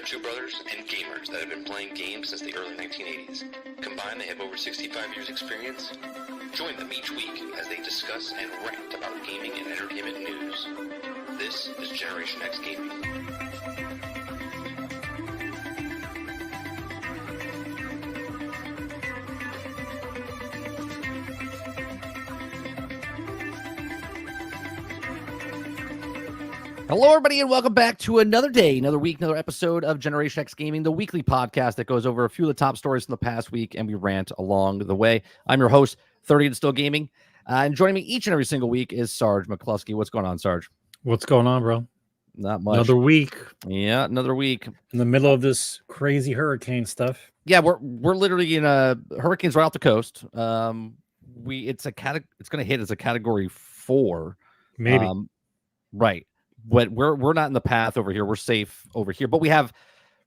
two brothers and gamers that have been playing games since the early 1980s. Combined, they have over 65 years experience. Join them each week as they discuss and rant about gaming and entertainment news. This is Generation X Gaming. Hello, everybody, and welcome back to another day, another week, another episode of Generation X Gaming, the weekly podcast that goes over a few of the top stories from the past week, and we rant along the way. I'm your host, 30 and Still Gaming, and joining me each and every single week is Sgt McClusky. What's going on, Sarge? What's going on, bro? Not much. Another week. Yeah, another week. In the middle of this crazy hurricane stuff. Yeah, we're literally in hurricanes right off the coast. It's going to hit as a category 4. Maybe. Right. But we're not in the path over here. We're safe over here, but we have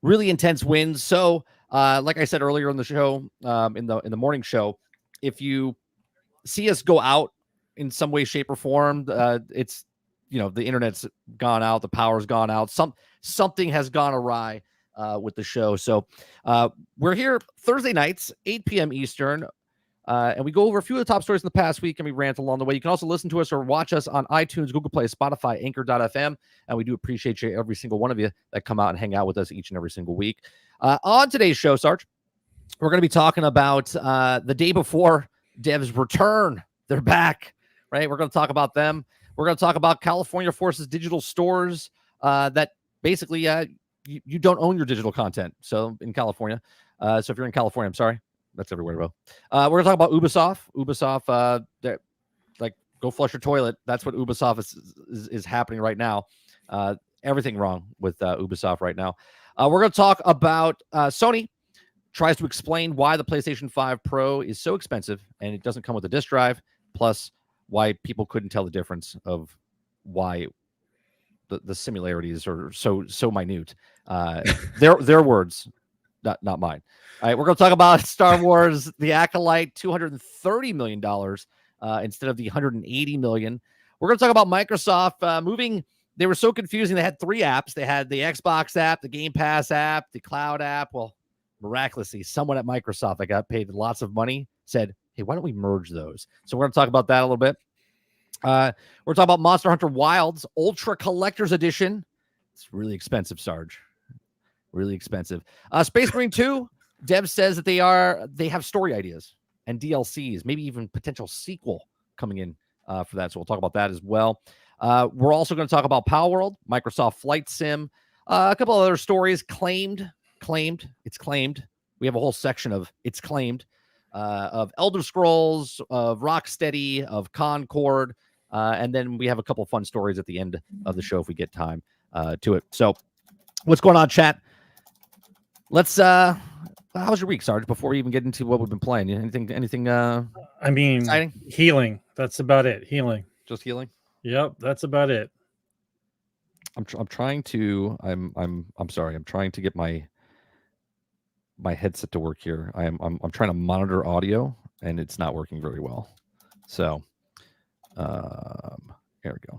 really intense winds. So, like I said earlier in the show, in the morning show, if you see us go out in some way, shape, or form, it's the internet's gone out, the power's gone out, something has gone awry with the show. So, we're here Thursday nights, 8 p.m. Eastern. And we go over a few of the top stories in the past week, and we rant along the way. You can also listen to us or watch us on iTunes, Google Play, Spotify, Anchor.fm. And we do appreciate you, every single one of you that come out and hang out with us each and every single week. On today's show, Sarge, we're going to be talking about the day before devs return. They're back, right? We're going to talk about them. We're going to talk about California forces digital stores that basically you don't own your digital content. So in California. So if you're in California, I'm sorry. That's everywhere, bro. We're gonna talk about Ubisoft. Ubisoft, like, go flush your toilet. That's what Ubisoft is happening right now. Everything wrong with Ubisoft right now. We're gonna talk about Sony tries to explain why the PlayStation 5 Pro is so expensive and it doesn't come with a disk drive. Plus, why people couldn't tell the difference of why the similarities are so minute. Their words. Not mine. All right, we're going to talk about Star Wars: The Acolyte, $230 million instead of the $180 million. We're going to talk about Microsoft moving. They were so confusing. They had 3 apps. They had the Xbox app, the Game Pass app, the Cloud app. Well, miraculously, someone at Microsoft that got paid lots of money said, hey, why don't we merge those? So we're going to talk about that a little bit. We're talking about Monster Hunter Wilds Ultra Collector's Edition. It's really expensive, Sarge. Really expensive. Space Marine 2, Dev says that they have story ideas and DLCs, maybe even potential sequel coming in for that. So we'll talk about that as well. We're also going to talk about Palworld, Microsoft Flight Sim, a couple other stories claimed. It's claimed. We have a whole section of it's claimed of Elder Scrolls, of Rocksteady, of Concord, and then we have a couple fun stories at the end of the show if we get time to it. So what's going on, chat? Let's how's your week, Sarge, before we even get into what we've been playing? Anything exciting? Healing. That's about it. Healing. Just healing? Yep, that's about it. I'm trying to get my headset to work here. I'm trying to monitor audio and it's not working very well. So here we go.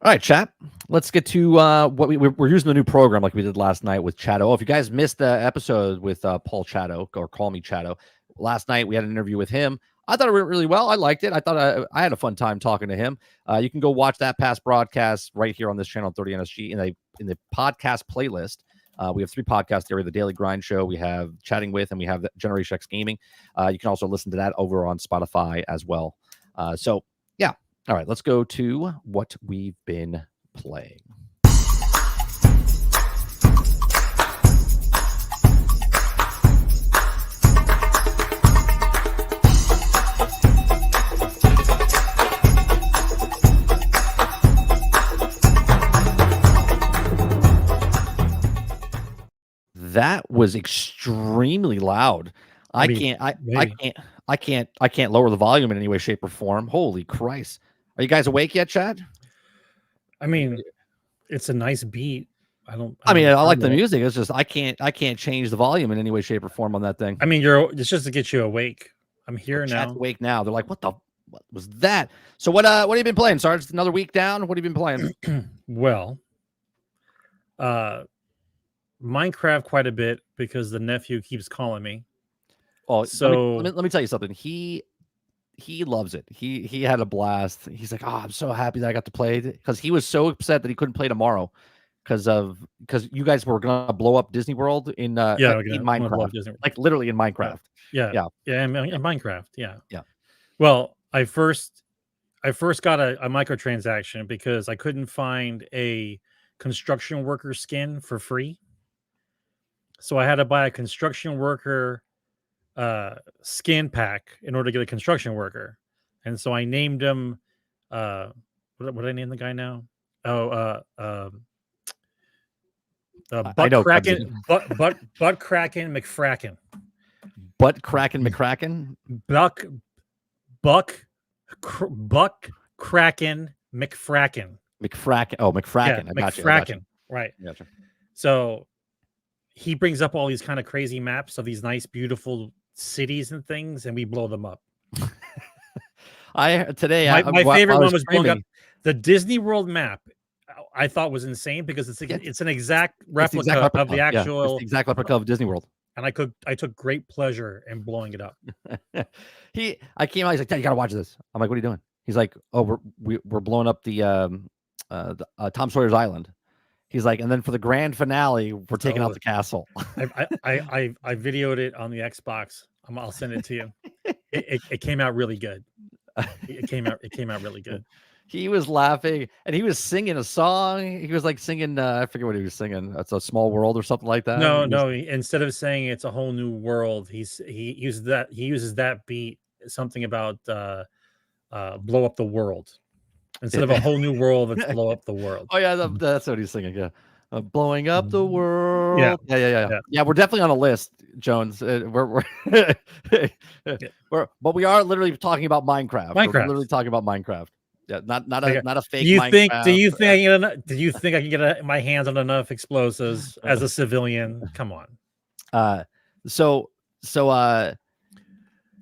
All right, chat. Let's get to what we're using the new program like we did last night with Chatto. Oh, if you guys missed the episode with Paul Chatto, or Call Me Chatto, last night we had an interview with him. I thought it went really well. I liked it. I thought I had a fun time talking to him. You can go watch that past broadcast right here on this channel, 30NSG, in the podcast playlist. We have 3 podcasts there: the Daily Grind Show, we have Chatting With, and we have Generation X Gaming. You can also listen to that over on Spotify as well. So yeah. All right, let's go to what we've been playing. That was extremely loud. I can't lower the volume in any way, shape, or form. Holy Christ. Are you guys awake yet, Chad? I mean, it's a nice beat. I like the music. It's just I can't change the volume in any way, shape, or form on that thing. I mean, it's just to get you awake. I'm here now. Awake now. They're like, what was that? So what have you been playing, Sarge? Another week down. What have you been playing? Well, Minecraft quite a bit because the nephew keeps calling me. Oh, So let me tell you something. He loves it. He had a blast. He's like, oh, I'm so happy that I got to play it, because he was so upset that he couldn't play tomorrow because you guys were gonna blow up Disney World in Minecraft, like literally in Minecraft. Yeah, in Minecraft. Yeah. Well, I first got a microtransaction because I couldn't find a construction worker skin for free, so I had to buy a construction worker skin pack in order to get a construction worker, and so I named him. What did I name the guy now? Oh, butt cracking, butt cracking McFracken. Butt cracking McCracken. Buck cracking McFracken. McFracken. Oh, McFracken. Yeah, McFracken. Right. Gotcha. So he brings up all these kind of crazy maps of these nice, beautiful cities and things, and we blow them up. My favorite one was blowing up the Disney World map. I thought was insane because it's an exact replica of the actual it's the exact replica of Disney World. And I took great pleasure in blowing it up. I came out. He's like, Dad, you gotta watch this. I'm like, what are you doing? He's like, oh, we're blowing up the Tom Sawyer's Island. He's like, and then for the grand finale, we're taking out the castle. I videoed it on the Xbox. I'll send it to you. It came out really good. It came out really good. He was laughing and he was singing a song. He was like singing, I forget what he was singing. It's a Small World or something like that. No. Instead of saying it's a whole new world, he uses that beat, something about blow up the world instead of a whole new world. It's blow up the world. Oh yeah, that's what he's singing. Yeah, blowing up the world. Yeah. We're definitely on a list, Jones. But we are literally talking about Minecraft. We're literally talking about Minecraft. Yeah, not a fake. Do you think I can get my hands on enough explosives as a civilian? Come on. So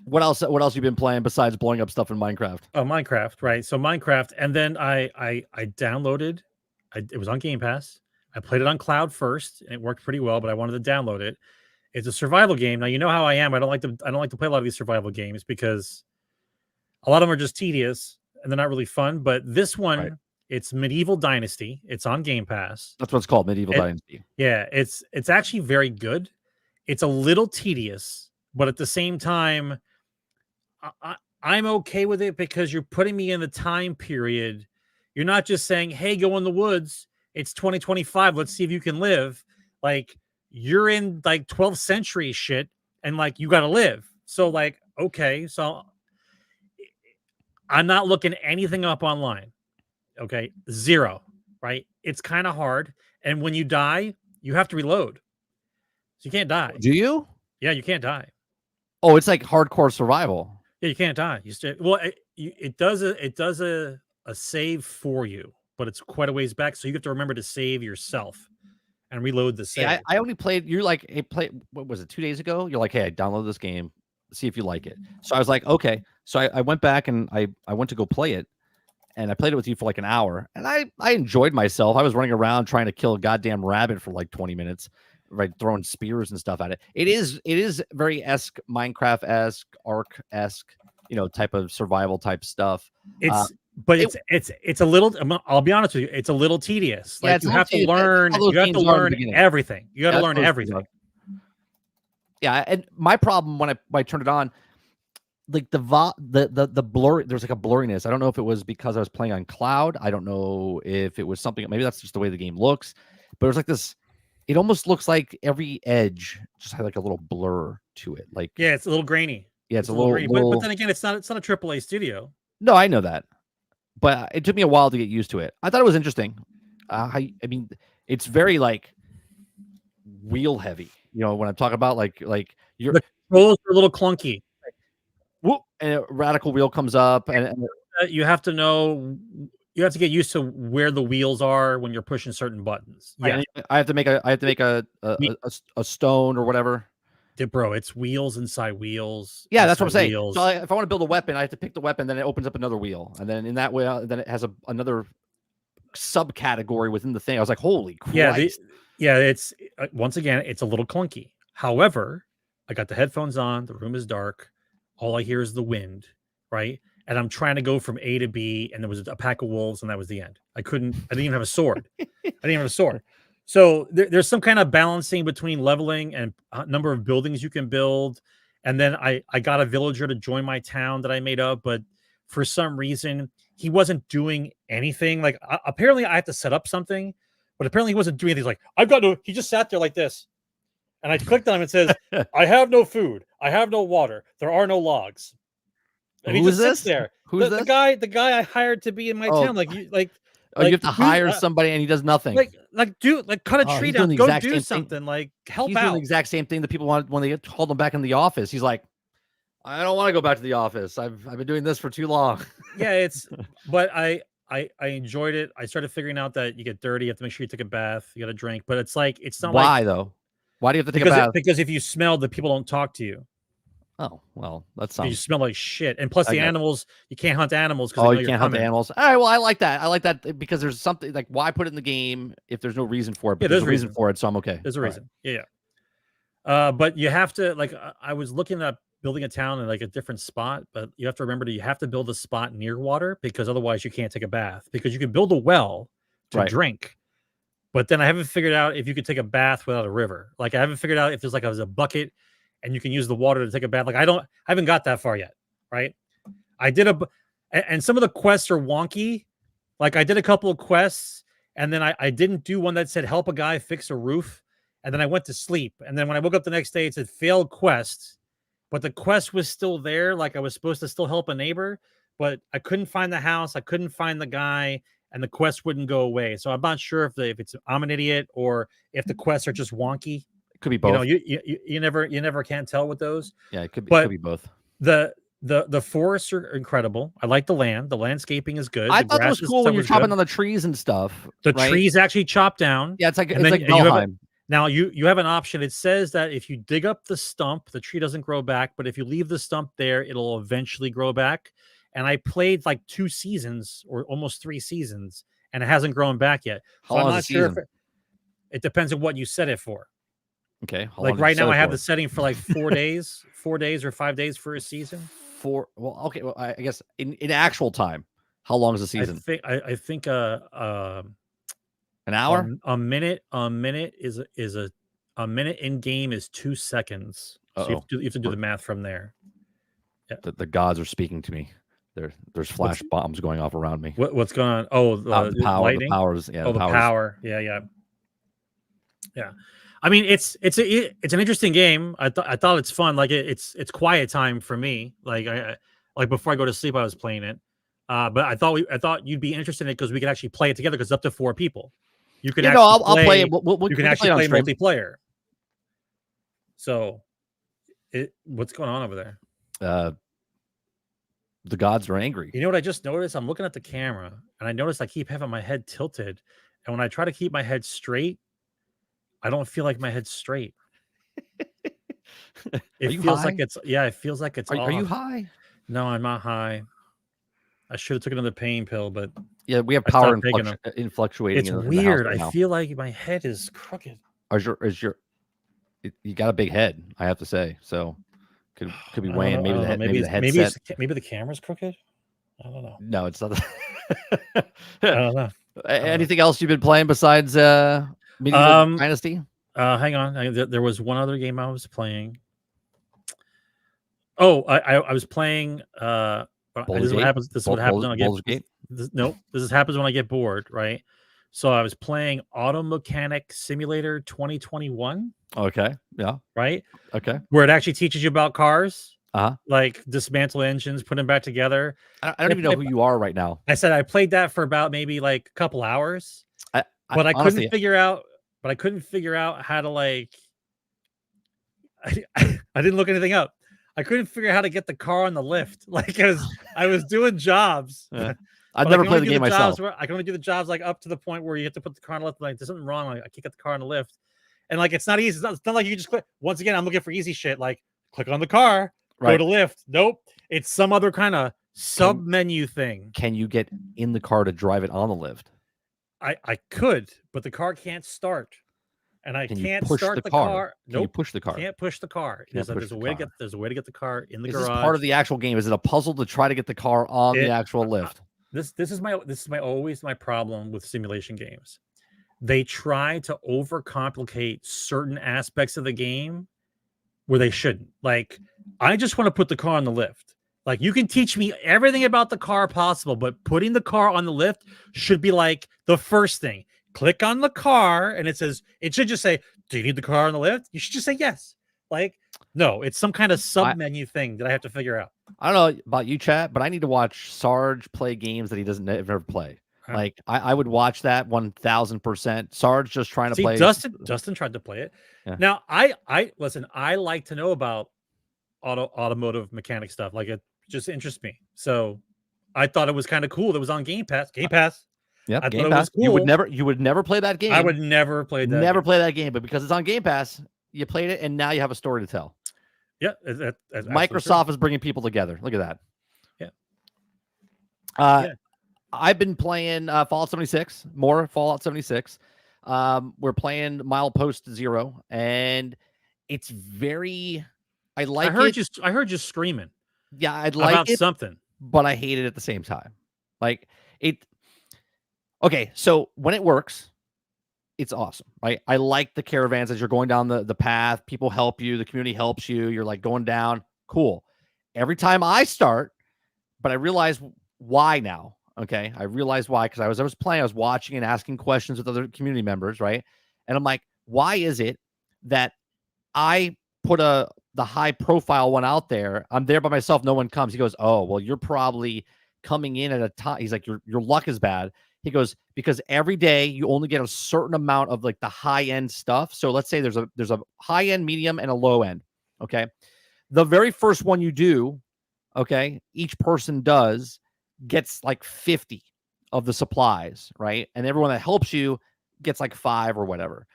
what else have you been playing besides blowing up stuff in Minecraft? Oh, Minecraft, right? So Minecraft, and then I downloaded. It was on Game Pass. I played it on cloud first, and it worked pretty well. But I wanted to download it. It's a survival game. Now you know how I am. I don't like to play a lot of these survival games because a lot of them are just tedious and they're not really fun. But this one, It's Medieval Dynasty. It's on Game Pass. That's what it's called, Medieval Dynasty. Yeah, it's actually very good. It's a little tedious, but at the same time, I'm okay with it because you're putting me in the time period. You're not just saying, hey, go in the woods. It's 2025. Let's see if you can live. Like, you're in like 12th century shit and like you got to live. So like, okay, so I'm not looking anything up online. Okay, 0, right? It's kind of hard. And when you die, you have to reload. So you can't die. Do you? Yeah, you can't die. Oh, it's like hardcore survival. Yeah, you can't die. It does a save for you, but it's quite a ways back. So you have to remember to save yourself and reload the save. Yeah, I only played. You're like, what was it? 2 days ago. You're like, hey, I downloaded this game. See if you like it. So I was like, okay. So I went back and I went to go play it, and I played it with you for like an hour, and I enjoyed myself. I was running around trying to kill a goddamn rabbit for like 20 minutes, right, throwing spears and stuff at it. It is very Minecraft-esque, Ark-esque, type of survival type stuff. It's a little. I'll be honest with you. It's a little tedious. Like you have to learn. You have to learn everything. You got to learn everything. Yeah, and my problem when I turned it on, like the blur, there's like a blurriness. I don't know if it was because I was playing on cloud. I don't know if it was something. Maybe that's just the way the game looks. But it was like this. It almost looks like every edge just had like a little blur to it. Like, yeah, it's a little grainy. Yeah, it's a little grainy. But then again, it's not a AAA studio. No, I know that, but it took me a while to get used to it. I thought it was interesting. I mean, it's very like wheel heavy. When I'm talking about like the controls are a little clunky. Whoop, and a radical wheel comes up, and you have to know. You have to get used to where the wheels are when you're pushing certain buttons. Yeah, I have to make a stone or whatever. Bro, it's wheels inside wheels. Yeah, that's what I'm saying. So if I want to build a weapon, I have to pick the weapon. Then it opens up another wheel, and then in that way, then it has another subcategory within the thing. I was like, holy Christ. Yeah, it's once again, it's a little clunky. However, I got the headphones on, the room is dark, all I hear is the wind, right? And I'm trying to go from A to B, and there was a pack of wolves, and that was the end. I didn't even have a sword. So there's some kind of balancing between leveling and number of buildings you can build. And then I got a villager to join my town that I made up, but for some reason he wasn't doing anything. Like apparently I had to set up something, but apparently he wasn't doing anything. Like he just sat there like this. And I clicked on him and it says, I have no food. I have no water. There are no logs. And he just sits there. Who's this? The guy I hired to be in my town. You have to hire somebody and he does nothing. Cut a tree down. Go do something. Like help he's out. Doing the exact same thing that people want when they called him back in the office. He's like, I don't want to go back to the office. I've been doing this for too long. Yeah, but I enjoyed it. I started figuring out that you get dirty, you have to make sure you take a bath, you got to drink. But it's not why though? Why do you have to take a bath? Because if you smell, the people don't talk to you. Oh, well, that sounds... You smell like shit. And plus the animals, you can't hunt animals. You can't hunt the animals. All right, well, I like that. I like that because there's something like, why put it in the game if there's no reason for it? But there's a reason for it, so I'm okay. There's a reason. Right. Yeah. But you have to, I was looking at building a town in like a different spot, but you have to remember that you have to build a spot near water because otherwise you can't take a bath, because you can build a well to drink. But then I haven't figured out if you could take a bath without a river. Like I haven't figured out if there's a bucket and you can use the water to take a bath. Like I haven't got that far yet. Right. I did and some of the quests are wonky. Like I did a couple of quests and then I didn't do one that said help a guy fix a roof. And then I went to sleep. And then when I woke up the next day, it said failed quest, but the quest was still there. Like I was supposed to still help a neighbor, but I couldn't find the house. I couldn't find the guy and the quest wouldn't go away. So I'm not sure if it's I'm an idiot or if the quests are just wonky. It could be both. You never can tell with those. Yeah, it could be both. The forests are incredible. I like the land. The landscaping is good. I thought it was cool when you're chopping on the trees and stuff. The trees actually chop down. Yeah, it's like Valheim. Now you have an option. It says that if you dig up the stump, the tree doesn't grow back. But if you leave the stump there, it'll eventually grow back. And I played like 2 seasons or almost 3 seasons, and it hasn't grown back yet. So I'm not sure if it depends on what you set it for. Okay. Like right now, I have the setting for like 4 days, 4 days or 5 days for a season. Okay. Well, I guess in actual time, how long is the season? I think an hour. A minute is a minute in game is 2 seconds. So you have to do the math from there. Yeah. The gods are speaking to me. There's flash bombs going off around me. What's going on? Oh, the power. Lightning? The powers. Yeah. Oh, the power. Yeah. I mean, it's an interesting game. I thought it's fun. Like it's quiet time for me. Like I before I go to sleep, I was playing it. But I thought you'd be interested in it because we could actually play it together because it's up to 4 people. You can I'll play it. You can actually play multiplayer. So, what's going on over there? The gods are angry. You know what I just noticed? I'm looking at the camera and I noticed I keep having my head tilted. And when I try to keep my head straight, I don't feel like my head's straight. It feels like it's off. Are you high? No, I'm not high. I should have took another pain pill, but yeah, we have power fluctuating. It's weird. I feel like my head is crooked. You got a big head, I have to say. So could be weighing maybe the headset. Maybe the camera's crooked. I don't know. No, it's not. I don't know. Anything else you've been playing besides Medieval Dynasty? Hang on. There was one other game I was playing. Oh, I was playing. This is what happens. This is what happens when I get. This happens when I get bored, right? So I was playing Auto Mechanic Simulator 2021. Okay. Yeah. Right. Okay. Where it actually teaches you about cars. Uh-huh. Like dismantle engines, put them back together. I don't even know who you are right now. I said I played that for about maybe like a couple hours, but I couldn't figure out. But I couldn't figure out how to like. I didn't look anything up. I couldn't figure out how to get the car on the lift. Like I was doing jobs. Yeah. I've never played the game myself. I can only do the jobs like up to the point where you have to put the car on the lift. Like there's something wrong. Like I can't get the car on the lift, and like it's not easy. It's not like you can just click. Once again, I'm looking for easy shit. Like click on the car, go to lift. Nope, it's some other kind of sub menu thing. Can you get in the car to drive it on the lift? I could, but the car can't start, and I Can you can't push start the the car? car. Can you Nope, push the car? can't push the car. Can't push There's a the way to car. get there's a way to get the car in the Is garage. this part of the actual game? Is it a puzzle to try to get the car on the actual lift? This is always my problem with simulation games. They try to overcomplicate certain aspects of the game where they shouldn't. Like, I just want to put the car on the lift. Like, you can teach me everything about the car possible, but putting the car on the lift should be like the first thing. Click on the car, and it should just say, do you need the car on the lift? You should just say yes. Like, no, it's some kind of sub-menu thing that I have to figure out. I don't know about you, chat, but I need to watch Sarge play games that he doesn't ever play. Like, I would watch that 1000%. Sarge just trying to play. Dustin tried to play it. Yeah. Now, I listen. I like to know about automotive mechanic stuff. Like, it just interests me. So I thought it was kind of cool. That was on Game Pass. Game Pass. Yeah, I Game thought Pass. It was cool. You would never play that game. I would never play that. Never play that game, but because it's on Game Pass, you played it, and now you have a story to tell. Yeah, Microsoft is bringing people together. Look at that. Yeah. I've been playing Fallout 76, more Fallout 76. We're playing Milepost Zero, and it's very. I heard you screaming. Yeah, I'd like about it, something, but I hate it at the same time. Like it. Okay, so when it works, it's awesome, right? I like the caravans as you're going down the path. People help you. The community helps you. You're like going down. Cool. Every time I start, but I realize why now. Okay, I realized why, because I was playing, I was watching and asking questions with other community members, right? And I'm like, why is it that I put the high profile one out there? I'm there by myself, no one comes. He goes, oh, well, you're probably coming in at a time. He's like, your luck is bad. He goes, because every day you only get a certain amount of like the high end stuff. So let's say there's a high end, medium, and a low end. Okay, the very first one you do, okay, each person gets like 50 of the supplies, right? And everyone that helps you gets like 5 or whatever.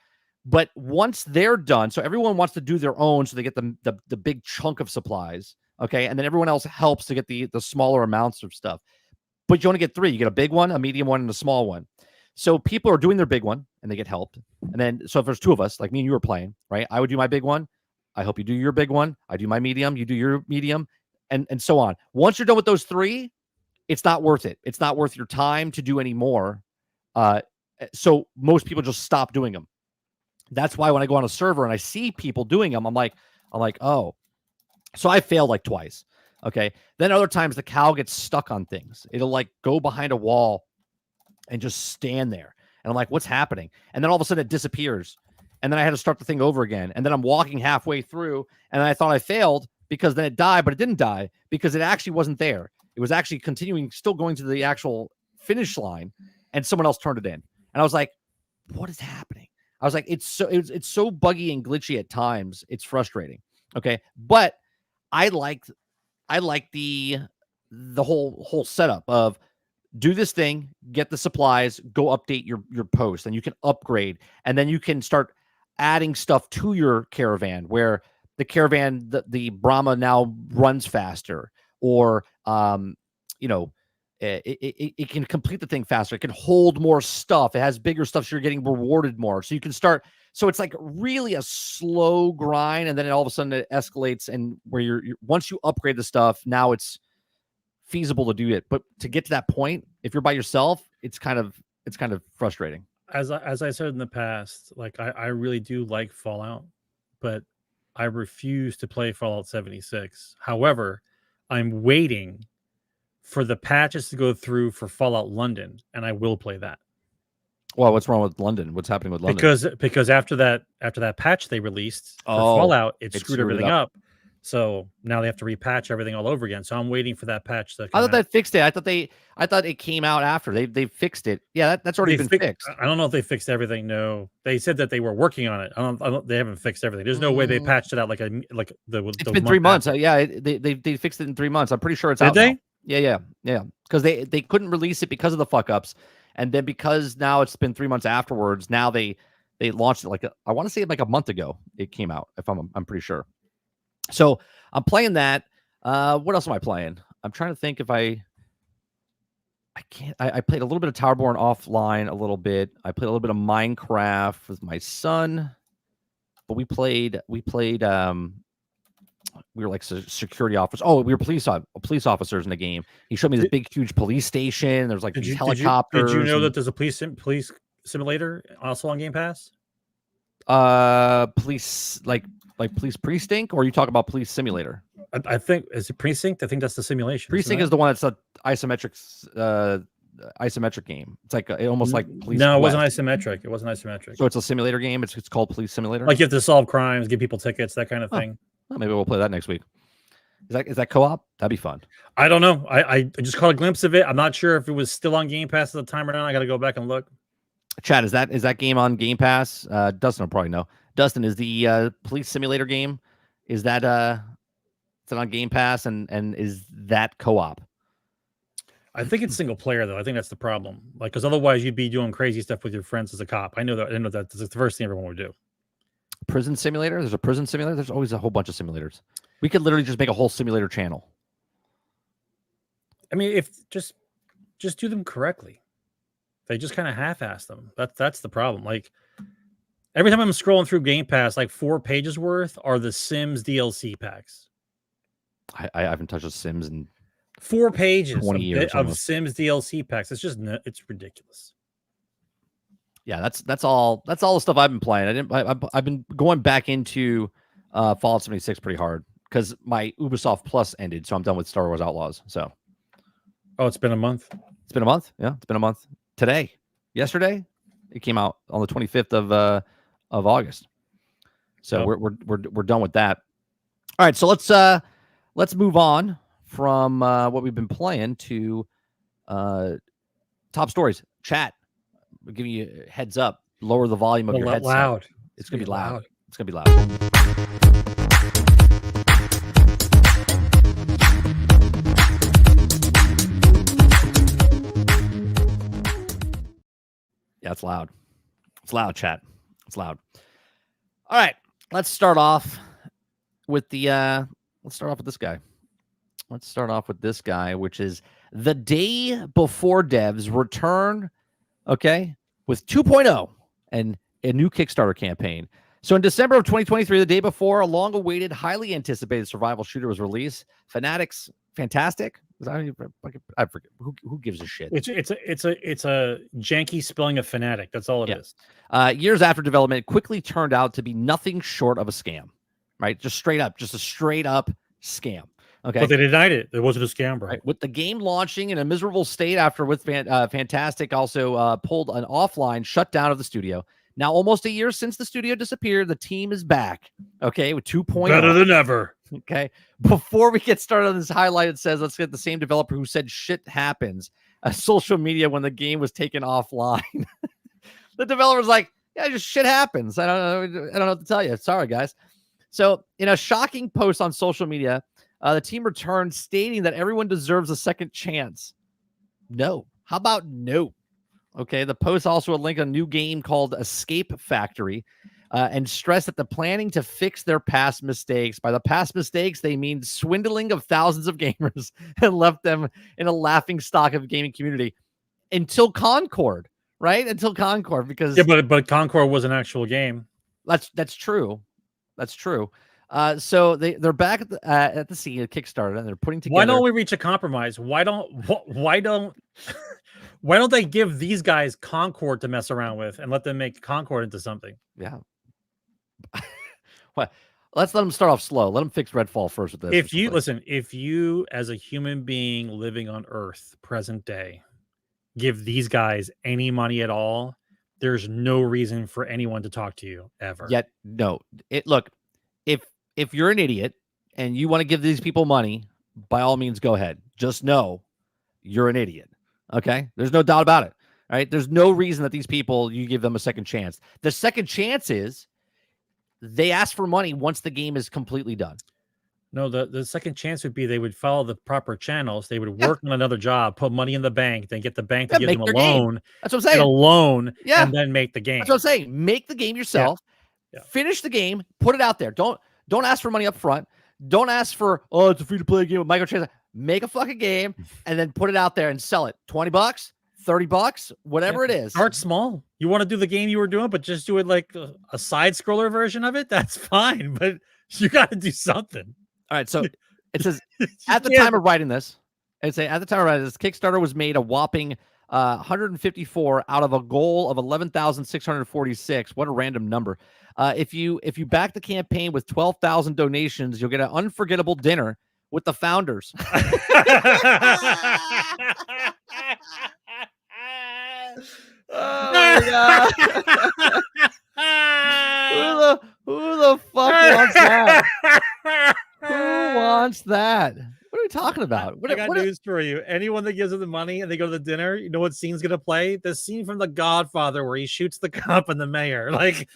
But once they're done, so everyone wants to do their own, so they get the big chunk of supplies, okay? And then everyone else helps to get the smaller amounts of stuff. But you only get 3. You get a big one, a medium one, and a small one. So people are doing their big one, and they get helped. And then, so if there's 2 of us, like me and you were playing, right? I would do my big one. I hope you do your big one. I do my medium. You do your medium, and so on. Once you're done with those 3, it's not worth it. It's not worth your time to do any more. So most people just stop doing them. That's why when I go on a server and I see people doing them, I'm like, oh. So I failed like twice. Okay. Then other times the cow gets stuck on things. It'll like go behind a wall and just stand there. And I'm like, what's happening? And then all of a sudden it disappears. And then I had to start the thing over again. And then I'm walking halfway through and I thought I failed because then it died, but it didn't die because it actually wasn't there. It was actually continuing, still going to the actual finish line, and someone else turned it in. And I was like, what is happening? I was like, it's so buggy and glitchy at times. It's frustrating. Okay. But I like the whole setup of do this thing, get the supplies, go update your post, and you can upgrade. And then you can start adding stuff to your caravan where the caravan, the Brahma now runs faster, or it can complete the thing faster. It can hold more stuff. It has bigger stuff, so you're getting rewarded more. So you can start. So it's like really a slow grind, and then all of a sudden it escalates. And where you're once you upgrade the stuff, now it's feasible to do it. But to get to that point, if you're by yourself, it's kind of frustrating. As I said in the past, like I really do like Fallout, but I refuse to play Fallout 76. However, I'm waiting for the patches to go through for Fallout London, and I will play that. Well, what's wrong with London? What's happening with London? Because after that patch they released for Fallout, it screwed everything up. So now they have to repatch everything all over again. So I'm waiting for that patch to come I thought they fixed it. I thought it came out after. They fixed it. Yeah, that's already been fixed. I don't know if they fixed everything. No. They said that they were working on it. I don't they haven't fixed everything. There's no way they patched it out like it's been 3 months. Yeah, they fixed it in 3 months. I'm pretty sure it's out. Did they? Now. Yeah. Because they couldn't release it because of the fuck ups. And then because now it's been 3 months afterwards, now they launched it I want to say like a month ago it came out, if I'm pretty sure. So I'm playing that. What else am I playing? I'm trying to think if I I played a little bit of Towerborn offline a little bit. I played a little bit of Minecraft with my son, but we were like security officers. Oh, we were police officers in the game. He showed me this big, huge police station. There's like these helicopters. Did you know that there's a police simulator also on Game Pass? Police like police precinct, or are you talking about police simulator? I think is it precinct. I think that's the simulation. Precinct is the one that's an isometric game. It's like almost like police. No, it wasn't isometric. It wasn't isometric. So it's a simulator game. It's called police simulator. Like you have to solve crimes, give people tickets, that kind of thing. Well, maybe we'll play that next week. Is that co-op? That'd be fun. I don't know. I just caught a glimpse of it. I'm not sure if it was still on Game Pass at the time or not. I got to go back and look. Chad, is that game on Game Pass? Dustin will probably know. Dustin, is the police simulator game? Is that is it on Game Pass and is that co-op? I think it's single player though. I think that's the problem. Like, because otherwise you'd be doing crazy stuff with your friends as a cop. I know that. That's the first thing everyone would do. Prison simulator. There's a prison simulator. There's always a whole bunch of simulators. We could literally just make a whole simulator channel. I mean, if just do them correctly. They just kind of half-ass them. That's the problem. Like every time I'm scrolling through Game Pass, like 4 pages worth are the Sims DLC packs. I haven't touched the Sims in 4 pages 20 years of Sims DLC packs. It's just it's ridiculous. Yeah, that's all the stuff I've been playing. I've been going back into Fallout 76 pretty hard because my Ubisoft Plus ended, so I'm done with Star Wars Outlaws. So, it's been a month. It's been a month. Yeah, it's been a month. Yesterday, it came out on the 25th of August. So we're done with that. All right, so let's move on from what we've been playing to top stories. Chat. We'll give you a heads up. Lower the volume of your headset. Loud. It's gonna be loud. It's gonna be loud. Yeah, it's loud. It's loud, chat. It's loud. All right, let's start off with this guy. Let's start off with this guy, which is the day before devs return. Okay, with 2.0 and a new Kickstarter campaign. So in December of 2023, the day before, a long-awaited, highly anticipated survival shooter was released. Fanatics, fantastic. I forget who gives a shit. It's a janky spelling of Fanatic. That's all it is. Years after development, it quickly turned out to be nothing short of a scam. Right, just a straight up scam. Okay, but they denied it. It wasn't a scam, bro. Right. With the game launching in a miserable state after Fantastic also pulled an offline shutdown of the studio. Now, almost a year since the studio disappeared, the team is back. Okay, with 2.0. Better than ever. Okay, before we get started on this highlight, it says, let's get the same developer who said shit happens. Social media when the game was taken offline. The developer's like, yeah, just shit happens. I don't know what to tell you. Sorry, guys. So in a shocking post on social media, the team returned stating that everyone deserves a second chance. No. How about no? Okay. The post also linked a new game called Escape Factory and stressed that the planning to fix their past mistakes. By the past mistakes, they mean swindling of thousands of gamers and left them in a laughing stock of the gaming community until Concord, right? Until Concord, because but Concord was an actual game. That's true. That's true. So they're back at the scene of Kickstarter and they're putting together. Why don't we reach a compromise? Why don't they give these guys Concord to mess around with and let them make Concord into something? Yeah. Well, let's let them start off slow. Let them fix Redfall first with this. If you as a human being living on Earth, present day, give these guys any money at all, there's no reason for anyone to talk to you ever. Yet, no. Look, if you're an idiot and you want to give these people money, by all means, go ahead. Just know you're an idiot. Okay? There's no doubt about it. All right? There's no reason that these people, you give them a second chance. The second chance is they ask for money once the game is completely done. No, the second chance would be they would follow the proper channels. They would work on another job, put money in the bank, then get the bank to give them a loan. Game. That's what I'm saying. Get a loan, and then make the game. That's what I'm saying. Make the game yourself. Yeah. Finish the game. Put it out there. Don't ask for money up front. Don't ask for, it's a free-to-play game with microtransactions. make a fucking game, and then put it out there and sell it. $20, $30, whatever it is. Start small. You want to do the game you were doing, but just do it like a side scroller version of it. That's fine, but you got to do something. All right. So it says at the time of writing this, Kickstarter was made a whopping 154 out of a goal of 11,646. What a random number. If you back the campaign with 12,000 donations, you'll get an unforgettable dinner with the founders. Oh my God. Who the fuck wants that? Who wants that? What are we talking about? I got news for you. Anyone that gives them the money and they go to the dinner, you know what scene's gonna play? The scene from The Godfather where he shoots the cop and the mayor. Like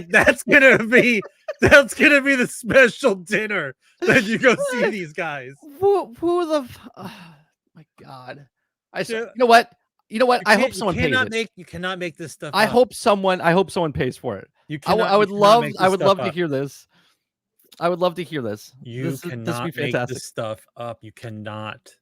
that's gonna be the special dinner that you go see these guys. Who the? Oh my God! You know what? I hope someone pays it. You cannot make this stuff. I hope someone pays for it. I would love to hear this. I would love to hear this. This cannot make this stuff up. You cannot.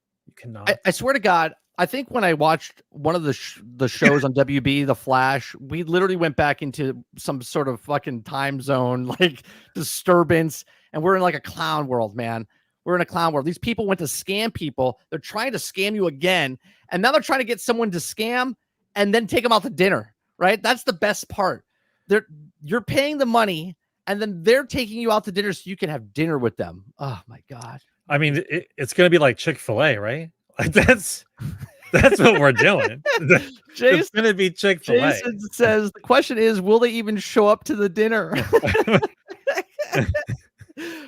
I swear to God, I think when I watched one of the shows on WB, The Flash, we literally went back into some sort of fucking time zone, like disturbance, and we're in like a clown world, man. We're in a clown world. These people went to scam people. They're trying to scam you again, and now they're trying to get someone to scam and then take them out to dinner, right? That's the best part. You're paying the money, and then they're taking you out to dinner so you can have dinner with them. Oh my God. I mean, it's going to be like Chick-fil-A, right? Like that's what we're doing. It's going to be Chick-fil-A. Jason says, the question is, will they even show up to the dinner?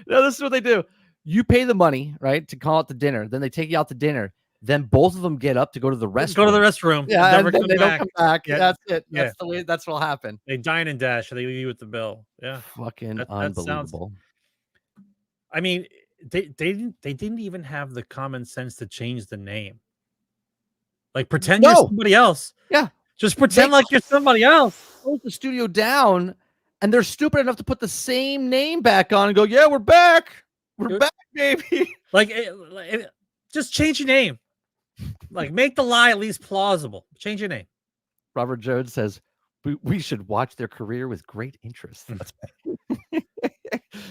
No, this is what they do. You pay the money, right, to call it the dinner. Then they take you out to dinner. Then both of them get up to go to the restroom. Go to the restroom. Yeah, and then they don't come back. Yeah. That's it. That's the way. That's what'll happen. They dine and dash. And they leave you with the bill. Yeah, fucking unbelievable. I mean, they didn't even have the common sense to change the name. Like pretend you're somebody else. Yeah, just pretend like you're somebody else. Close the studio down, and they're stupid enough to put the same name back on and go, "Yeah, we're back. We're back, baby." Like, just change your name. Like, make the lie at least plausible. Change your name. Robert Jones says, we should watch their career with great interest.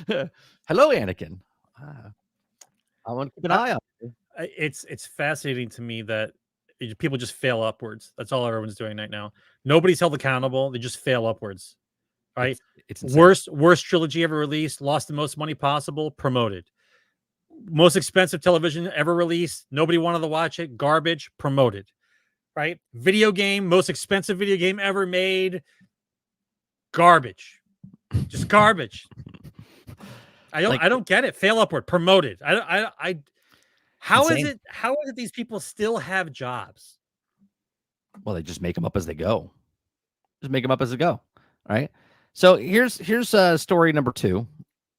Hello, Anakin. I want to keep an eye on you. It's fascinating to me that people just fail upwards. That's all everyone's doing right now. Nobody's held accountable. They just fail upwards. Right? It's worst trilogy ever released, lost the most money possible, promoted. Most expensive television ever released, nobody wanted to watch it, garbage, promoted. Right? Video game, most expensive video game ever made, garbage. Just garbage. I don't get it. Fail upward, promoted. How is it these people still have jobs? Well, they just make them up as they go. Right? So here's story number two.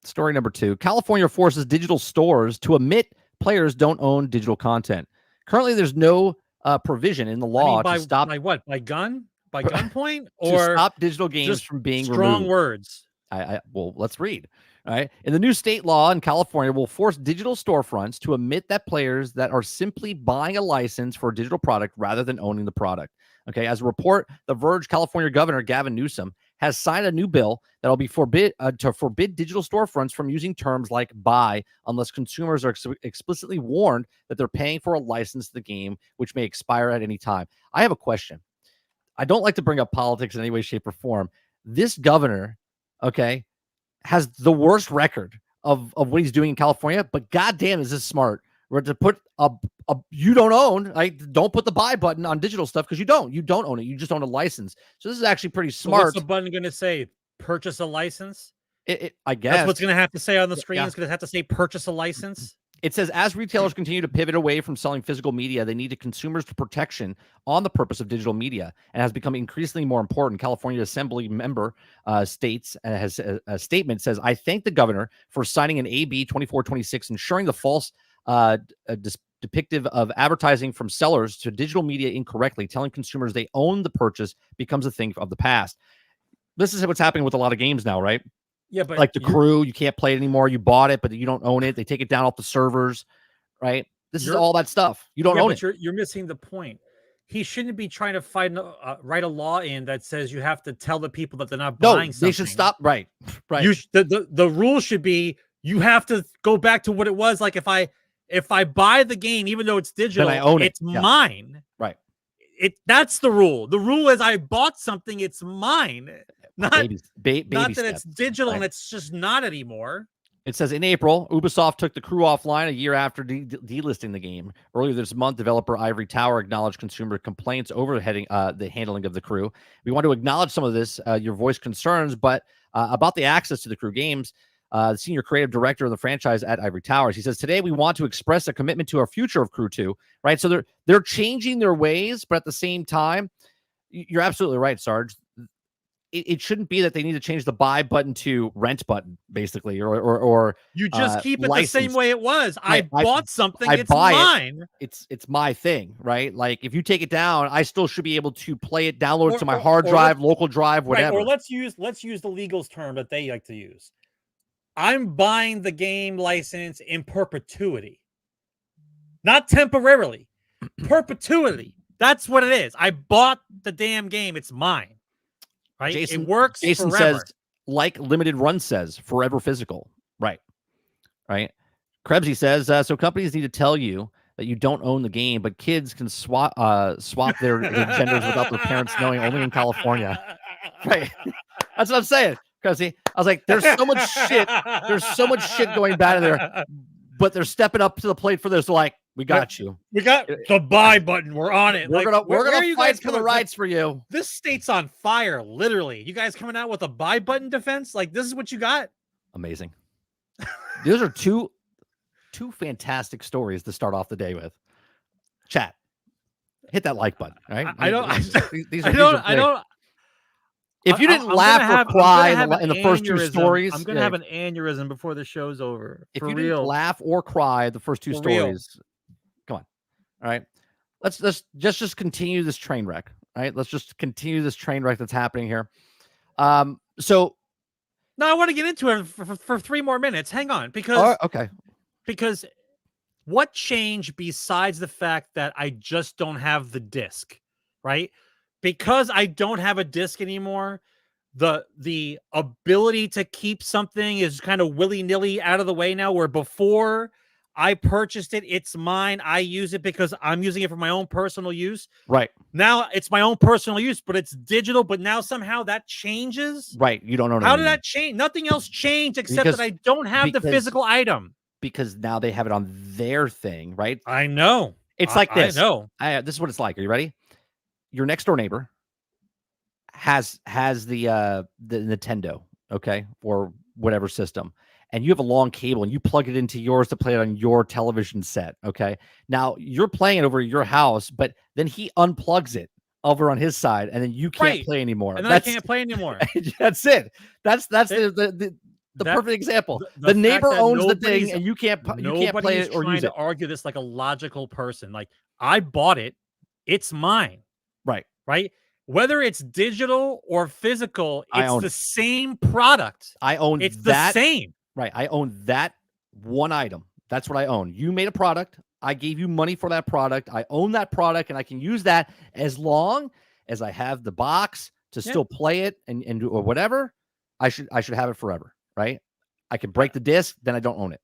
Story number two. California forces digital stores to admit players don't own digital content. Currently, there's no provision in the law to stop. By what? By gunpoint? Or to stop digital games from being strong removed. Words. Well, let's read. All right. In the new state law in California, will force digital storefronts to admit that players that are simply buying a license for a digital product rather than owning the product. Okay. As a report, the Verge California Governor Gavin Newsom has signed a new bill that will be to forbid digital storefronts from using terms like buy unless consumers are explicitly warned that they're paying for a license to the game, which may expire at any time. I have a question. I don't like to bring up politics in any way, shape, or form. This governor, okay, has the worst record of what he's doing in California, but goddamn, is this smart? We're to put a you don't own, like, don't put the buy button on digital stuff because you don't own it. You just own a license. So this is actually pretty smart. So what's the button going to say? Purchase a license? I guess that's what's going to have to say on the screen. Yeah. It's going to have to say purchase a license. It says, as retailers continue to pivot away from selling physical media, they need consumers to protection on the purpose of digital media, and has become increasingly more important. California Assembly member states, has a statement says, I thank the governor for signing an AB 2426, ensuring the false depictive of advertising from sellers to digital media incorrectly, telling consumers they own the purchase becomes a thing of the past. This is what's happening with a lot of games now, right? Yeah, but like The Crew, you can't play it anymore. You bought it, but you don't own it. They take it down off the servers, right? This is all that stuff. You don't own it. You're missing the point. He shouldn't be trying to write a law in that says you have to tell the people that they're not buying something. They should stop. Right. The rule should be you have to go back to what it was like. If I buy the game, even though it's digital, then I own it. It's mine. Right. That's the rule. The rule is I bought something, it's mine. Not that it's digital and it's just not anymore. It says in April, Ubisoft took the crew offline a year after delisting the game. Earlier this month, developer Ivory Tower acknowledged consumer complaints over the handling of the crew. We want to acknowledge some of this, your voice concerns, but about the access to the crew games, the senior creative director of the franchise at Ivory Towers, he says, today we want to express a commitment to our future of Crew 2, right? So they're changing their ways, but at the same time, you're absolutely right, Sarge. It shouldn't be that they need to change the buy button to rent button, basically, or you just keep it the same way it was. I bought something, it's mine. It's my thing, right? Like if you take it down, I still should be able to play it, download it to my hard drive, local drive, whatever. Right, or let's use the legals term that they like to use. I'm buying the game license in perpetuity, not temporarily. Perpetuity. That's what it is. I bought the damn game. It's mine. Right? It works. Jason forever. says, like Limited Run says, forever physical. Right. Krebsy says, so companies need to tell you that you don't own the game, but kids can swap their genders without their parents knowing, only in California. Right. That's what I'm saying. Krebsy, I was like, there's so much shit. There's so much shit going bad in there, but they're stepping up to the plate for this. They're like, we got you. We got the buy button. We're on it. We're gonna fight for the rights for you. This state's on fire, literally. You guys coming out with a buy button defense? Like this is what you got? Amazing. Those are two fantastic stories to start off the day with. Chat, hit that like button. All right. I don't. If you didn't laugh or cry in the first two stories, I'm gonna have an aneurysm before the show's over. If you didn't laugh or cry the first two stories, come on. All right, let's just continue this train wreck. All right, let's just continue this train wreck that's happening here. So no, I want to get into it for 3 more minutes. Hang on, because because what changed besides the fact that I just don't have the disc, right? Because I don't have a disc anymore, the ability to keep something is kind of willy-nilly out of the way now, where before I purchased it, it's mine. I use it because I'm using it for my own personal use. Right. Now it's my own personal use, but it's digital, but now somehow that changes. Right. You don't know. How did that change? Nothing else changed except that I don't have the physical item. Because now they have it on their thing, right? I know. It's like this. I know. This is what it's like. Are you ready? Your next door neighbor has the Nintendo, okay, or whatever system, and you have a long cable and you plug it into yours to play it on your television set, okay? Now you're playing it over at your house, but then he unplugs it over on his side, and then you can't play anymore. And then I can't play anymore. That's it. That's the perfect example. The neighbor owns the thing, and you can't play it or use it. To argue this like a logical person. Like I bought it, it's mine. Right. Whether it's digital or physical, it's the same product. I own it's that. The same. Right. I own that one item. That's what I own. You made a product. I gave you money for that product. I own that product, and I can use that as long as I have the box to still play it and do or whatever. I should have it forever. Right. I can break the disc, then I don't own it.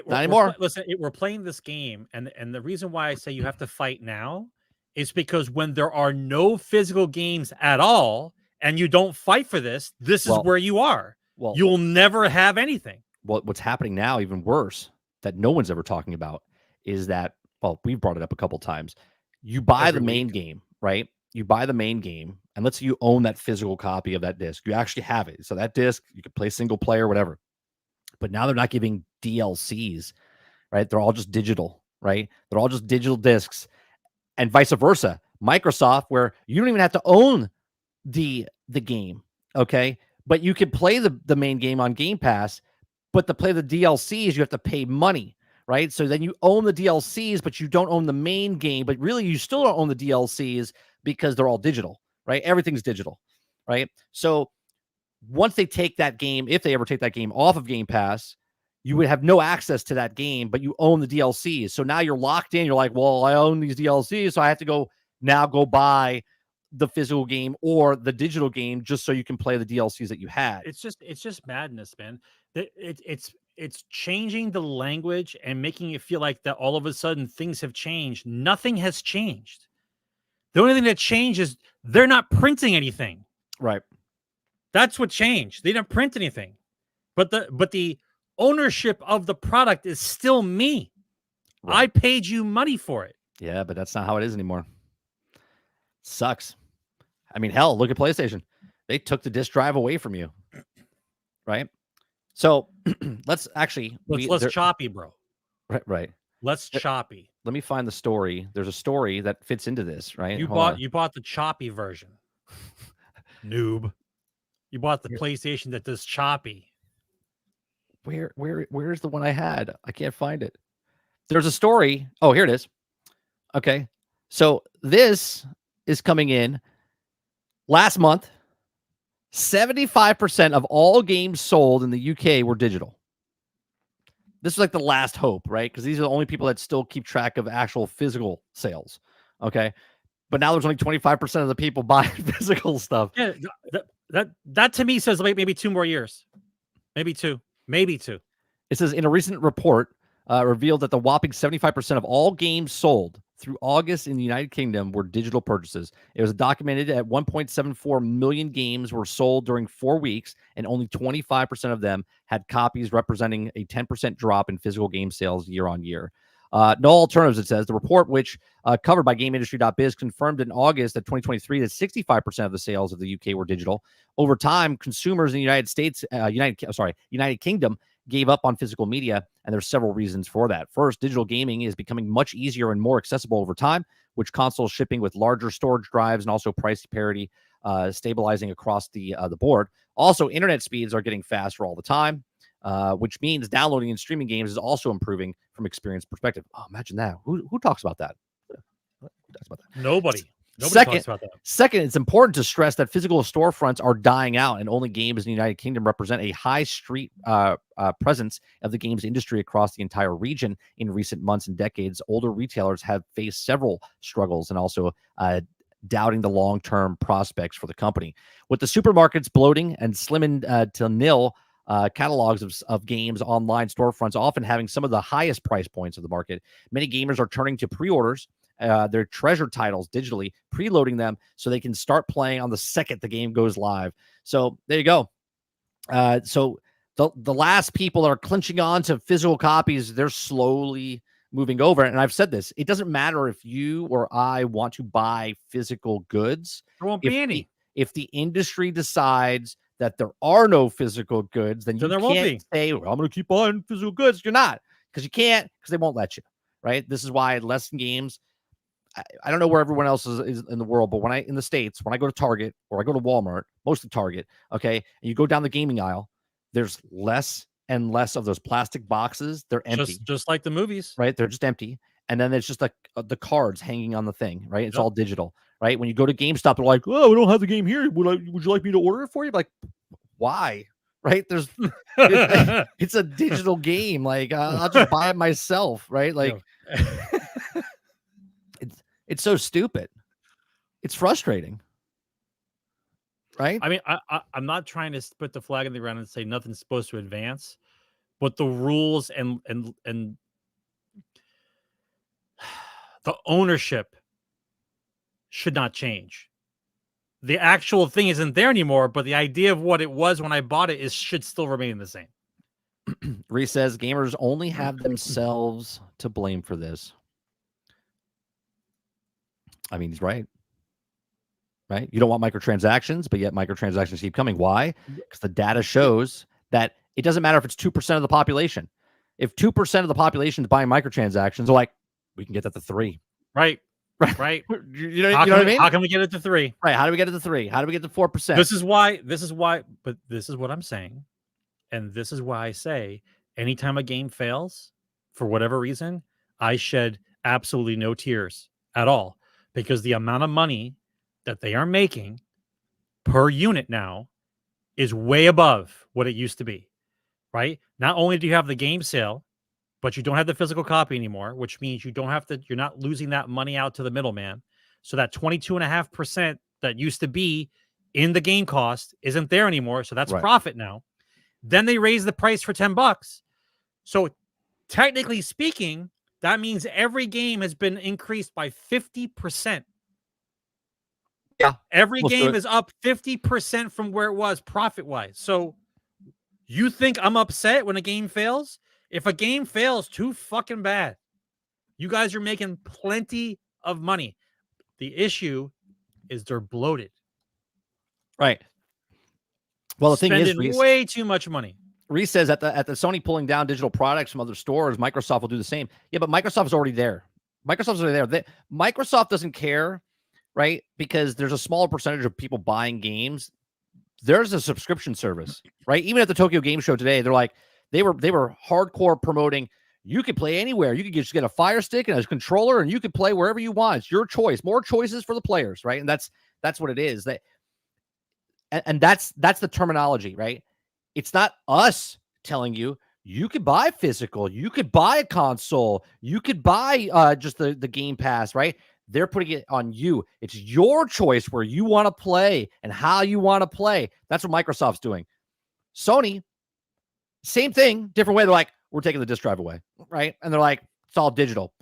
Not anymore. Listen, we're playing this game, and the reason why I say you have to fight now is because when there are no physical games at all and you don't fight for this is where you are. Well, you'll never have anything. Well, what's happening now, even worse, that no one's ever talking about, is that, well, we've brought it up a couple times. You buy the main game, right? You buy the main game, and let's say you own that physical copy of that disc. You actually have it. So that disc, you could play single player, whatever. But now they're not giving DLCs, right? They're all just digital, right? They're all just digital discs. And vice versa. Microsoft, where you don't even have to own the game, okay? But you can play the main game on Game Pass, but to play the DLCs, you have to pay money, right? So then you own the DLCs, but you don't own the main game. But really, you still don't own the DLCs because they're all digital, right? Everything's digital, right? So once they take that game, if they ever take that game off of Game Pass, you would have no access to that game, but you own the DLCs. So now you're locked in. You're like, well, I own these DLCs, so I have to go buy the physical game or the digital game just so you can play the DLCs that you had. It's just madness, man. It's changing the language and making it feel like that all of a sudden things have changed. Nothing has changed. The only thing that changed is they're not printing anything. Right. That's what changed. They didn't print anything. But the ownership of the product is still me. Right. I paid you money for it. Yeah, but that's not how it is anymore. Sucks. I mean, hell, look at PlayStation. They took the disc drive away from you. Right? So let's choppy, bro. Right. Let's choppy. Let me find the story. There's a story that fits into this, right? You bought the choppy version. Noob. You bought the PlayStation that does choppy. Where's the one I had? I can't find it. There's a story. Oh, here it is. Okay. So this is coming in last month. 75% of all games sold in the UK were digital. This is like the last hope, right? Because these are the only people that still keep track of actual physical sales. Okay. But now there's only 25% of the people buying physical stuff. Yeah, that to me says maybe 2 more years. Maybe two. It says in a recent report revealed that the whopping 75% of all games sold through August in the United Kingdom were digital purchases. It was documented at 1.74 million games were sold during 4 weeks, and only 25% of them had copies, representing a 10% drop in physical game sales year on year. No alternatives, it says. The report, which covered by GameIndustry.biz, confirmed in August of 2023 that 65% of the sales of the UK were digital. Over time, consumers in the United Kingdom gave up on physical media, and there's several reasons for that. First, digital gaming is becoming much easier and more accessible over time, which console shipping with larger storage drives and also price parity stabilizing across the board. Also, internet speeds are getting faster all the time, which means downloading and streaming games is also improving from experience perspective. Oh, imagine that. Who talks about that? Who talks about that? Nobody talks about that. Second, it's important to stress that physical storefronts are dying out, and only games in the United Kingdom represent a high street presence of the games industry across the entire region. In recent months and decades, older retailers have faced several struggles and also doubting the long-term prospects for the company. With the supermarkets bloating and slimming to nil catalogs of games, online storefronts often having some of the highest price points of the market, many gamers are turning to pre-orders their treasure titles digitally, preloading them so they can start playing on the second the game goes live. So there you go. So the last people that are clinching on to physical copies, they're slowly moving over. And I've said this, it doesn't matter if you or I want to buy physical goods. There won't be any. If the industry decides that there are no physical goods, then you can't say, well, I'm going to keep buying physical goods. You're not, because you can't, because they won't let you, right? This is why less games. I don't know where everyone else is in the world, but in the States, when I go to Target or I go to Walmart, mostly Target, okay, and you go down the gaming aisle, there's less and less of those plastic boxes. They're empty. Just like the movies. Right? They're just empty. And then it's just like the cards hanging on the thing, right? It's all digital, right? When you go to GameStop, they're like, oh, we don't have the game here. Would you like me to order it for you? Like, why? Right? It's a digital game. Like, I'll just buy it myself, right? Like, it's so stupid. It's frustrating. Right? I mean, I'm not trying to put the flag in the ground and say nothing's supposed to advance, but the rules and the ownership should not change. The actual thing isn't there anymore, but the idea of what it was when I bought it should still remain the same. Reese says gamers only have themselves to blame for this. I mean, he's right. Right? You don't want microtransactions, but yet microtransactions keep coming. Why? Because the data shows that it doesn't matter if it's 2% of the population. If 2% of the population is buying microtransactions, they're like, we can get that to 3. Right. You know what I mean? How can we get it to 3? Right. How do we get it to 3? How do we get to 4%? This is why, but this is what I'm saying. And this is why I say anytime a game fails, for whatever reason, I shed absolutely no tears at all, because the amount of money that they are making per unit now is way above what it used to be. right? Not only do you have the game sale, but you don't have the physical copy anymore, which means you're not losing that money out to the middleman. So that 22.5% that used to be in the game cost isn't there anymore. So that's profit now. Then they raise the price for $10. So technically speaking, that means every game has been increased by 50%. Yeah. Every game is up 50% from where it was profit-wise. So you think I'm upset when a game fails? If a game fails, too fucking bad. You guys are making plenty of money. The issue is they're bloated. Right. Well, the thing is, spending way too much money. Reese says at the Sony pulling down digital products from other stores, Microsoft will do the same. Yeah, but Microsoft's already there. Microsoft doesn't care, right? Because there's a smaller percentage of people buying games. There's a subscription service, right? Even at the Tokyo Game Show today, they're like, they were hardcore promoting, you could play anywhere. You could just get a Fire Stick and a controller, and you could play wherever you want. It's your choice. More choices for the players, right? And that's what it is. That's the terminology, right? It's not us telling you could buy physical, you could buy a console, you could buy just the Game Pass, right? They're putting it on you. It's your choice where you want to play and how you want to play. That's what Microsoft's doing. Sony, same thing, different way. They're like, we're taking the disk drive away, right? And they're like, it's all digital.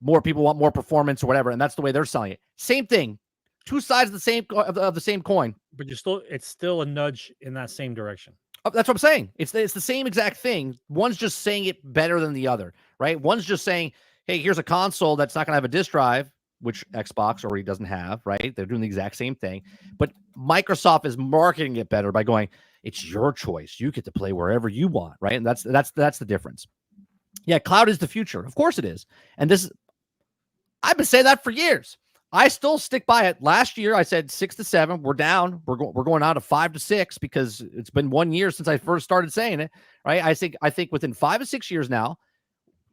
More people want more performance or whatever, and that's the way they're selling it. Same thing. Two sides of the same coin. But it's still a nudge in that same direction. That's what I'm saying. It's the same exact thing. One's just saying it better than the other, right? One's just saying, hey, here's a console that's not going to have a disk drive, which Xbox already doesn't have, right? They're doing the exact same thing. But Microsoft is marketing it better by going, it's your choice. You get to play wherever you want, right? And that's the difference. Yeah, cloud is the future. Of course it is. And I've been saying that for years. I still stick by it. Last year, I said 6 to 7. We're down. We're going out of 5 to 6 because it's been 1 year since I first started saying it, right? I think within 5 to 6 years now,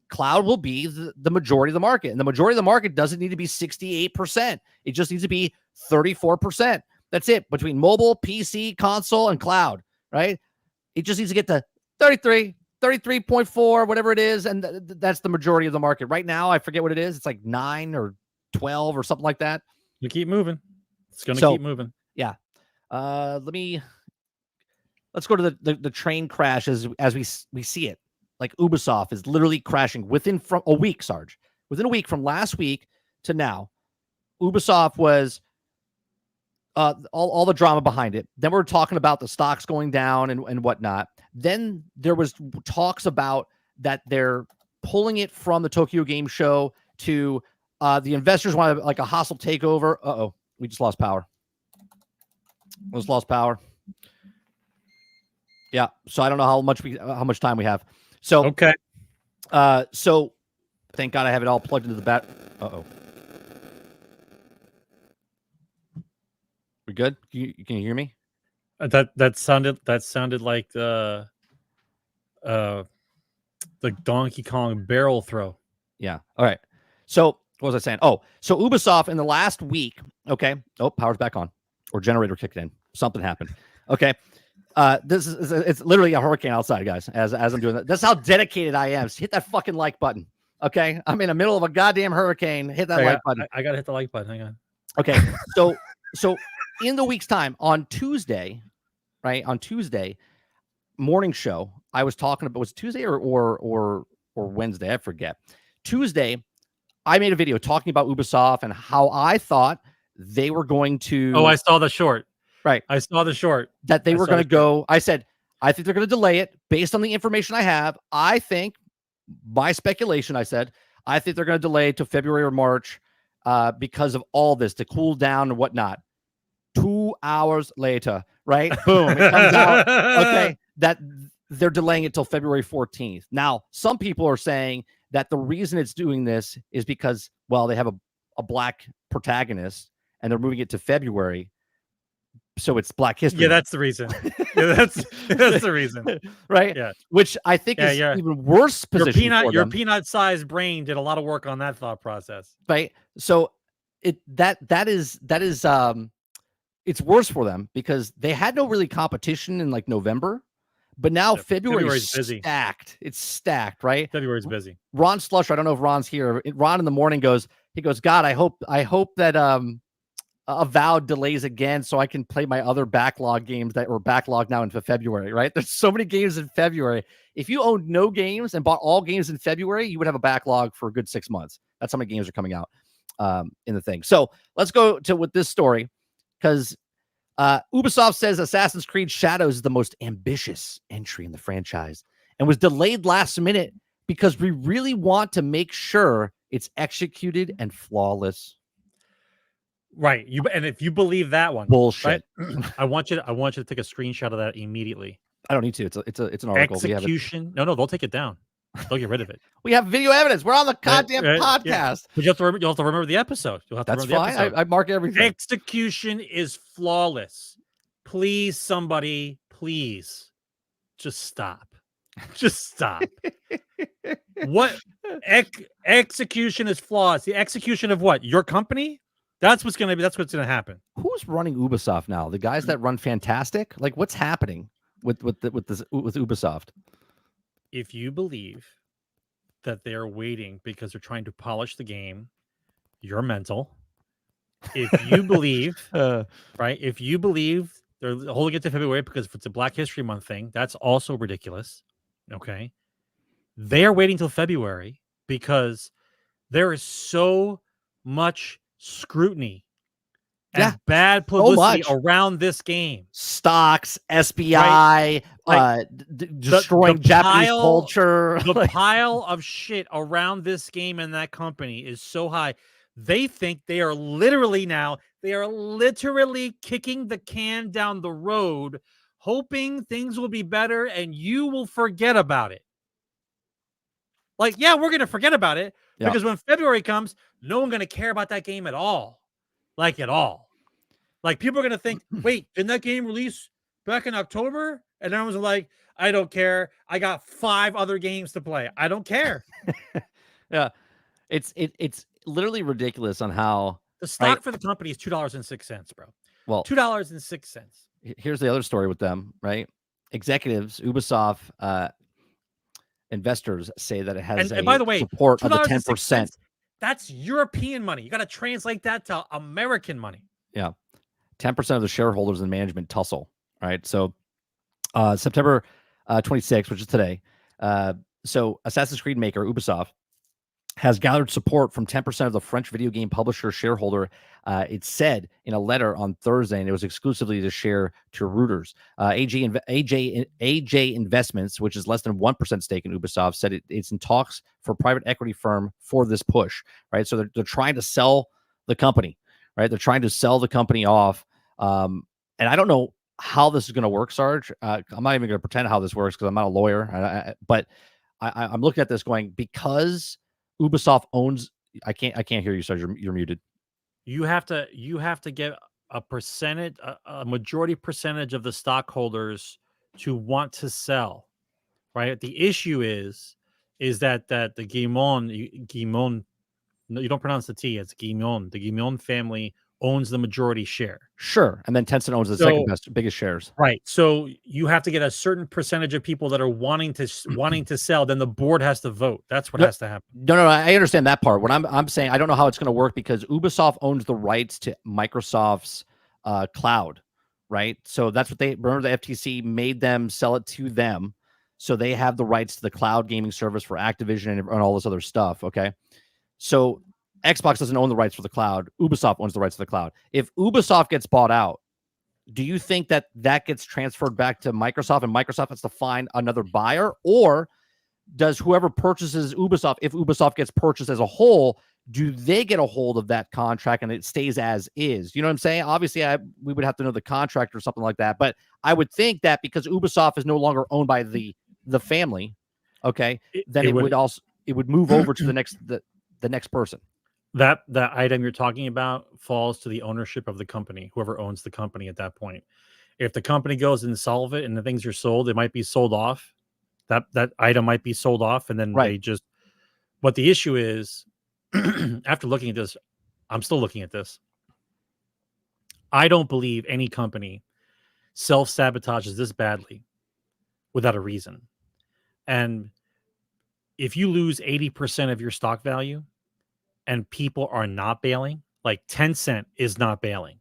cloud will be the majority of the market. And the majority of the market doesn't need to be 68%. It just needs to be 34%. That's it. Between mobile, PC, console, and cloud, right? It just needs to get to 33.4, whatever it is. And that's the majority of the market. Right now, I forget what it is. It's like 9 or 12 or something like that. You keep moving. It's going to keep moving. Yeah. Let's go to the train crash as we see it. Like Ubisoft is literally crashing within a week, Sarge. Within a week from last week to now, Ubisoft was all the drama behind it. Then we're talking about the stocks going down and whatnot. Then there was talks about that they're pulling it from the Tokyo Game Show to the investors want like a hostile takeover. Uh-oh, we just lost power. Yeah, so I don't know how much time we have. So okay. So thank God I have it all plugged into the bat. Uh-oh. We good? Can you hear me? That sounded like the Donkey Kong barrel throw. Yeah. All right. So what was I saying? Oh, so Ubisoft in the last week. Okay. Oh, power's back on, or generator kicked in. Something happened. Okay. It's literally a hurricane outside, guys. As I'm doing that, that's how dedicated I am. So hit that fucking like button. Okay. I'm in the middle of a goddamn hurricane. Hit that like button. I gotta hit the like button. Hang on. Okay. So in the week's time on Tuesday, right? On Tuesday morning show, I was talking about, was it Tuesday or Wednesday? I forget. Tuesday, I made a video talking about Ubisoft and how I thought they were going to. Oh, I saw the short. Right. I saw the short. That they were going to go. I said, I think they're going to delay it based on the information I have. I think, by speculation, I said, I think they're going to delay to February or March because of all this, to cool down and whatnot. 2 hours later, right? Boom. It comes out. Okay. That they're delaying it till February 14th. Now, some people are saying that the reason it's doing this is because, well, they have a black protagonist and they're moving it to February. So it's Black History. Yeah, that's the reason. Yeah, that's the reason. Right? Yeah. Which I think is even worse position. Your peanut-sized brain did a lot of work on that thought process. Right. So that is it's worse for them because they had no really competition in like November, But now Yep. February February's is busy. stacked. It's stacked, right? February's busy. Ron Slusher, I don't know if Ron's here. Ron in the morning goes, God, I hope that Avowed delays again so I can play my other backlog games that were backlogged now into February, right? There's so many games in February. If you owned no games and bought all games in February, you would have a backlog for a good 6 months. That's how many games are coming out in the thing. So let's go to with this story, because Ubisoft says Assassin's Creed Shadows is the most ambitious entry in the franchise and was delayed last minute because we really want to make sure it's executed and flawless. Right. And if you believe that one, Bullshit. right, I want you to take a screenshot of that immediately. I don't need to. It's an article. Execution. No, they'll take it down. They'll get rid of it. We have video evidence. We're on the goddamn podcast. Yeah. But you'll have to remember the episode. You'll have to That's remember fine. the episode. I mark everything. Execution is flawless. Please, somebody, please, just stop. Just stop. What execution is flawless? The execution of what? Your company? That's what's gonna happen. Who's running Ubisoft now? The guys that run Fantastic? Like, what's happening with Ubisoft? If you believe that they're waiting because they're trying to polish the game, you're mental. If you believe, right? If you believe they're holding it to February because if it's a Black History Month thing, that's also ridiculous. Okay. They are waiting till February because there is so much scrutiny and bad publicity around this game. Stocks, SBI, right? destroying Japanese culture. The pile of shit around this game and that company is so high. They think they are literally kicking the can down the road, hoping things will be better and you will forget about it. Like, yeah, we're going to forget about it because when February comes, no one's going to care about that game at all. Like, at all. Like, people are going to think, wait, didn't that game release back in October? And everyone's like, I don't care. I got 5 other games to play. I don't care. Yeah. It's literally ridiculous on how the stock for the company is $2.06, bro. Well, $2.06. Here's the other story with them, right? Executives, Ubisoft, investors say that it has and by the way, support of the 10%. That's European money. You got to translate that to American money. Yeah. 10% of the shareholders and management tussle. Right. So September 26th, which is today. So Assassin's Creed maker Ubisoft has gathered support from 10% of the French video game publisher shareholder. It said in a letter on Thursday, and it was exclusively to share to Reuters. AJ Investments, which is less than 1% stake in Ubisoft, said it's in talks for private equity firm for this push, right? So they're trying to sell the company, right? They're trying to sell the company off. And I don't know how this is going to work, Sarge. I'm not even going to pretend how this works because I'm not a lawyer. But I'm looking at this going, because Ubisoft owns. I can't hear you, Sarge. You're muted. You have to get a percentage, a majority percentage of the stockholders to want to sell, right? The issue is that the Guimon, no, you don't pronounce the T. It's Guimon. The Guimon family owns the majority share. Sure, and then Tencent owns the second biggest shares. Right. So you have to get a certain percentage of people that are wanting to sell. Then the board has to vote. That's what has to happen. No, I understand that part. What I'm saying, I don't know how it's going to work because Ubisoft owns the rights to Microsoft's cloud, right? So that's what they remember. The FTC made them sell it to them, so they have the rights to the cloud gaming service for Activision and all this other stuff. Okay, so Xbox doesn't own the rights for the cloud. Ubisoft owns the rights to the cloud. If Ubisoft gets bought out, do you think that gets transferred back to Microsoft and Microsoft has to find another buyer? Or does whoever purchases Ubisoft, if Ubisoft gets purchased as a whole, do they get a hold of that contract and it stays as is? You know what I'm saying? Obviously, we would have to know the contract or something like that. But I would think that because Ubisoft is no longer owned by the family, okay, then it would move over to the next person. That item you're talking about falls to the ownership of the company, whoever owns the company at that point. If the company goes insolvent and the things are sold, it might be sold off. That item might be sold off, and then they just. But the issue is, after looking at this, I'm still looking at this. I don't believe any company self-sabotages this badly without a reason. And if you lose 80% of your stock value and people are not bailing, like Tencent is not bailing.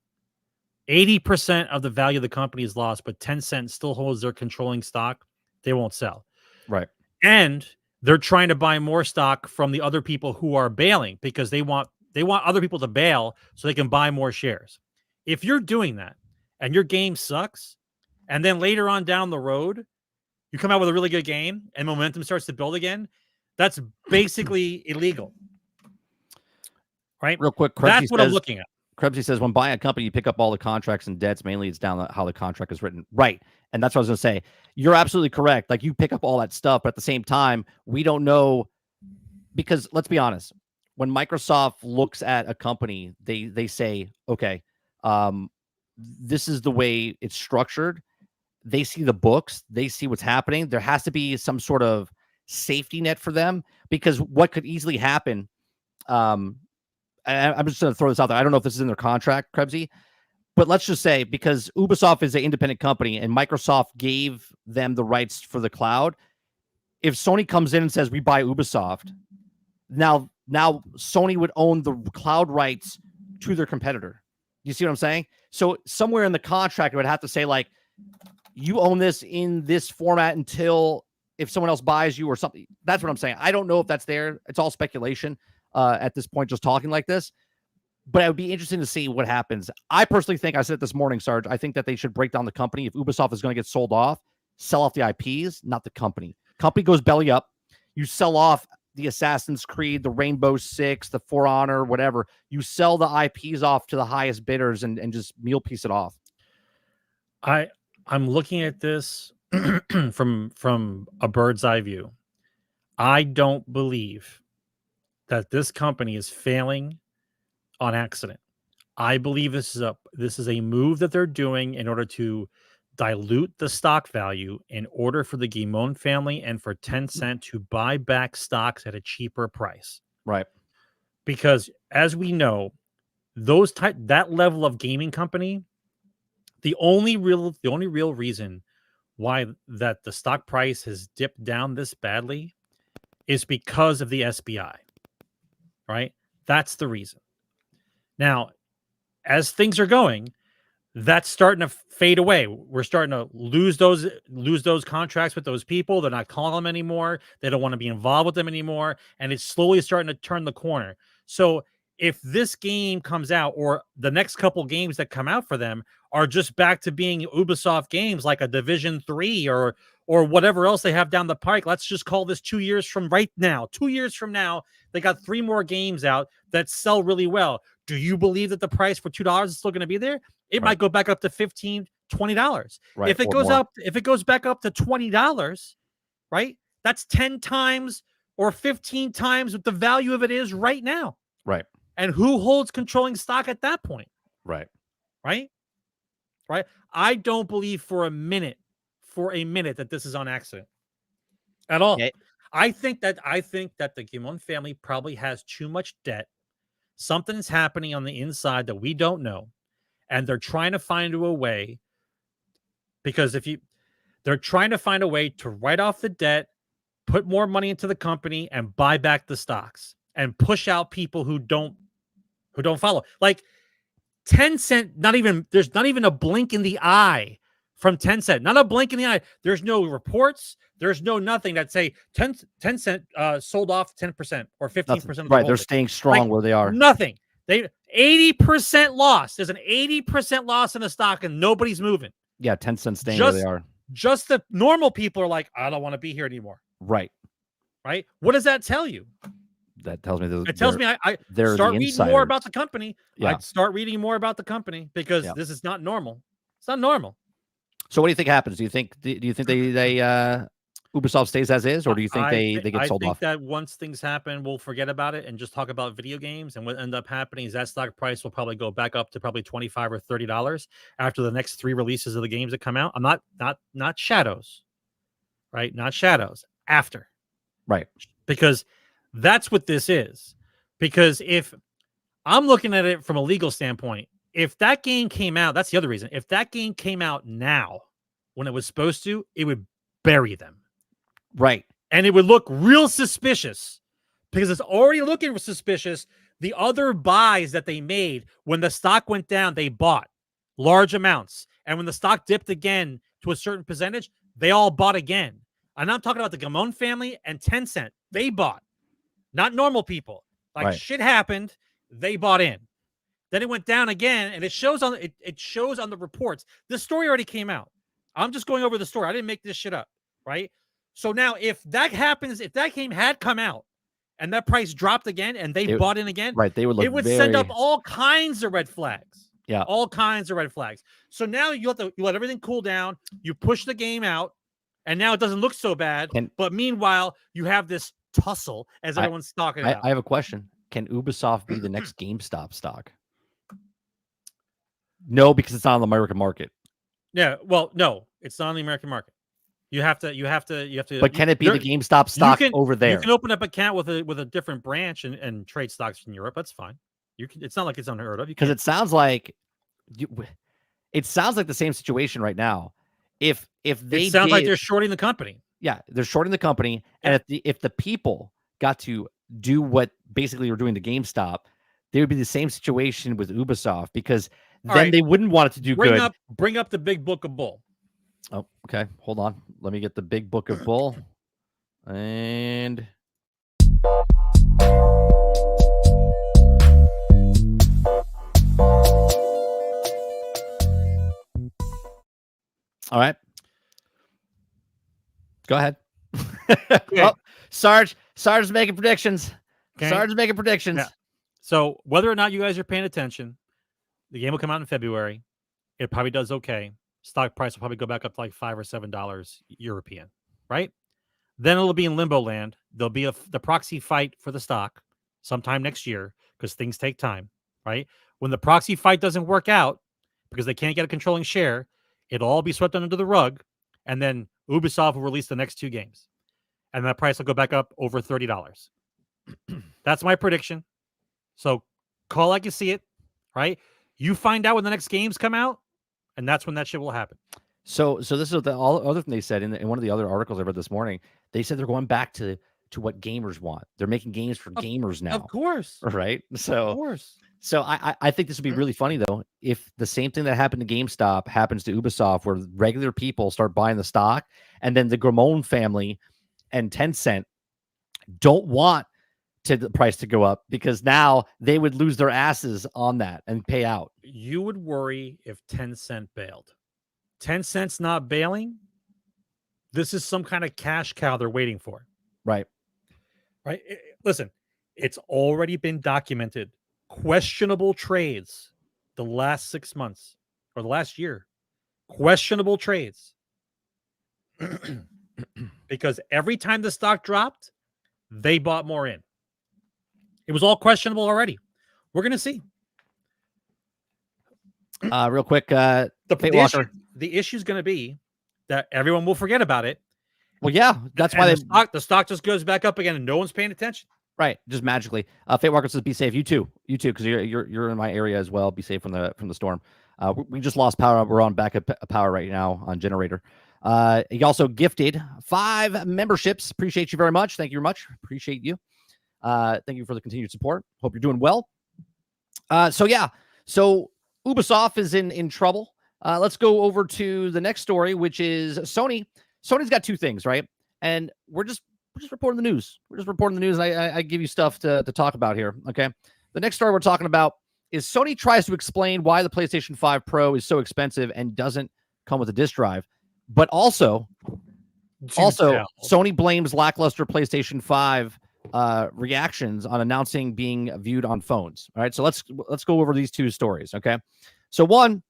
80% of the value of the company is lost, but Tencent still holds their controlling stock. They won't sell. Right. And they're trying to buy more stock from the other people who are bailing because they want other people to bail so they can buy more shares. If you're doing that and your game sucks, and then later on down the road, you come out with a really good game and momentum starts to build again, that's basically illegal. Right? Real quick, that's what I'm looking at. Krebsy says, when buying a company, you pick up all the contracts and debts. Mainly, it's down how the contract is written. Right. And that's what I was going to say. You're absolutely correct. Like, you pick up all that stuff, but at the same time, we don't know, because let's be honest, when Microsoft looks at a company, they say, okay, this is the way it's structured. They see the books. They see what's happening. There has to be some sort of safety net for them, because what could easily happen, I'm just going to throw this out there. I don't know if this is in their contract, Krebsy, but let's just say, because Ubisoft is an independent company and Microsoft gave them the rights for the cloud. If Sony comes in and says, we buy Ubisoft, now Sony would own the cloud rights to their competitor. You see what I'm saying? So somewhere in the contract, it would have to say, like, you own this in this format until if someone else buys you or something. That's what I'm saying. I don't know if that's there. It's all speculation at this point, just talking like this. But it would be interesting to see what happens. I personally think, I said it this morning, Sarge, I think that they should break down the company. If Ubisoft is going to get sold off, sell off the IPs, not the company. Company goes belly up. You sell off the Assassin's Creed, the Rainbow Six, the For Honor, whatever. You sell the IPs off to the highest bidders and just meal piece it off. I'm looking at this from a bird's eye view. I don't believe that this company is failing on accident. I believe this is a move that they're doing in order to dilute the stock value in order for the Guimond family and for Tencent to buy back stocks at a cheaper price. Right. Because as we know, that level of gaming company, the only real reason why that the stock price has dipped down this badly is because of the SBI. Right? That's the reason. Now, as things are going, that's starting to fade away. We're starting to lose those contracts with those people. They're not calling them anymore. They don't want to be involved with them anymore. And it's slowly starting to turn the corner. So if this game comes out, or the next couple games that come out for them are just back to being Ubisoft games, like a Division 3 or whatever else they have down the pike, let's just call this 2 years from right now. 2 years from now, they got 3 more games out that sell really well. Do you believe that the price for $2 is still going to be there? It might go back up to $15, $20. Right. If it goes back up to $20, right? That's 10 times or 15 times what the value of it is right now. Right. And who holds controlling stock at that point? Right. Right. Right. I don't believe for a minute that this is on accident at all. Okay. I think that the Guimond family probably has too much debt. Something's happening on the inside that we don't know. And they're trying to find a way, because they're trying to find a way to write off the debt, put more money into the company, and buy back the stocks and push out people who don't follow. Like Tencent, there's not even a blink in the eye from Tencent. Not a blink in the eye. There's no reports. There's no nothing that say Tencent sold off 10% or 15%. Right. They're staying strong where they are. Nothing. They 80% loss. There's an 80% loss in the stock and nobody's moving. Yeah, Tencent staying where they are. Just the normal people are like, I don't want to be here anymore. Right. Right. What does that tell you? That tells me it tells me I start reading more about the company. Yeah. I'd start reading more about the company, because this is not normal. It's not normal. So what do you think happens? Do you think they Ubisoft stays as is, or do you think they get sold off? I think that once things happen, we'll forget about it and just talk about video games. And what end up happening is that stock price will probably go back up to probably $25 or $30 after the next 3 releases of the games that come out. I'm not Shadows, right? Not Shadows, after. Right. Because that's what this is. Because if I'm looking at it from a legal standpoint, if that game came out, that's the other reason. If that game came out now when it was supposed to, it would bury them. Right. And it would look real suspicious because it's already looking suspicious. The other buys that they made when the stock went down, they bought large amounts. And when the stock dipped again to a certain percentage, they all bought again. And I'm talking about the Gamon family and Tencent. They bought, not normal people. Like shit happened, they bought in. Then it went down again, and it shows on the reports. This story already came out. I'm just going over the story. I didn't make this shit up, right? So now, if that happens, if that game had come out and that price dropped again, and they bought in again, right? They would look. It would send up all kinds of red flags. Yeah, all kinds of red flags. So now you let everything cool down. You push the game out, and now it doesn't look so bad. But meanwhile, you have this tussle as everyone's talking about. I have a question. Can Ubisoft be the next GameStop stock? No, because it's not on the American market. Yeah, well, no, it's not on the American market. You have to. But can it be the GameStop stock over there? You can open up an account with a different branch and trade stocks in Europe. That's fine. It's not like it's unheard of. Because it sounds like the same situation right now. If they sounds like they're shorting the company. Yeah, they're shorting the company, and if the people got to do what basically we're doing to GameStop, there would be the same situation with Ubisoft because then they wouldn't want it to do good. Bring up the big book of Bull. Oh, okay. Hold on. Let me get the big book of Bull. And all right. Go ahead. Okay. Oh, Sarge is making predictions. Okay. Sarge is making predictions. Yeah. So whether or not you guys are paying attention, the game will come out in February. It probably does okay. Stock price will probably go back up to like $5 or $7 European, right? Then it'll be in limbo land. There'll be the proxy fight for the stock sometime next year because things take time, right? When the proxy fight doesn't work out because they can't get a controlling share, it'll all be swept under the rug, and then Ubisoft will release the next 2 games, and that price will go back up over $30. That's my prediction. So call like you see it, right? You find out when the next games come out, and that's when that shit will happen. So this is the other thing they said in one of the other articles I read this morning. They said they're going back to what gamers want. They're making games for gamers now. Of course. Right? So of course. So I think this would be really funny, though, if the same thing that happened to GameStop happens to Ubisoft, where regular people start buying the stock, and then the Gramone family and Tencent don't want the price to go up because now they would lose their asses on that and pay out. You would worry if Tencent bailed. Tencent's not bailing. This is some kind of cash cow they're waiting for. Right. Right. Listen, it's already been documented. Questionable trades the last 6 months or the last year. Questionable trades. Because every time the stock dropped, they bought more in. It was all questionable already. We're going to see. Real quick, the issue is going to be that everyone will forget about it. Well, yeah, that's why the stock just goes back up again and no one's paying attention. Right, just magically. Fate Walker says, "Be safe. You too, because you're in my area as well. Be safe from the storm." We just lost power. We're on backup power right now on generator. He also gifted 5 memberships. Appreciate you very much. Thank you very much. Appreciate you. Thank you for the continued support. Hope you're doing well. So Ubisoft is in trouble. Let's go over to the next story, which is Sony. Sony's got 2 things, right? And we're just reporting the news. We're just reporting the news. And I give you stuff to talk about here. Okay. The next story we're talking about is Sony tries to explain why the PlayStation 5 Pro is so expensive and doesn't come with a disc drive, but also Sony blames lackluster PlayStation 5 reactions on announcing being viewed on phones. All right. So let's go over these 2 stories. Okay. So one,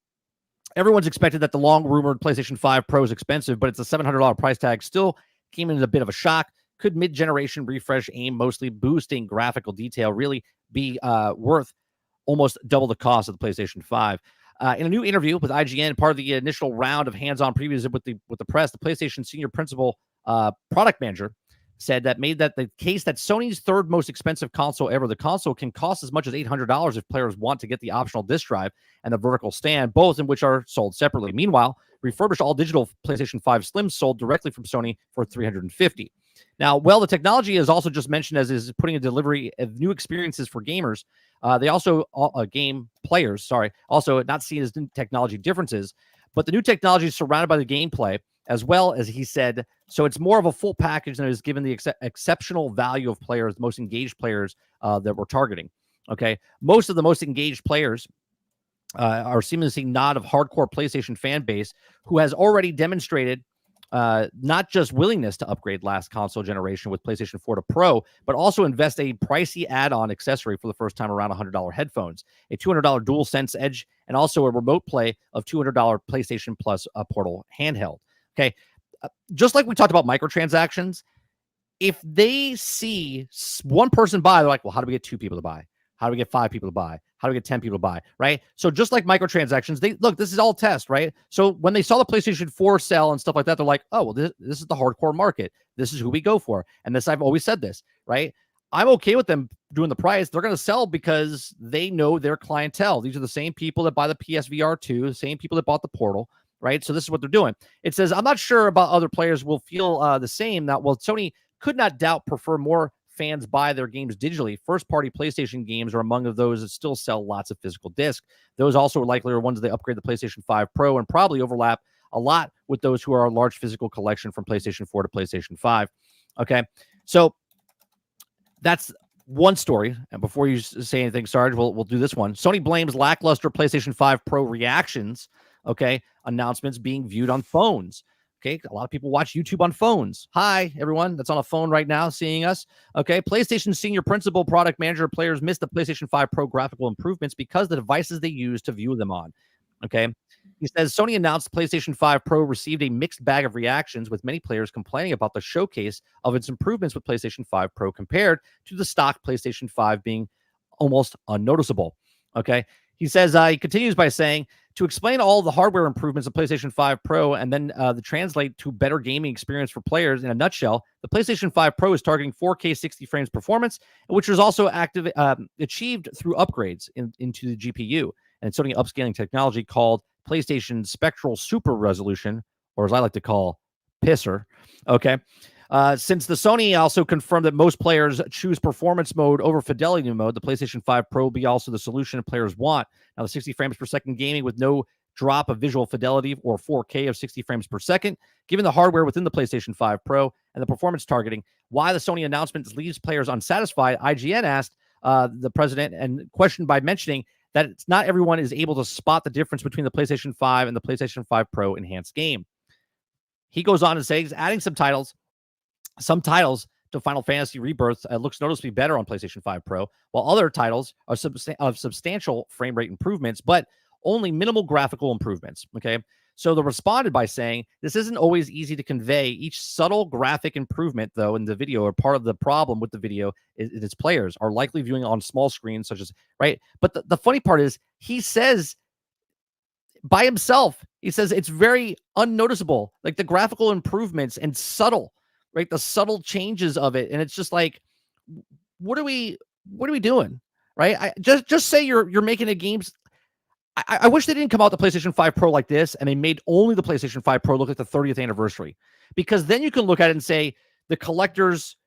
everyone's expected that the long rumored PlayStation 5 Pro is expensive, but it's a $700 price tag. Still came in as a bit of a shock. Could mid-generation refresh aim mostly boosting graphical detail really be worth almost double the cost of the PlayStation 5? In a new interview with IGN, part of the initial round of hands-on previews with the press, the PlayStation senior principal product manager said that the case that Sony's 3rd most expensive console ever, the console can cost as much as $800 if players want to get the optional disc drive and the vertical stand, both in which are sold separately. Meanwhile, refurbished all digital PlayStation 5 Slim sold directly from Sony for $350. Now, well, the technology is also just mentioned as is putting a delivery of new experiences for gamers. They also game players, also not seen as technology differences, but the new technology is surrounded by the gameplay, as well as he said. So it's more of a full package that is given the exceptional value of players, the most engaged players that we're targeting. Okay, most of the most engaged players are seemingly not of hardcore PlayStation fan base who has already demonstrated not just willingness to upgrade last console generation with PlayStation 4 to Pro, but also invest a pricey add-on accessory for the first time around $100 headphones, a $200 DualSense Edge, and also a remote play of $200 PlayStation Plus Portal handheld. Okay, just like we talked about microtransactions, if they see one person buy, they're like, well, how do we get 2 people to buy? How do we get 5 people to buy? How do we get 10 people to buy? Right? So just like microtransactions, they look, this is all test, right? So when they saw the PlayStation 4 sell and stuff like that, they're like, oh, well, this is the hardcore market. This is who we go for. And this, I've always said this, right? I'm okay with them doing the price. They're going to sell because they know their clientele. These are the same people that buy the PSVR 2, the same people that bought the Portal, right? So this is what they're doing. It says, I'm not sure about other players will feel the same. That, well, Sony could not doubt prefer more fans buy their games digitally. First-party PlayStation games are among those that still sell lots of physical discs. Those also likely are ones that upgrade the PlayStation 5 Pro and probably overlap a lot with those who are a large physical collection from PlayStation 4 to PlayStation 5. Okay, so that's one story. And before you say anything, Sarge, we'll do this one. Sony blames lackluster PlayStation 5 Pro reactions, announcements being viewed on phones. Okay, a lot of people watch YouTube on phones. Hi, everyone that's on a phone right now seeing us. Okay, PlayStation senior principal product manager players missed the PlayStation 5 Pro graphical improvements because the devices they use to view them on. Okay, he says Sony announced PlayStation 5 Pro received a mixed bag of reactions, with many players complaining about the showcase of its improvements with PlayStation 5 Pro compared to the stock PlayStation 5 being almost unnoticeable. Okay, he says, he continues by saying, to explain all the hardware improvements of PlayStation 5 Pro and then the translate to better gaming experience for players in a nutshell, the PlayStation 5 Pro is targeting 4K 60 frames performance, which was also achieved through upgrades into the GPU and Sony upscaling technology called PlayStation Spectral Super Resolution, or as I like to call, PISSR. Okay. Since the Sony also confirmed that most players choose performance mode over fidelity mode, the PlayStation 5 Pro will be also the solution players want. Now, the 60 frames per second gaming with no drop of visual fidelity or 4K of 60 frames per second, given the hardware within the PlayStation 5 Pro and the performance targeting. Why the Sony announcement leaves players unsatisfied, IGN asked the president, and questioned by mentioning that it's not everyone is able to spot the difference between the PlayStation 5 and the PlayStation 5 Pro enhanced game. He goes on to say he's adding some titles to Final Fantasy Rebirth looks noticeably better on PlayStation 5 Pro, while other titles are of substantial frame rate improvements, but only minimal graphical improvements. Okay, so they responded by saying this isn't always easy to convey. Each subtle graphic improvement, though, in the video, or part of the problem with the video is its players are likely viewing on small screens, such as right. But the funny part is, he says by himself, he says it's very unnoticeable, like the graphical improvements and subtle. Right, the subtle changes of it, and it's just like, what are we doing? Right, I just say you're making a games. I wish they didn't come out the PlayStation 5 Pro like this, and they made only the PlayStation 5 Pro look like the 30th anniversary, because then you can look at it and say the collectors.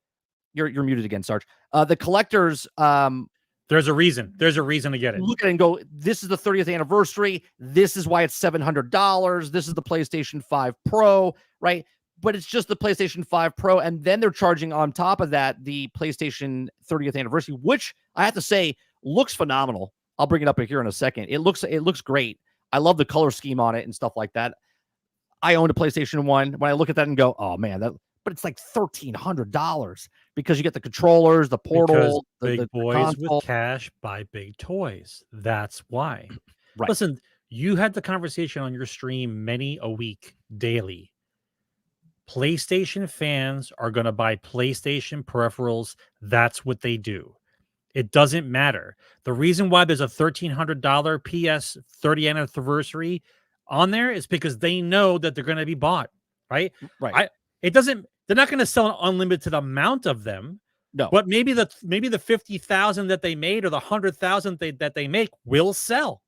You're muted again, Sarge. The collectors. There's a reason. There's a reason to get it. Look at it and go, this is the 30th anniversary. This is why it's $700. This is the PlayStation 5 Pro, right? But it's just the PlayStation 5 Pro, and then they're charging on top of that the PlayStation 30th anniversary, which I have to say looks phenomenal. I'll bring it up here in a second. It looks great. I love the color scheme on it and stuff like that. I owned a PlayStation 1. When I look at that and go, oh man, but it's like $1,300 because you get the controllers, the Portal, the boys console. With cash buy big toys. That's why. Right. Listen, you had the conversation on your stream many a week daily. PlayStation fans are going to buy PlayStation peripherals. That's what they do. It doesn't matter. The reason why there's a $1,300 PS 30th anniversary on there is because they know that they're going to be bought, right? Right. They're not going to sell an unlimited amount of them. No. But maybe the 50,000 that they made or the 100,000 that they make will sell.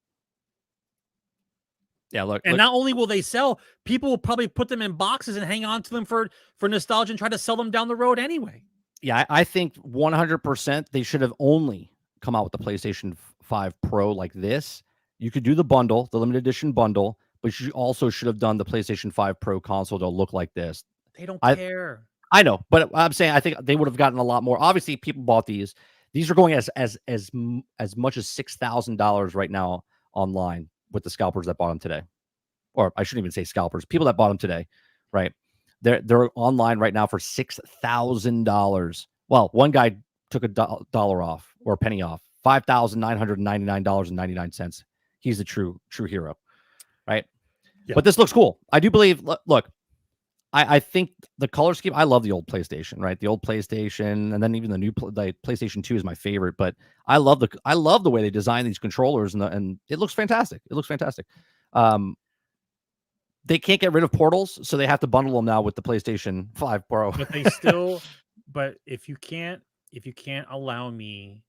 Yeah, look, And not only will they sell, people will probably put them in boxes and hang on to them for nostalgia and try to sell them down the road anyway. Yeah, I think 100% they should have only come out with the PlayStation 5 Pro like this. You could do the bundle, the limited edition bundle, but you also should have done the PlayStation 5 Pro console to look like this. They don't care. I know, but I'm saying I think they would have gotten a lot more. Obviously, people bought these. These are going as much as $6,000 right now online with the scalpers that bought them today. Or I shouldn't even say scalpers, people that bought them today, right? They're online right now for $6,000. Well, one guy took a dollar off or a penny off, $5,999.99. He's a true hero, right? Yeah. But this looks cool. I do believe. Look, I think the color scheme. I love the old PlayStation, right? The old PlayStation, and then even the new PlayStation 2 is my favorite. But I love the way they design these controllers, and it looks fantastic. It looks fantastic. They can't get rid of portals, so they have to bundle them now with the PlayStation 5 Pro. But they still, but if you can't allow me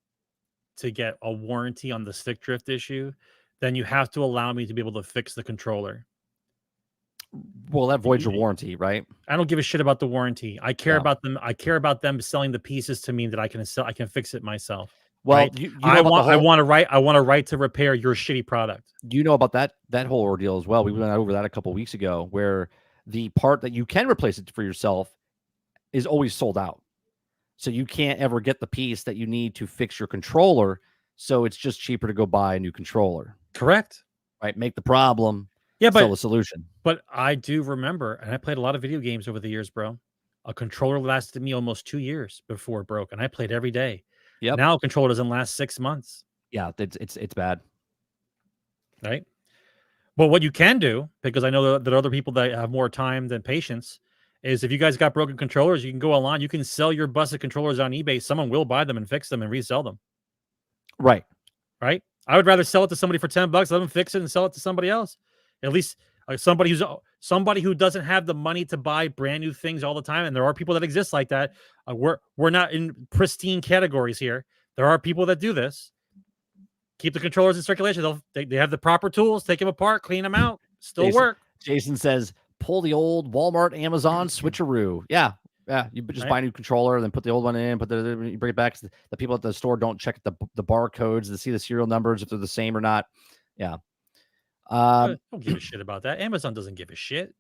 to get a warranty on the stick drift issue, then you have to allow me to be able to fix the controller. Well, that voids your warranty, right? I don't give a shit about the warranty. I care about them. I care about them selling the pieces to me that I can fix it myself. Well, right? I want a right to repair your shitty product. Do you know about that whole ordeal as well? We went over that a couple of weeks ago, where the part that you can replace it for yourself is always sold out. So you can't ever get the piece that you need to fix your controller. So it's just cheaper to go buy a new controller. Correct. Right? Make the problem. Yeah, but sell the solution. But I do remember, and I played a lot of video games over the years, bro. A controller lasted me almost 2 years before it broke, and I played every day. Yep. Now a controller doesn't last 6 months. Yeah, it's bad. Right? But what you can do, because I know that other people that have more time than patience, is if you guys got broken controllers, you can go online. You can sell your busted controllers on eBay. Someone will buy them and fix them and resell them. Right. Right? I would rather sell it to somebody for $10, let them fix it and sell it to somebody else. At least somebody who doesn't have the money to buy brand new things all the time. And there are people that exist like that. We're not in pristine categories here. There are people that do this. Keep the controllers in circulation. They have the proper tools. Take them apart, clean them out. Still work. Jason says, pull the old Walmart, Amazon switcheroo. Yeah. You just buy a new controller and then put the old one in. You bring it back. The people at the store don't check the barcodes to see the serial numbers if they're the same or not. Yeah. Don't give a shit about that. Amazon doesn't give a shit.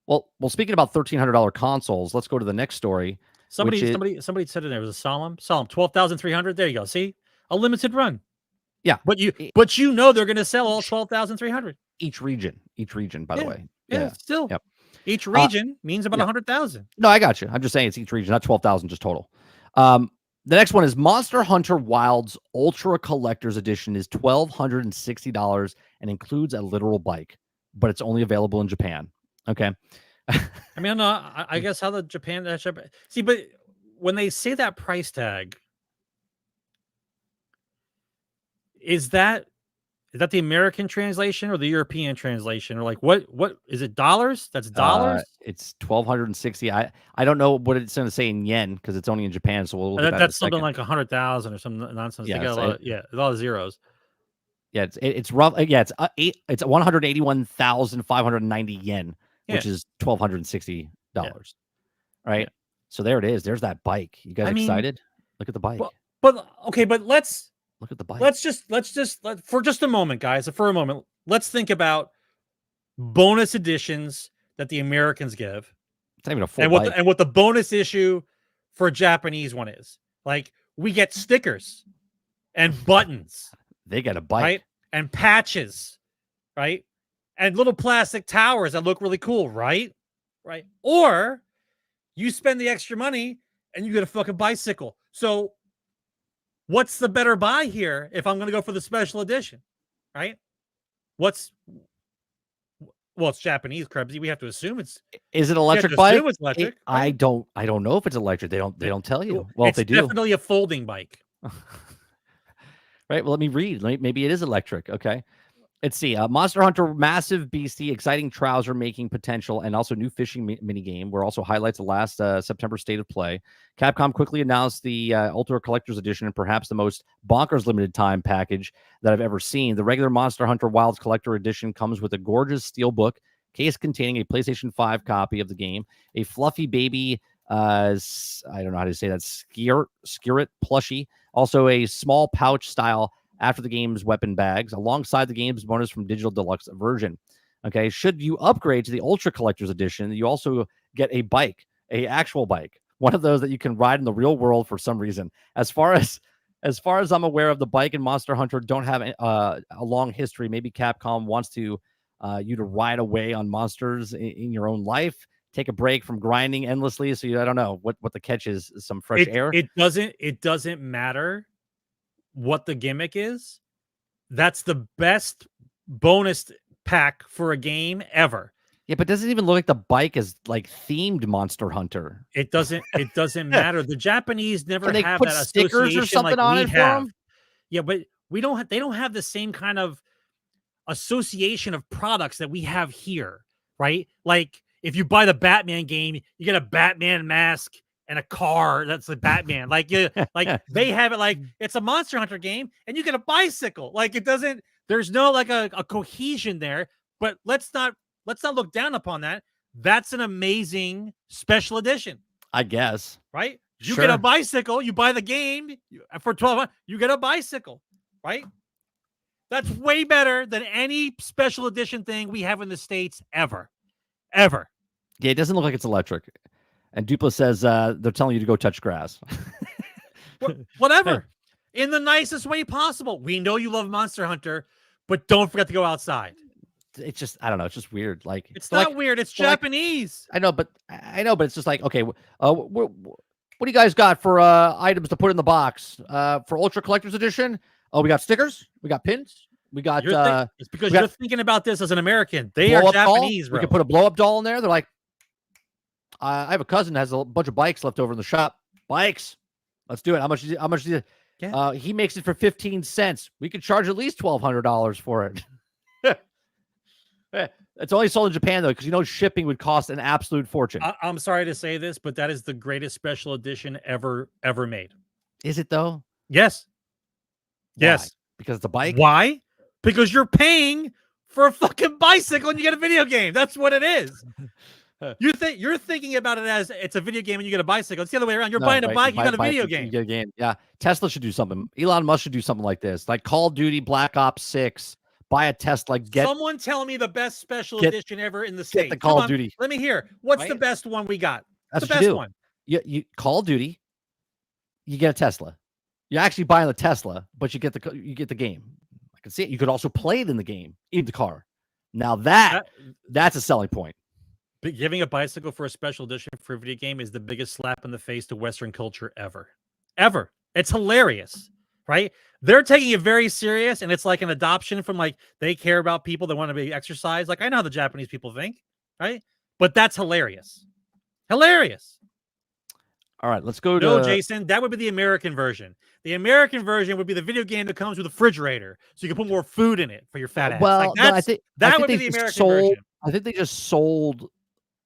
Well, speaking about $1,300 consoles, let's go to the next story. Somebody said in there was a solemn 12,300. There you go. See, a limited run. Yeah, but you they're going to sell all 12,300 each region. By the way, still. Yep. Each region means about 100,000. No, I got you. I'm just saying it's each region, not 12,000, just total. The next one is Monster Hunter Wilds Ultra Collector's Edition is $1,260 and includes a literal bike, but it's only available in Japan. Okay. I mean, no, I guess how the Japan see, but when they say that price tag, is that the American translation or the European translation, or like what is it? Dollars? That's dollars. It's $1,260. I don't know what it's going to say in yen because it's only in Japan. So we'll look at that that's something like 100,000 or some nonsense. Yeah, they got a lot of zeros. Yeah, it's rough. Yeah, it's 181,590 yen, which is $1,260. Right. Yeah. So there it is. There's that bike. You guys excited? Look at the bike. But let's look at the bike. Let's just for just a moment, guys. For a moment, let's think about bonus editions that the Americans give. It's not even a full bike. And what the bonus issue for a Japanese one is. Like, we get stickers and buttons. They get a bike. Right? And patches, right? And little plastic towers that look really cool, right? Right. Or you spend the extra money and you get a fucking bicycle. So what's the better buy here if I'm going to go for the special edition, right? It's Japanese, Krebsy. We have to assume it's. Is it electric bike? It's electric. I don't know if it's electric. They don't tell you. Well, if they do, it's definitely a folding bike. Right. Well, let me read. Maybe it is electric. Okay. Let's see. Monster Hunter Massive Beastie, exciting Trouser making potential, and also new fishing mini game were also highlights of last September State of Play. Capcom quickly announced the Ultra Collector's Edition and perhaps the most bonkers limited time package that I've ever seen. The regular Monster Hunter Wilds Collector Edition comes with a gorgeous steelbook case containing a PlayStation 5 copy of the game, a fluffy baby, I don't know how to say that, Skirt plushie, also a small pouch style after the game's weapon bags, alongside the game's bonus from Digital Deluxe version. Okay, should you upgrade to the Ultra Collector's Edition, you also get a bike, a actual bike, one of those that you can ride in the real world for some reason. As far as I'm aware of, the bike and Monster Hunter don't have a long history. Maybe Capcom wants to you to ride away on monsters in your own life, take a break from grinding endlessly. So I don't know what the catch is. Some fresh air. It doesn't matter what the gimmick is. That's the best bonus pack for a game ever. Yeah, but doesn't even look like the bike is like themed Monster Hunter. It doesn't matter. The Japanese never they have put that stickers or something like on we it for have. them? Yeah, but they don't have the same kind of association of products that we have here, right? Like if you buy the Batman game, you get a Batman mask and a car that's the Batman. Like they have it like it's a Monster Hunter game and you get a bicycle. Like it doesn't, there's no like a cohesion there, but let's not look down upon that. That's an amazing special edition. I guess. Right? You get a bicycle, you buy the game for $12, you get a bicycle, right? That's way better than any special edition thing we have in the States ever. Ever. Yeah, it doesn't look like it's electric. And Dupla says they're telling you to go touch grass. Whatever. In the nicest way possible. We know you love Monster Hunter, but don't forget to go outside. It's just, I don't know. It's just weird. Like it's not weird. It's Japanese. I know, but it's just like, okay, what do you guys got for items to put in the box for Ultra Collector's Edition? Oh, we got stickers. We got pins. We got. It's because you're thinking about this as an American. They are Japanese. We can put a blow up doll in there. They're like, I have a cousin that has a bunch of bikes left over in the shop. Bikes. Let's do it. How much is it? Yeah. He makes it for 15 cents. We could charge at least $1,200 for it. It's only sold in Japan, though, because shipping would cost an absolute fortune. I'm sorry to say this, but that is the greatest special edition ever made. Is it, though? Yes. Why? Yes. Because it's a bike? Why? Because you're paying for a fucking bicycle and you get a video game. That's what it is. You're thinking about it as it's a video game and you get a bicycle. It's the other way around. You're buying a bike, you got a video game. You get a game. Yeah. Tesla should do something. Elon Musk should do something like this. Like Call of Duty, Black Ops 6. Buy a Tesla. Someone tell me the best special edition ever in the States. The Call of Duty. Let me hear. What's the best one we got? That's the best one. You Call of Duty. You get a Tesla. You're actually buying the Tesla, but you get the game. I can see it. You could also play it in the game, in the car. Now that's a selling point. But giving a bicycle for a special edition for a video game is the biggest slap in the face to Western culture ever. Ever. It's hilarious, right? They're taking it very serious, and it's like an adoption from like they care about people that want to be exercised. Like I know how the Japanese people think, right? But that's hilarious. Hilarious. All right, let's go to... No, Jason, that would be the American version. The American version would be the video game that comes with a refrigerator, so you can put more food in it for your fat ass. Well, like I think would be the American version. I think they just sold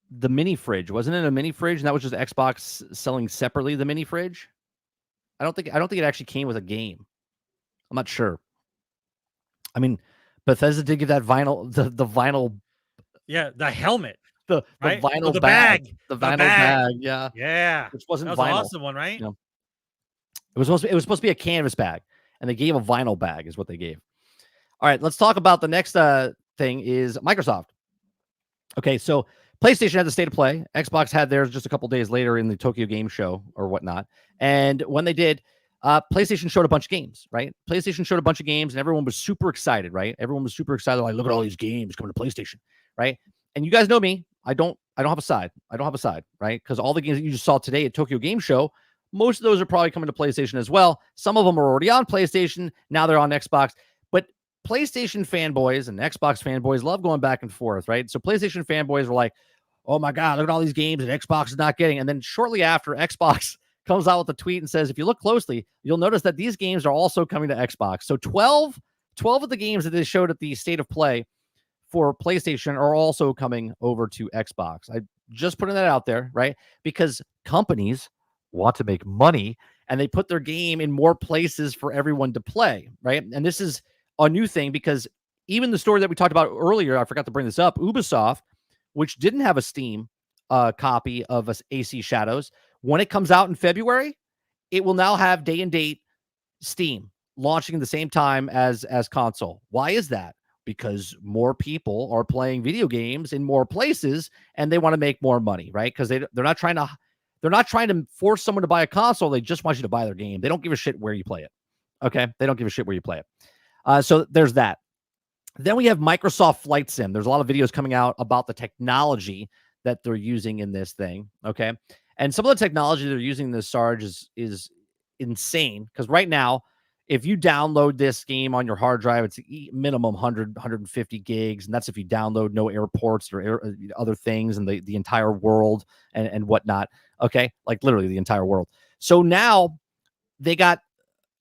the mini fridge. Wasn't it a mini fridge? And that was just Xbox selling separately the mini fridge. I don't think it actually came with a game. I'm not sure. I mean, Bethesda did give that vinyl, the vinyl. Yeah, the helmet. The vinyl bag. The vinyl bag. Yeah. Yeah. Which wasn't that was vinyl. An awesome one, right? You know, it was supposed to be a canvas bag, and they gave a vinyl bag is what they gave. All right, let's talk about the next thing is Microsoft. Okay, so PlayStation had the State of Play. Xbox had theirs just a couple days later in the Tokyo Game Show or whatnot. And when they did, PlayStation showed a bunch of games, right? PlayStation showed a bunch of games, and everyone was super excited, right? Everyone was super excited, like, look at all these games coming to PlayStation, right? And you guys know me. I don't have a side. I don't have a side, right? Because all the games that you just saw today at Tokyo Game Show, most of those are probably coming to PlayStation as well. Some of them are already on PlayStation. Now they're on Xbox. But PlayStation fanboys and Xbox fanboys love going back and forth, right? So PlayStation fanboys were like, oh my God, look at all these games that Xbox is not getting. And then shortly after, Xbox comes out with a tweet and says, if you look closely, you'll notice that these games are also coming to Xbox. So 12 12 of the games that they showed at the State of Play for PlayStation are also coming over to Xbox. I just putting that out there, right? Because companies want to make money and they put their game in more places for everyone to play, right? And this is a new thing because even the story that we talked about earlier, I forgot to bring this up, Ubisoft, which didn't have a Steam copy of AC Shadows, when it comes out in February, it will now have day and date Steam launching at the same time as console. Why is that? Because more people are playing video games in more places and they want to make more money, right? Because they're not trying to force someone to buy a console. They just want you to buy their game. They don't give a shit where you play it. Okay, they don't give a shit where you play it. So there's that. Then we have Microsoft Flight Sim. There's a lot of videos coming out about the technology that they're using in this thing. Okay, and some of the technology they're using in this, Sarge, is insane. Because right now, if you download this game on your hard drive, it's minimum 150 gigs. And that's if you download no airports or other things and the entire world and whatnot. Okay. Like literally the entire world. So now they got,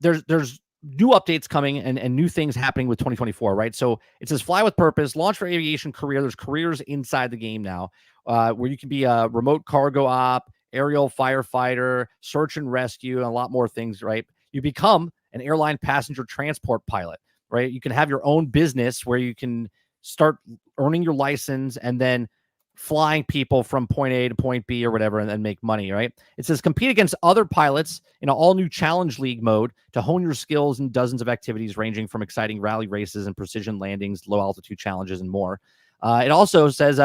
there's new updates coming and new things happening with 2024, right? So it says fly with purpose, launch for aviation career. There's careers inside the game now where you can be a remote cargo op, aerial firefighter, search and rescue, and a lot more things, right? You become an airline passenger transport pilot, right? You can have your own business where you can start earning your license and then flying people from point A to point B or whatever and then make money, right? It says compete against other pilots in an all-new challenge league mode to hone your skills in dozens of activities ranging from exciting rally races and precision landings, low-altitude challenges, and more. It also says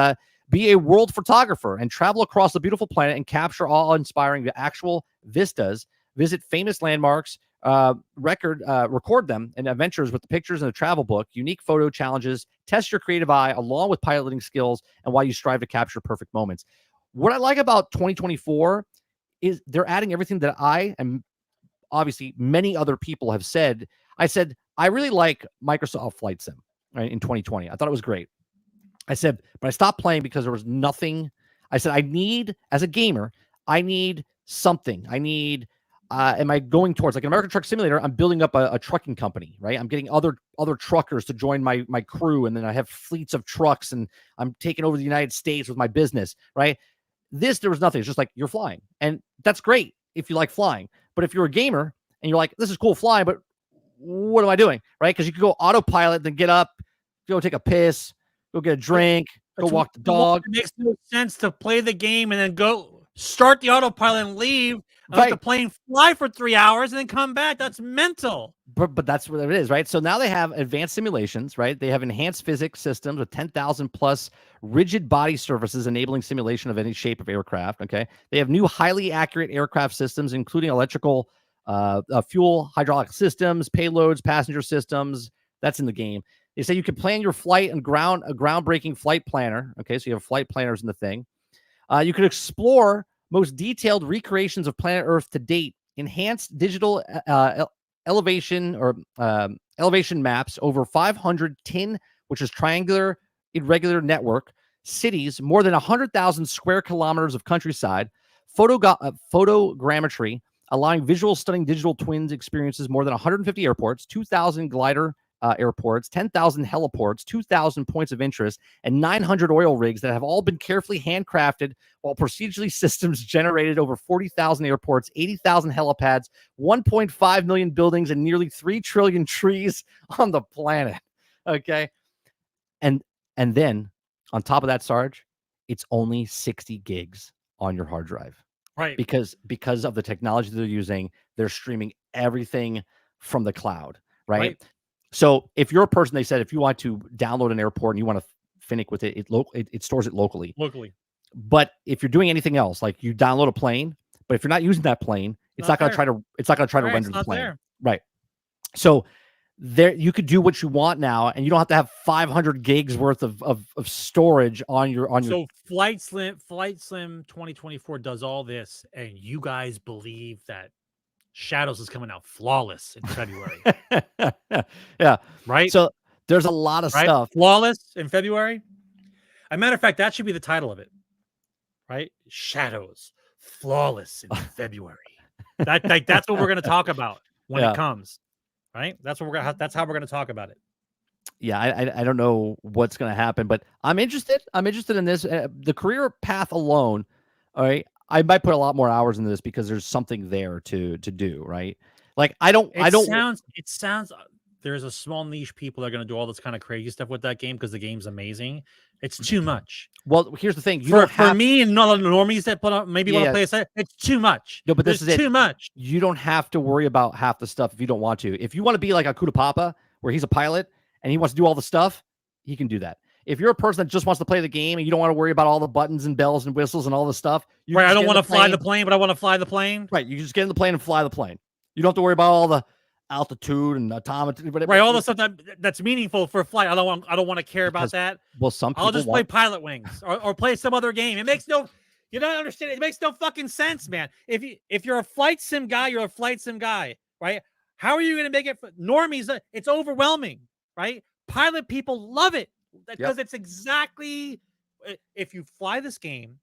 be a world photographer and travel across the beautiful planet and capture awe-inspiring actual vistas, visit famous landmarks, record them and adventures with the pictures in a travel book, unique photo challenges, test your creative eye along with piloting skills and while you strive to capture perfect moments. What I like about 2024 is they're adding everything that I and obviously many other people have said. I said, I really like Microsoft Flight Sim, right, in 2020. I thought it was great. I said, but I stopped playing because there was nothing. I said, as a gamer, I need something. I need, am I going towards like an American Truck Simulator? I'm building up a trucking company, right? I'm getting other truckers to join my crew. And then I have fleets of trucks and I'm taking over the United States with my business, right? There was nothing. It's just like you're flying. And that's great if you like flying. But if you're a gamer and you're like, this is cool flying, but what am I doing? Right? Because you could go autopilot, then get up, go take a piss, go get a drink, go walk the dog. It makes no sense to play the game and then go start the autopilot and leave. Let the plane fly for 3 hours and then come back. That's mental. But that's what it is, right? So now they have advanced simulations, right? They have enhanced physics systems with 10,000 plus rigid body surfaces, enabling simulation of any shape of aircraft. Okay. They have new highly accurate aircraft systems, including electrical, fuel, hydraulic systems, payloads, passenger systems. That's in the game. They say you can plan your flight and a groundbreaking flight planner. Okay. So you have flight planners in the thing. You can explore most detailed recreations of planet Earth to date, enhanced digital elevation maps, over 500 tin, which is triangular irregular network, cities, more than 100,000 square kilometers of countryside, photogrammetry, allowing visual stunning digital twins experiences, more than 150 airports, 2,000 glider airports, 10,000 heliports, 2,000 points of interest, and 900 oil rigs that have all been carefully handcrafted while procedurally systems generated over 40,000 airports, 80,000 helipads, 1.5 million buildings, and nearly 3 trillion trees on the planet. Okay. And then on top of that, Sarge, it's only 60 gigs on your hard drive. Right. Because of the technology they're using, they're streaming everything from the cloud. Right. So if you're a person, they said, if you want to download an airport and you want to finick with it, it stores it locally. But if you're doing anything else, like you download a plane, but if you're not using that plane, it's not going to try to render the plane. There. Right. So there you could do what you want now, and you don't have to have 500 gigs worth of storage on your. So Flight Sim 2024 does all this, and you guys believe that Shadows is coming out flawless in February. Yeah. Right. So there's a lot of stuff. Flawless in February. As a matter of fact, that should be the title of it. Right. Shadows flawless in February. That's what we're going to talk about when it comes. right? That's what we're gonna. That's how we're gonna talk about it. Yeah, I don't know what's going to happen, but I'm interested. I'm interested in this. The career path alone, all right. I might put a lot more hours into this because there's something there to do, right? Like I don't. It sounds. There's a small niche people that are gonna do all this kind of crazy stuff with that game because the game's amazing. It's too much. Well, here's the thing. For me and none of the normies that maybe want to play a set, it's too much. No, but this is too much. You don't have to worry about half the stuff if you don't want to. If you want to be like a Kuda Papa, where he's a pilot and he wants to do all the stuff, he can do that. If you're a person that just wants to play the game and you don't want to worry about all the buttons and bells and whistles and all the stuff, right? I don't want to fly the plane, but I want to fly the plane. Right? You just get in the plane and fly the plane. You don't have to worry about all the altitude and autometry, whatever. Right, all the stuff that's meaningful for flight. I don't want to care about that. Well, some people I'll just play Pilot Wings or play some other game. It makes no. You don't understand. It makes no fucking sense, man. If you're a flight sim guy, you're a flight sim guy, right? How are you going to make it for normies? It's overwhelming, right? Pilot people love it because it's exactly. If you fly this game,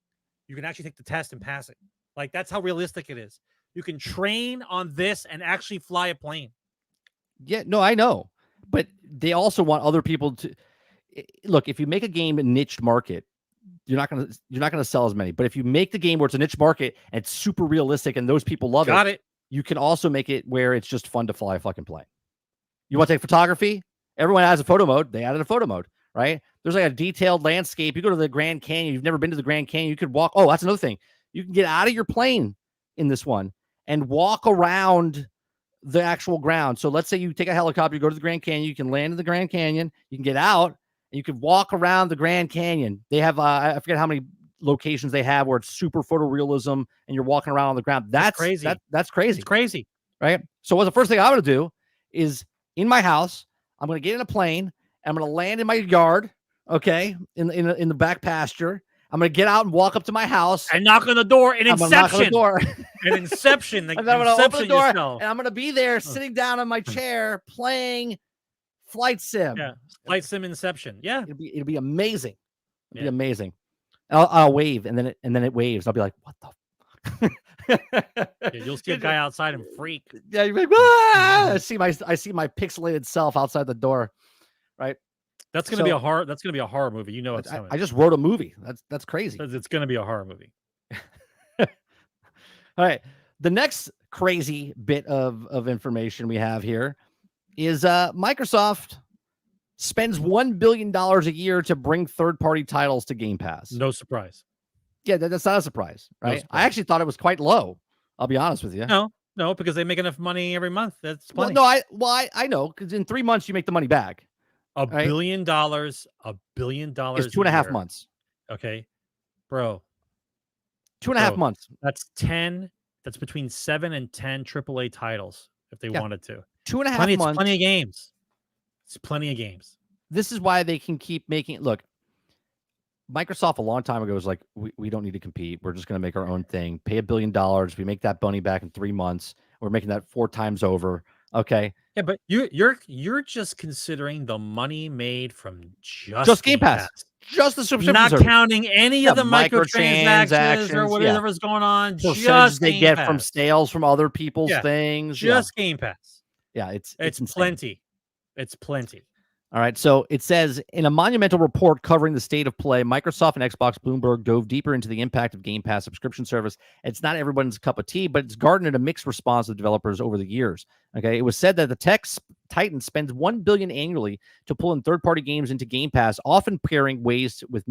you can actually take the test and pass it. Like that's how realistic it is. You can train on this and actually fly a plane. Yeah, no, I know, but they also want other people to look. If you make a game a niche market, you're not gonna sell as many. But if you make the game where it's a niche market and it's super realistic and those people love it, you can also make it where it's just fun to fly a fucking plane. You want to take photography? Everyone has a photo mode. They added a photo mode, right? There's like a detailed landscape. You go to the Grand Canyon. You've never been to the Grand Canyon. You could walk. Oh, that's another thing. You can get out of your plane in this one and walk around the actual ground. So let's say you take a helicopter, you go to the Grand Canyon, you can land in the Grand Canyon, you can get out, and you can walk around the Grand Canyon. They have, I forget how many locations they have where it's super photorealism and you're walking around on the ground. That's crazy. That's crazy. It's crazy. Right? So what's the first thing I'm going to do is in my house, I'm going to get in a plane, and I'm going to land in my yard, okay, in the back pasture. I'm going to get out and walk up to my house. And knock on the door. An Inception. An Inception. And I'm going to open the door. And I'm going to be there sitting down on my chair playing Flight Sim. Yeah. Flight Sim Inception. Yeah. It'll be amazing. It'll be amazing. I'll wave and then it waves. I'll be like, what the fuck? You'll see a guy outside and freak. Yeah, you're like, ah! I see my pixelated self outside the door. Right. That's gonna be a horror. That's gonna be a horror movie. You know, I just wrote a movie. That's crazy. It's gonna be a horror movie. All right. The next crazy bit of information we have here is Microsoft spends $1 billion a year to bring third-party titles to Game Pass. No surprise. Yeah, that's not a surprise, right? No surprise. I actually thought it was quite low. I'll be honest with you. No, because they make enough money every month. That's plenty. Well, I know, because in 3 months you make the money back. $1 billion. $1 billion. It's 2.5 months. Okay, bro. 2.5 months. That's 10. That's between 7 and 10 AAA titles if they wanted to. 2.5 months. It's plenty of games. It's plenty of games. This is why they can keep making. Look, Microsoft a long time ago was like, we don't need to compete. We're just going to make our own thing. Pay $1 billion. We make that money back in 3 months. We're making that 4 times over. Okay. Yeah, but you're just considering the money made from just Game Pass. Just the subscription not service. Counting any of the microtransactions or whatever's going on. Just they get from sales from other people's things. Just Game Pass. Yeah, it's plenty. It's plenty. All right. So it says in a monumental report covering the state of play, Microsoft and Xbox Bloomberg dove deeper into the impact of Game Pass subscription service. It's not everyone's cup of tea, but it's garnered a mixed response of developers over the years. Okay. It was said that the tech titan spends $1 billion annually to pull in third-party games into Game Pass, often parting ways with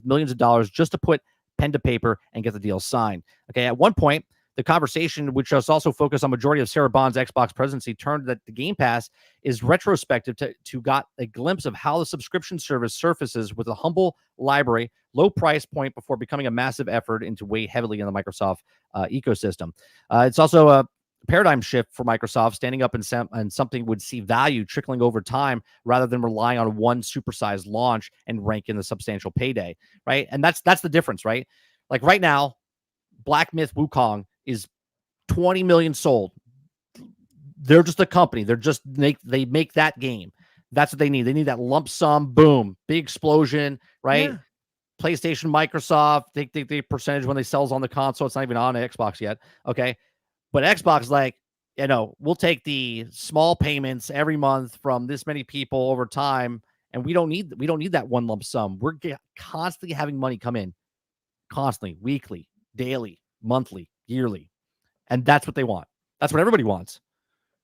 millions of dollars just to put pen to paper and get the deal signed. Okay. At one point, the conversation, which was also focused on majority of Sarah Bond's Xbox presidency, turned that the Game Pass is retrospective to got a glimpse of how the subscription service surfaces with a humble library, low price point before becoming a massive effort into weigh heavily in the Microsoft ecosystem. It's also a paradigm shift for Microsoft, standing up and something would see value trickling over time rather than relying on one supersized launch and rank in the substantial payday, right? And that's the difference, right? Like right now, Black Myth Wukong is 20 million sold. They're just a company. They make that game. That's what they need. They need that lump sum, boom, big explosion, right? Yeah. PlayStation, Microsoft, the percentage when they sells on the console. It's not even on Xbox yet. Okay. But Xbox, like, we'll take the small payments every month from this many people over time, and we don't need that one lump sum. We're constantly having money come in, constantly, weekly, daily, monthly, yearly, and that's what they want. That's what everybody wants,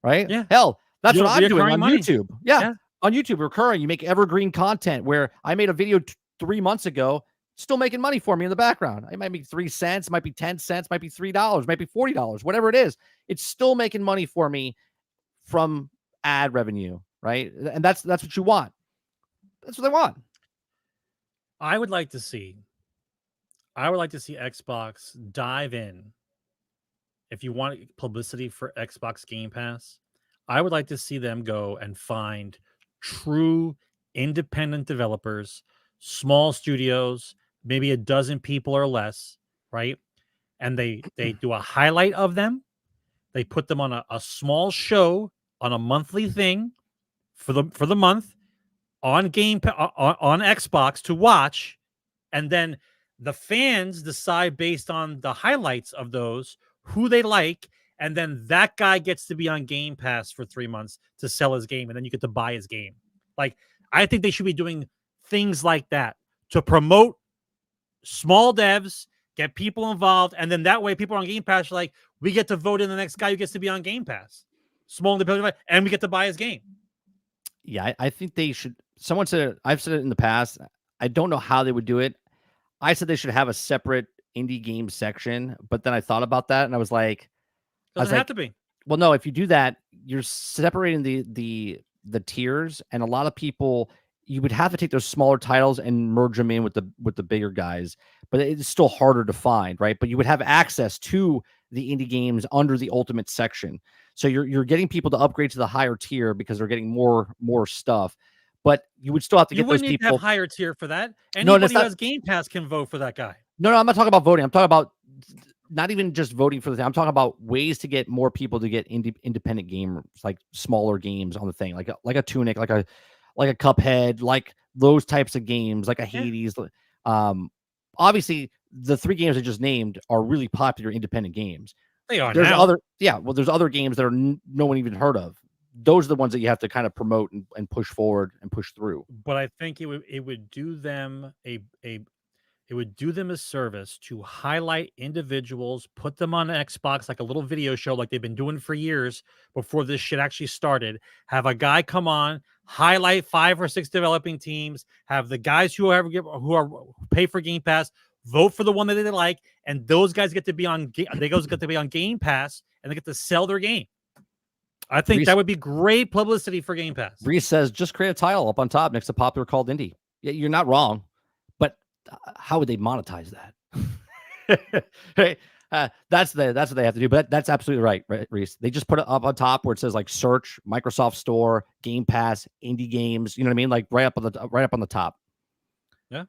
right? Yeah. Hell, that's what I'm doing on money. YouTube. Yeah, on YouTube, recurring. You make evergreen content. Where I made a video 3 months ago, still making money for me in the background. It might make 3 cents, might be 10 cents, might be $3, might be $40, whatever it is. It's still making money for me from ad revenue, right? And that's what you want. That's what they want. I would like to see Xbox dive in. If you want publicity for Xbox Game Pass, I would like to see them go and find true independent developers, small studios, maybe a dozen people or less, right? And they do a highlight of them. They put them on a small show on a monthly thing for the month on on Xbox to watch, and then the fans decide based on the highlights of those who they like, and then that guy gets to be on Game Pass for 3 months to sell his game, and then you get to buy his game. Like, I think they should be doing things like that to promote small devs, get people involved, and then that way people on Game Pass are like, we get to vote in the next guy who gets to be on Game Pass. Small independent, and we get to buy his game. Yeah, I think they should. Someone said, I've said it in the past. I don't know how they would do it. I said they should have a separate indie game section, but then I thought about that and I was like, Doesn't have to be. Well, no, if you do that, you're separating the tiers, and a lot of people, you would have to take those smaller titles and merge them in with the bigger guys, but it's still harder to find, right? But you would have access to the indie games under the ultimate section. So you're getting people to upgrade to the higher tier because they're getting more stuff. But you would still have to get those people. You wouldn't need to have higher tier for that. Anybody who has Game Pass can vote for that guy. No, I'm not talking about voting. I'm talking about not even just voting for the thing. I'm talking about ways to get more people to get independent gamers, like smaller games on the thing, like a Tunic, like a Cuphead, like those types of games, like a Hades. Obviously, the 3 games I just named are really popular independent games. They are. There's now. there's other games that are no one even heard of. Those are the ones that you have to kind of promote and push forward and push through. But I think it would do them it would do them a service to highlight individuals, put them on Xbox like a little video show like they've been doing for years before this shit actually started. Have a guy come on, highlight 5 or 6 developing teams, have the guys who pay for Game Pass vote for the one that they like, and those guys get to be on Game Pass, and they get to sell their game. I think that would be great publicity for Game Pass. Reese says, just create a title up on top next to popular called indie. Yeah, you're not wrong, but how would they monetize that? Hey, that's what they have to do. But that's absolutely right, Reese. They just put it up on top where it says like search, Microsoft Store, Game Pass, indie games. You know what I mean? Like right up on the top. Yeah.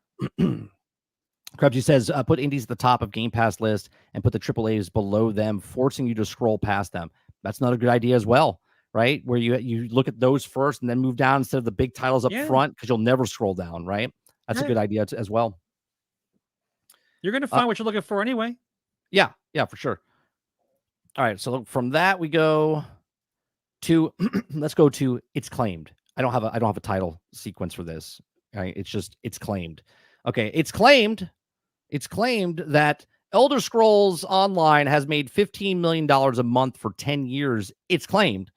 Krebsy says, put indies at the top of Game Pass list and put the AAAs below them, forcing you to scroll past them. That's not a good idea as well, right? Where you look at those first and then move down instead of the big titles up front, because you'll never scroll down, right? That's a good idea as well. You're going to find what you're looking for anyway. Yeah, for sure. All right, so from that we go to let's go to it's claimed. I don't have a title sequence for this. Right? It's claimed. Okay, it's claimed that Elder Scrolls Online has made $15 million a month for 10 years. It's claimed.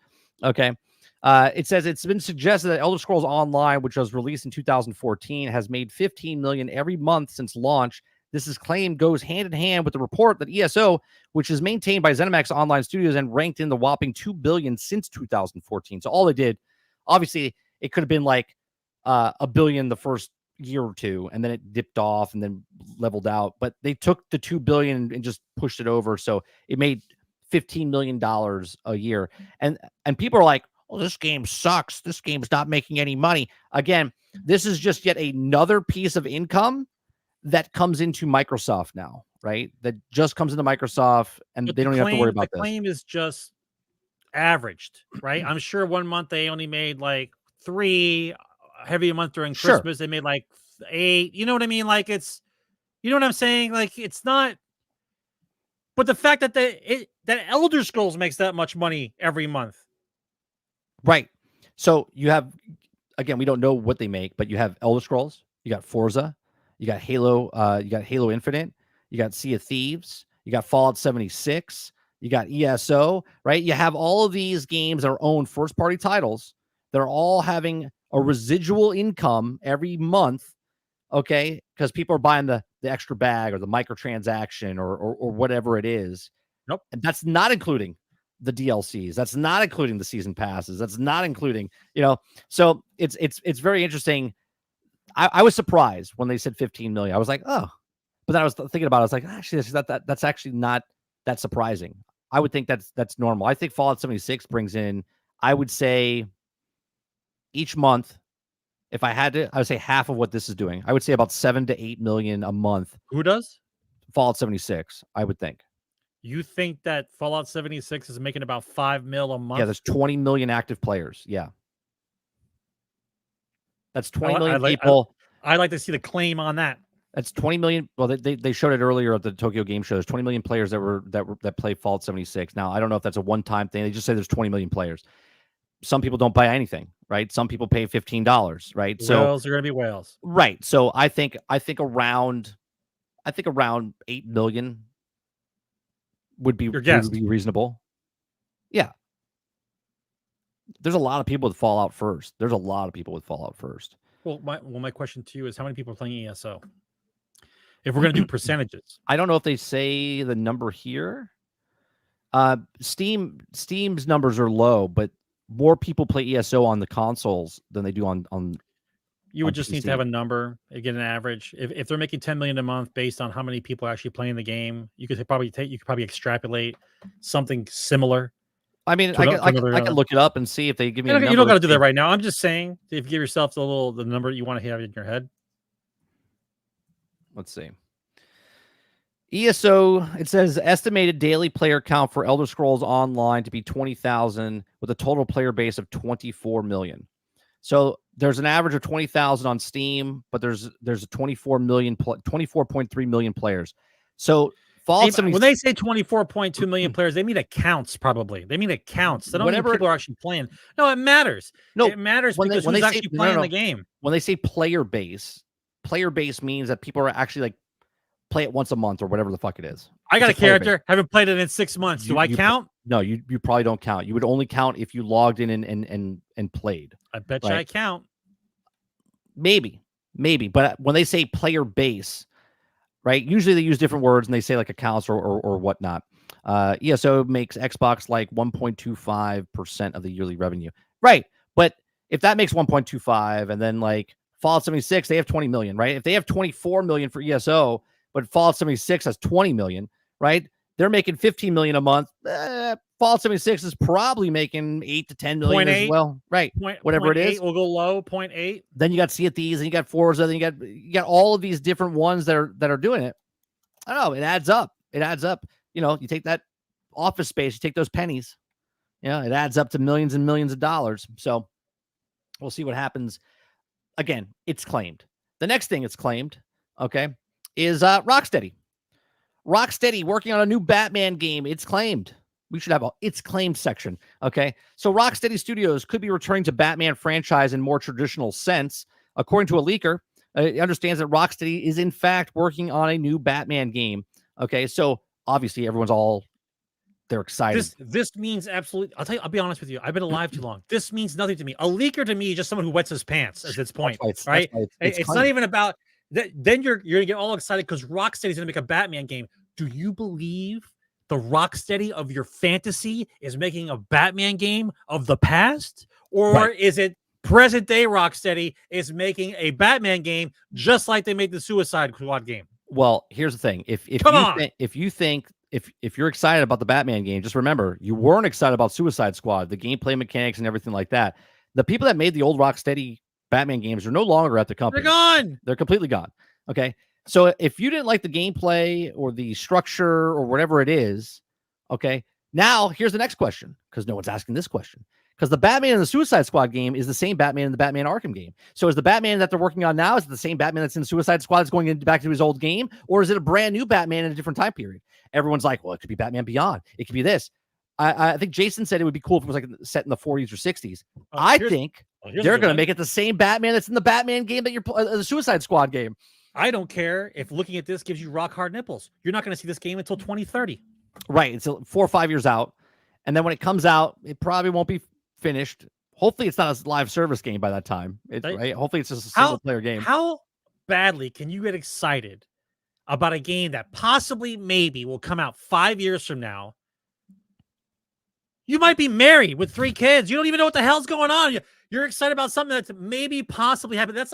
Okay. It says it's been suggested that Elder Scrolls Online, which was released in 2014, has made $15 million every month since launch. This is claimed goes hand in hand with the report that ESO, which is maintained by ZeniMax Online Studios and ranked in the whopping $2 billion since 2014. So all they did, obviously, it could have been like $1 billion the first year or two, and then it dipped off and then leveled out. But they took the $2 billion and just pushed it over, so it made $15 million a year. And people are like, "Well, this game sucks. This game's not making any money." Again, this is just yet another piece of income that comes into Microsoft now, right? That just comes into Microsoft, and they don't even have to worry about this. The claim is just averaged, right? I'm sure one month they only made like 3. Heavy month during Christmas, they made like 8. You know what I mean? Like you know what I'm saying? Like it's not, But the fact that that Elder Scrolls makes that much money every month. Right. So you have, again, we don't know what they make, but you have Elder Scrolls, you got Forza, you got Halo Infinite, you got Sea of Thieves, you got Fallout 76, you got ESO, right? You have all of these games that are owned first-party titles that are all having a residual income every month, okay? Because people are buying the extra bag or the microtransaction or whatever it is. Nope. And that's not including the DLCs. That's not including the season passes. That's not including, so it's very interesting. I was surprised when they said 15 million. I was like, oh, but then I was thinking about it. I was like, actually, that's actually not that surprising. I would think that's normal. I think Fallout 76 brings in, I would say, each month, if I had to, I would say half of what this is doing. I would say about 7 to 8 million a month. Who does? Fallout 76, I would think. You think that Fallout 76 is making about 5 mil a month? Yeah, there's 20 million active players. Yeah. That's 20 million people. I'd like to see the claim on that. That's 20 million. Well, they showed it earlier at the Tokyo Game Show. There's 20 million players that play Fallout 76. Now, I don't know if that's a one-time thing. They just say there's 20 million players. Some people don't buy anything, right? Some people pay $15, right? Whales are going to be whales. Right. So I think around 8 million would be reasonable. Yeah. There's a lot of people with Fallout first. Well, my question to you is, how many people are playing ESO? If we're going to do percentages. I don't know if they say the number here. Steam's numbers are low, but more people play ESO on the consoles than they do on You would just PC. need to have a number, get an average. If they're making 10 million a month based on how many people are actually playing the game, you could probably extrapolate something similar. I mean, I can look it up and see if they give me. You don't got to do that right now. I'm just saying, if you give yourself the number you want to have in your head. Let's see. ESO, it says estimated daily player count for Elder Scrolls Online to be 20,000 with a total player base of 24 million. So there's an average of 20,000 on Steam, but there's a 24.3 million players. So Fallout 76, when they say 24.2 million players, they mean accounts. Probably they mean accounts. They don't mean people are actually playing. No, it matters. No, it matters because who's actually playing the game. When they say player base means that people are actually like play it once a month or whatever the fuck it is. I got a character, haven't played it in 6 months. Do I count? No, you probably don't count. You would only count if you logged in and played. I bet you I count. Maybe. But when they say player base, right? Usually they use different words and they say like accounts or whatnot. ESO makes Xbox like 1.25% of the yearly revenue. Right. But if that makes 1.25 and then like Fallout 76, they have 20 million, right? If they have 24 million for ESO, but Fallout 76 has 20 million, right? They're making 15 million a month. Fallout 76 is probably making 8 to 10 million as well, right? Whatever it is, we'll go low 0.8. Then you got Sea of Thieves, and you got Forza, then you got all of these different ones that are doing it. I don't know. It adds up. You take that office space, you take those pennies. It adds up to millions and millions of dollars. So we'll see what happens. Again, it's claimed. The next thing it's claimed, okay, is Rocksteady. Rocksteady working on a new Batman game. It's claimed. We should have a it's claimed section. Okay. So Rocksteady Studios could be returning to Batman franchise in more traditional sense. According to a leaker, it understands that Rocksteady is in fact working on a new Batman game. Okay. So obviously they're excited. This means absolutely. I'll be honest with you. I've been alive too long. This means nothing to me. A leaker to me is just someone who wets his pants at this point. Right? It's not even about that. Then you're going to get all excited because Rocksteady's going to make a Batman game. Do you believe the Rocksteady of your fantasy is making a Batman game of the past? Or is it present day Rocksteady is making a Batman game just like they made the Suicide Squad game? Well, here's the thing. If you're excited about the Batman game, just remember you weren't excited about Suicide Squad, the gameplay mechanics and everything like that. The people that made the old Rocksteady Batman games are no longer at the company. They're gone. They're completely gone. Okay. So if you didn't like the gameplay or the structure or whatever it is, okay, now here's the next question, because no one's asking this question. Because the Batman in the Suicide Squad game is the same Batman in the Batman Arkham game. So is the Batman that they're working on now, is it the same Batman that's in Suicide Squad that's going back to his old game? Or is it a brand new Batman in a different time period? Everyone's like, well, it could be Batman Beyond. It could be this. I think Jason said it would be cool if it was like set in the 40s or 60s. I think they're going to make it the same Batman that's in the Batman game that you're the Suicide Squad game. I don't care if looking at this gives you rock hard nipples. You're not going to see this game until 2030. Right. It's 4 or 5 years out. And then when it comes out, it probably won't be finished. Hopefully it's not a live service game by that time. Right? Hopefully it's just a single player game. How badly can you get excited about a game that possibly maybe will come out 5 years from now? You might be married with 3 kids. You don't even know what the hell's going on. You're excited about something that's maybe possibly happening. That's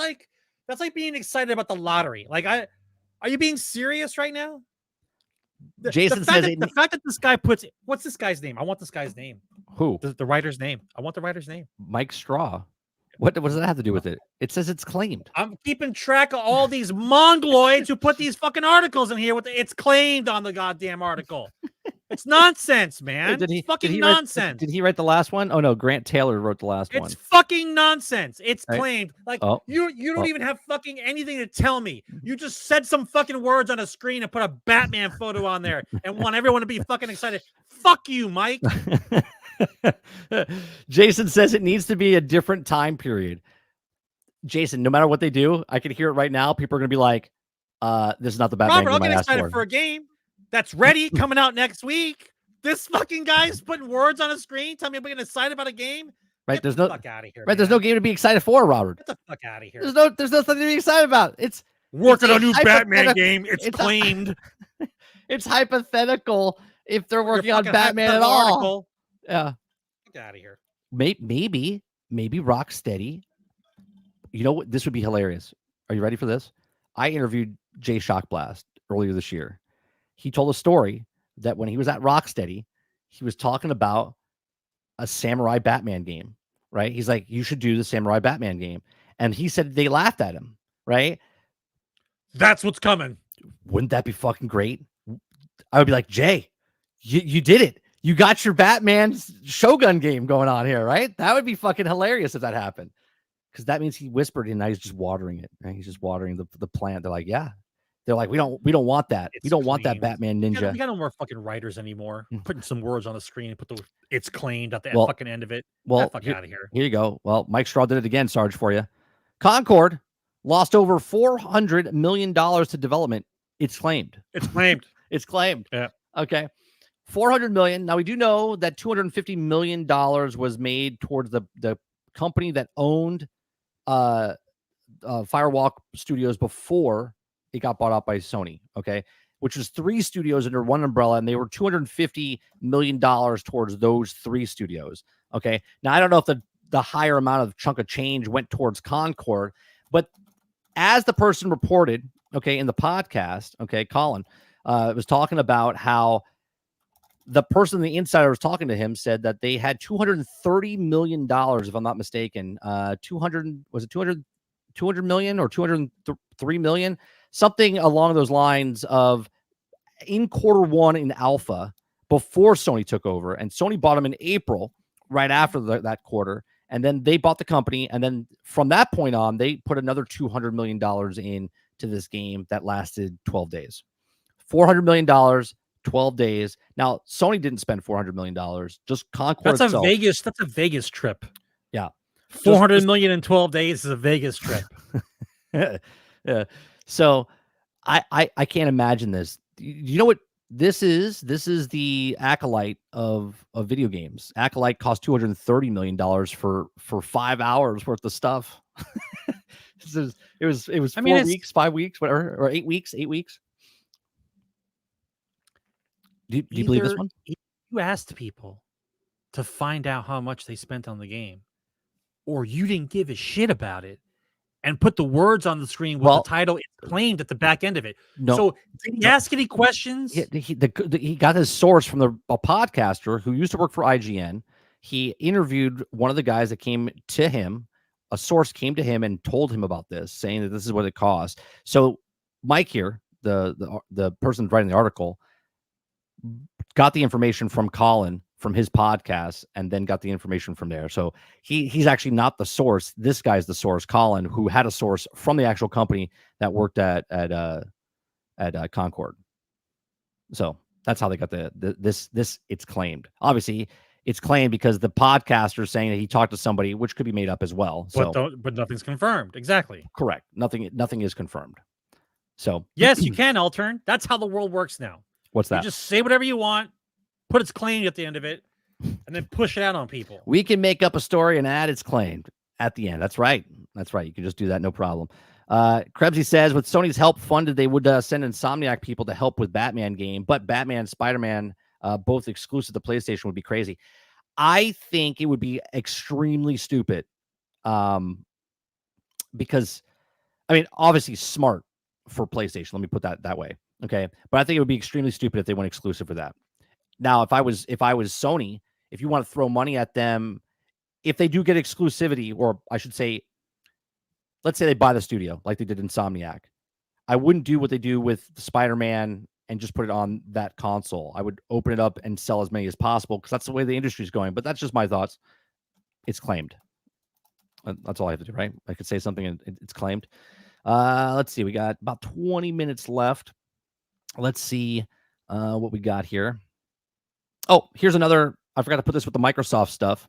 like being excited about the lottery. Like, are you being serious right now? Jason says the fact that this guy puts, what's this guy's name? I want this guy's name. Who? The writer's name. I want the writer's name. Mike Straw. What does that have to do with it? It says it's claimed. I'm keeping track of all these mongoloids who put these fucking articles in here with it's claimed on the goddamn article. It's nonsense, man. Nonsense. Did he write the last one? Oh no, Grant Taylor wrote the last one. It's fucking nonsense. It's claimed. Like you don't even have fucking anything to tell me. You just said some fucking words on a screen and put a Batman photo on there and want everyone to be fucking excited. Fuck you, Mike. Jason says it needs to be a different time period. Jason, no matter what they do, I can hear it right now. People are going to be like, this is not the Batman game I'll get excited for a game that's ready, coming out next week. This fucking guy's putting words on a screen. Tell me I'm getting excited about a game. Right? Get the fuck out of here. Right? Man. There's no game to be excited for, Robert. Get the fuck out of here. There's nothing to be excited about. It's working on a new Batman game. It's claimed. It's hypothetical if they're working on Batman at all. Article. Yeah. Get out of here. Maybe Rocksteady. You know what? This would be hilarious. Are you ready for this? I interviewed Jay Shockblast earlier this year. He told a story that when he was at Rocksteady, he was talking about a samurai Batman game, right? He's like, you should do the samurai Batman game. And he said they laughed at him, right? That's what's coming. Wouldn't that be fucking great? I would be like, Jay, you did it. You got your Batman Shogun game going on here, right? That would be fucking hilarious if that happened. Because that means he whispered and now he's just watering it, right? He's just watering the plant. They're like, yeah. They're like, we don't want that. We don't want that Batman ninja. We got no more fucking writers anymore. Putting some words on the screen and put the it's claimed at the fucking end of it. Well, fuck out of here. Here you go. Well, Mike Straw did it again, Sarge, for you. Concord lost over $400 million to development. It's claimed. It's claimed. It's claimed. Yeah. Okay. $400 million. Now we do know that $250 million was made towards the company that owned Firewalk Studios before it got bought out by Sony, okay, which was 3 studios under one umbrella, and they were $250 million towards those 3 studios, okay? Now, I don't know if the higher amount of chunk of change went towards Concord, but as the person reported, okay, in the podcast, okay, Colin was talking about how the person, the insider was talking to him, said that they had $230 million, if I'm not mistaken, 200 million or 203 million? Something along those lines of in Q1 in alpha before Sony took over, and Sony bought them in April, right after that quarter, and then they bought the company, and then from that point on, they put another $200 million into this game that lasted 12 days. $400 million, 12 days. Now, Sony didn't spend $400 million, just Concord itself. That's a Vegas trip. Yeah. 400 million in 12 days is a Vegas trip. Yeah. So I can't imagine this. You know what this is? This is the Acolyte of video games. Acolyte cost $230 million for 5 hours worth of stuff. It was 4 weeks, 5 weeks, whatever, or 8 weeks. Do you believe this one? You asked people to find out how much they spent on the game, or you didn't give a shit about it and put the words on the screen with the title it's claimed at the back end of it. No, so did he ask any questions? He got his source from a podcaster who used to work for IGN. He interviewed one of the guys that came to him. A source came to him and told him about this, saying that this is what it cost. So Mike here, the person writing the article, got the information from Colin from his podcast and then got the information from there. So he's actually not the source. This guy's the source, Colin, who had a source from the actual company that worked at Concord. So that's how they got this. It's claimed. Obviously, it's claimed because the podcaster is saying that he talked to somebody, which could be made up as well. So, but nothing's confirmed. Exactly. Correct. Nothing is confirmed. So yes, you can altern. That's how the world works now. What's that? You just say whatever you want, put it's claimed at the end of it, and then push it out on people. We can make up a story and add it's claimed at the end. That's right. You can just do that, no problem. Krebsy says, with Sony's help funded, they would send Insomniac people to help with Batman game, but Batman and Spider-Man, both exclusive to PlayStation, would be crazy. I think it would be extremely stupid, because, I mean, obviously smart for PlayStation. Let me put that way. Okay. But I think it would be extremely stupid if they went exclusive for that. Now, if I was Sony, if you want to throw money at them, if they do get exclusivity, or I should say, let's say they buy the studio like they did Insomniac, I wouldn't do what they do with Spider-Man and just put it on that console. I would open it up and sell as many as possible because that's the way the industry is going. But that's just my thoughts. It's claimed. That's all I have to do, right? I could say something and it's claimed. Let's see. We got about 20 minutes left. Let's see what we got here. Oh, here's another. I forgot to put this with the Microsoft stuff.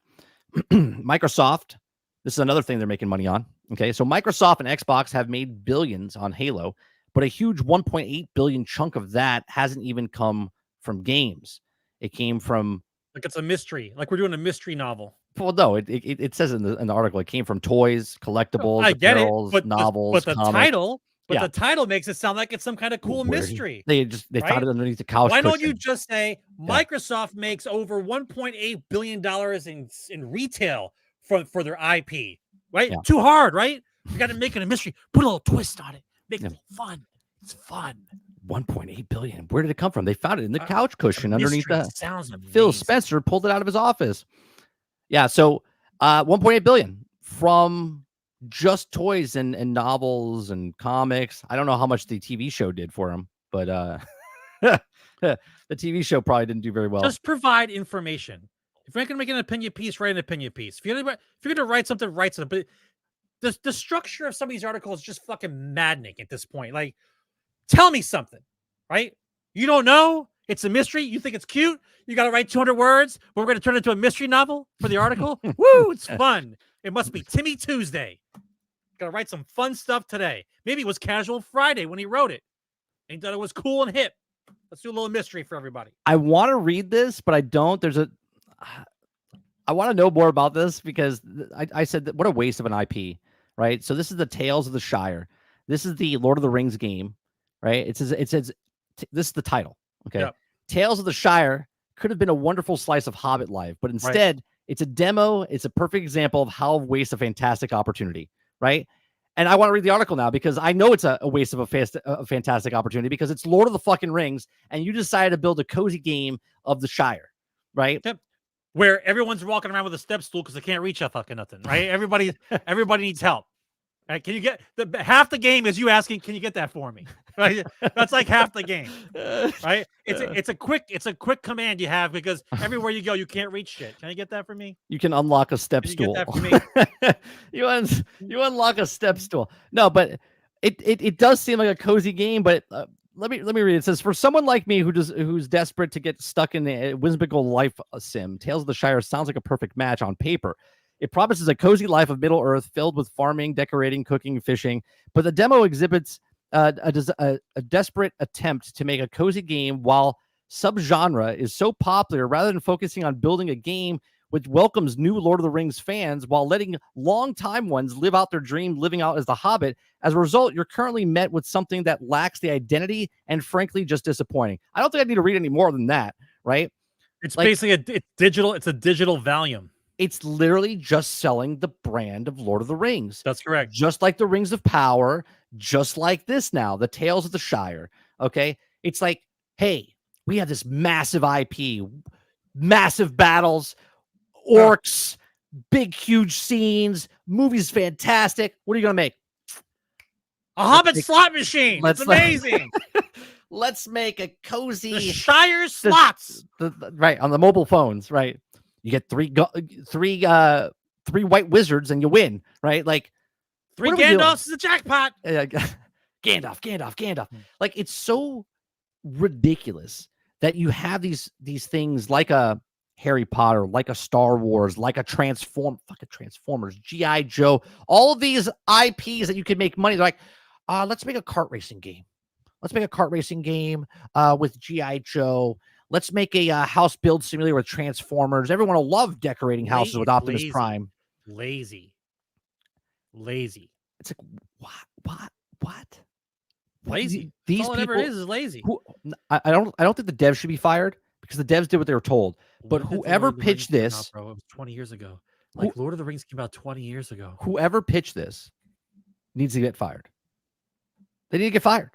Microsoft, this is another thing they're making money on. Okay, so Microsoft and Xbox have made billions on Halo, but a huge 1.8 billion chunk of that hasn't even come from games. It came from, like, it's a mystery. Like we're doing a mystery novel. Well, no, it says in the article it came from toys, collectibles, I get apparels, it, but novels, the comics. title. But the title makes it sound like it's some kind of cool mystery. They right? found it underneath the couch. Why don't cushion. you just say Microsoft makes over $1.8 billion in retail for their IP? Right? Yeah. Too hard, right? You got to make it a mystery. Put a little twist on it. Make it fun. It's fun. 1.8 billion. Where did it come from? They found it in the couch cushion underneath that. Sounds amazing. Phil Spencer pulled it out of his office. Yeah, so 1.8 billion from just toys and novels and comics. I don't know how much the TV show did for him, but the TV show probably didn't do very well. Just provide information. If you're going to make an opinion piece, write an opinion piece. If you're going to write something, write something. But the structure of some of these articles is just fucking maddening at this point. Like, tell me something, right? You don't know. It's a mystery. You think it's cute. You got to write 200 words, but we're going to turn it into a mystery novel for the article. Woo, it's fun. It must be Timmy Tuesday. Got to write some fun stuff today. Maybe it was Casual Friday when he wrote it. And he thought it was cool and hip. Let's do a little mystery for everybody. I want to read this, but I don't. I want to know more about this because I said that what a waste of an IP, right? So this is the Tales of the Shire. This is the Lord of the Rings game, right? It says this is the title. Okay. Yep. Tales of the Shire could have been a wonderful slice of Hobbit life, but instead it's a demo. It's a perfect example of how waste a fantastic opportunity, right? And I want to read the article now because I know it's a waste of a fantastic opportunity because it's Lord of the fucking Rings and you decided to build a cozy game of the Shire, right? Yep. Where everyone's walking around with a step stool because they can't reach a fucking nothing, right? Everybody needs help. Right? Can you get half the game is you asking, can you get that for me? Right? That's like half the game, right? It's a quick command you have because everywhere you go, you can't reach shit. Can you get that for me? You can unlock a step stool. Get that for me? you unlock a step stool. No, but it does seem like a cozy game, but let me read it. It says, for someone like me who's desperate to get stuck in a whimsical life sim, Tales of the Shire sounds like a perfect match on paper. It promises a cozy life of Middle Earth filled with farming, decorating, cooking, fishing, but the demo exhibits a desperate attempt to make a cozy game while subgenre is so popular rather than focusing on building a game which welcomes new Lord of the Rings fans while letting longtime ones live out their dream living out as the Hobbit. As a result, you're currently met with something that lacks the identity and frankly just disappointing. I don't think I need to read any more than that, right? It's basically it's a digital volume. It's literally just selling the brand of Lord of the Rings. That's correct. Just like the Rings of Power, just like this now, the Tales of the Shire. Okay. It's like, hey, we have this massive IP, massive battles, orcs, big, huge scenes, movies fantastic. What are you going to make? A Hobbit slot machine. It's amazing. let's make a cozy The Shire slots. Right, on the mobile phones, right? You get three white wizards and you win, right? Like 3 Gandalfs is a jackpot. Gandalf. Like it's so ridiculous that you have these things like a Harry Potter, like a Star Wars, like a Transformers, G.I. Joe, all of these IPs that you could make money. They're like, let's make a kart racing game. Let's make a kart racing game with G.I. Joe. Let's make a house build simulator with Transformers. Everyone will love decorating houses with Optimus Prime. Lazy. It's like, what? Lazy. These all people, it ever is lazy. I don't think the devs should be fired because the devs did what they were told. But whoever pitched this, bro, it was 20 years ago. Like Lord of the Rings came out 20 years ago. Whoever pitched this needs to get fired. They need to get fired.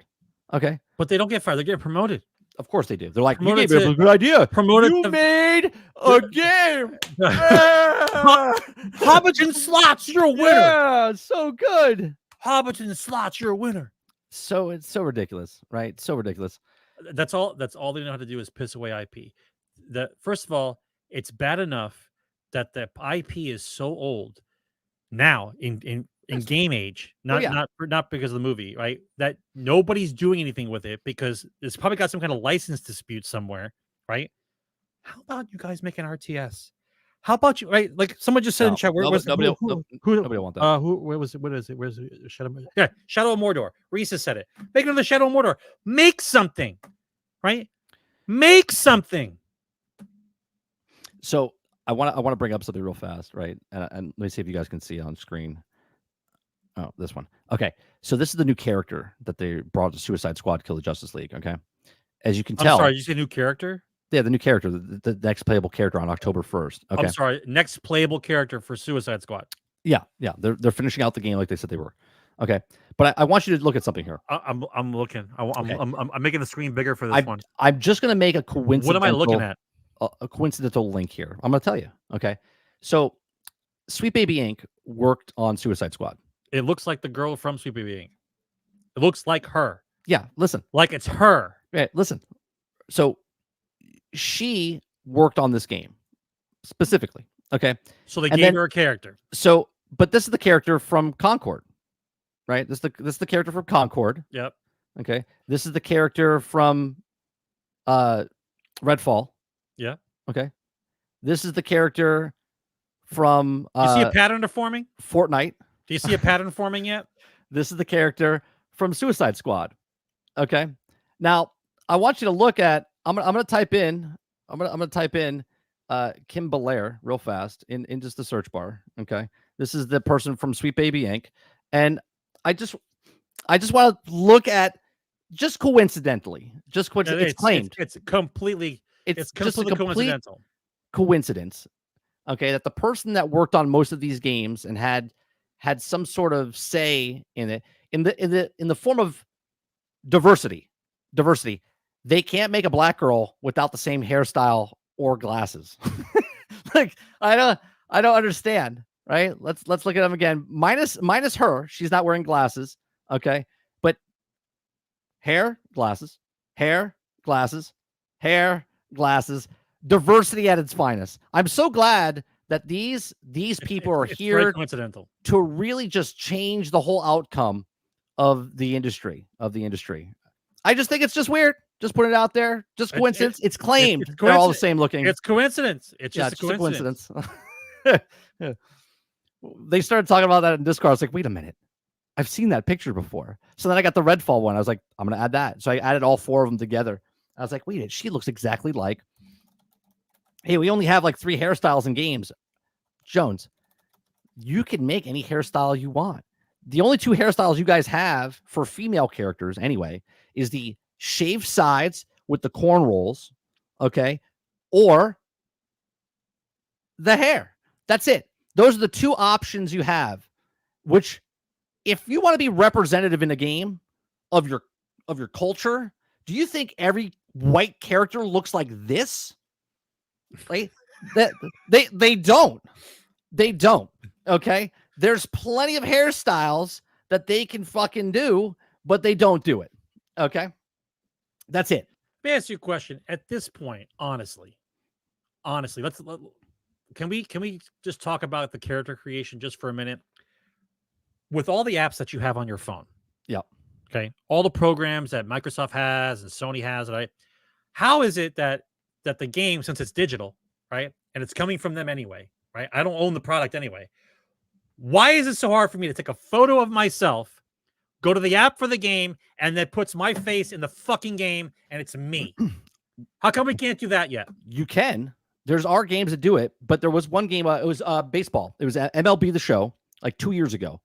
Okay. But they don't get fired. They're getting promoted. Of course they do. They're like, promoted you gave me a good idea. You made a game. Hobbits and slots, you're a winner. Yeah, so good. Hobbits and slots, you're a winner. So it's so ridiculous, right? So ridiculous. That's all they know how to do is piss away IP. First of all, it's bad enough that the IP is so old now in game age, not because of the movie, right? That nobody's doing anything with it because it's probably got some kind of license dispute somewhere, right? How about you guys make an RTS? How about you, right? Like someone just said in chat, nobody want that. Where is it? Where's it? Shadow of Mordor. Reese said it. Make another Shadow of Mordor. Make something, right? Make something. So I want to bring up something real fast, right? And let me see if you guys can see it on screen. Oh, this one. Okay, so this is the new character that they brought to Suicide Squad: Kill the Justice League. Okay, as you can tell. I'm sorry, you say new character? Yeah, the new character, the next playable character on October 1st. Okay. I'm sorry, next playable character for Suicide Squad. Yeah. They're finishing out the game like they said they were. Okay, but I want you to look at something here. I'm looking. I'm making the screen bigger for this one. I'm just going to make a coincidental. What am I looking at? A coincidental link here. I'm going to tell you. Okay, so Sweet Baby Inc. worked on Suicide Squad. It looks like the girl from Sweet Baby Inc. It looks like her. Yeah, listen. Like it's her. Yeah, listen. So she worked on this game specifically. Okay. So they gave her a character. So, but this is the character from Concord, right? This is the character from Concord. Yep. Okay. This is the character from Redfall. Yeah. Okay. This is the character from you see a pattern forming? Fortnite. Do you see a pattern forming yet? This is the character from Suicide Squad. Okay. Now, I want you to look at I'm gonna type in Kim Belair real fast in just the search bar. Okay. This is the person from Sweet Baby Inc. And I just want to look at just coincidentally. It's claimed. It's completely coincidental. Coincidence. Okay, that the person that worked on most of these games and had some sort of say in it in the form of diversity. They can't make a black girl without the same hairstyle or glasses. Like I don't understand, right? Let's look at them again. Minus her, she's not wearing glasses, okay? But hair, glasses, diversity at its finest. I'm so glad that these people are here coincidental to really just change the whole outcome of the industry. I just think it's just weird. Just put it out there. Just coincidence. It's claimed. They're all the same looking. It's coincidence. It's just a coincidence. They started talking about that in Discord. I was like, wait a minute. I've seen that picture before. So then I got the Redfall one. I was like, I'm going to add that. So I added all 4 of them together. I was like, wait, she looks exactly like. Hey, we only have like 3 hairstyles in games. Jones, you can make any hairstyle you want. The only 2 hairstyles you guys have for female characters anyway is the shaved sides with the cornrows, okay, or the hair. That's it. Those are the 2 options you have, which if you want to be representative in a game of your culture, do you think every white character looks like this? Right? They don't. Okay? There's plenty of hairstyles that they can fucking do, but they don't do it. Okay? That's it. Let me ask you a question. At this point, honestly, can we just talk about the character creation just for a minute? With all the apps that you have on your phone, Yep. okay, all the programs that Microsoft has and Sony has, right? How is it that the game, since it's digital, right, and it's coming from them anyway, right? I don't own the product anyway. Why is it so hard for me to take a photo of myself, go to the app for the game, and that puts my face in the fucking game, and it's me? How come we can't do that yet? You can. There's our games that do it, but there was one game. It was baseball. It was MLB The Show, like 2 years ago.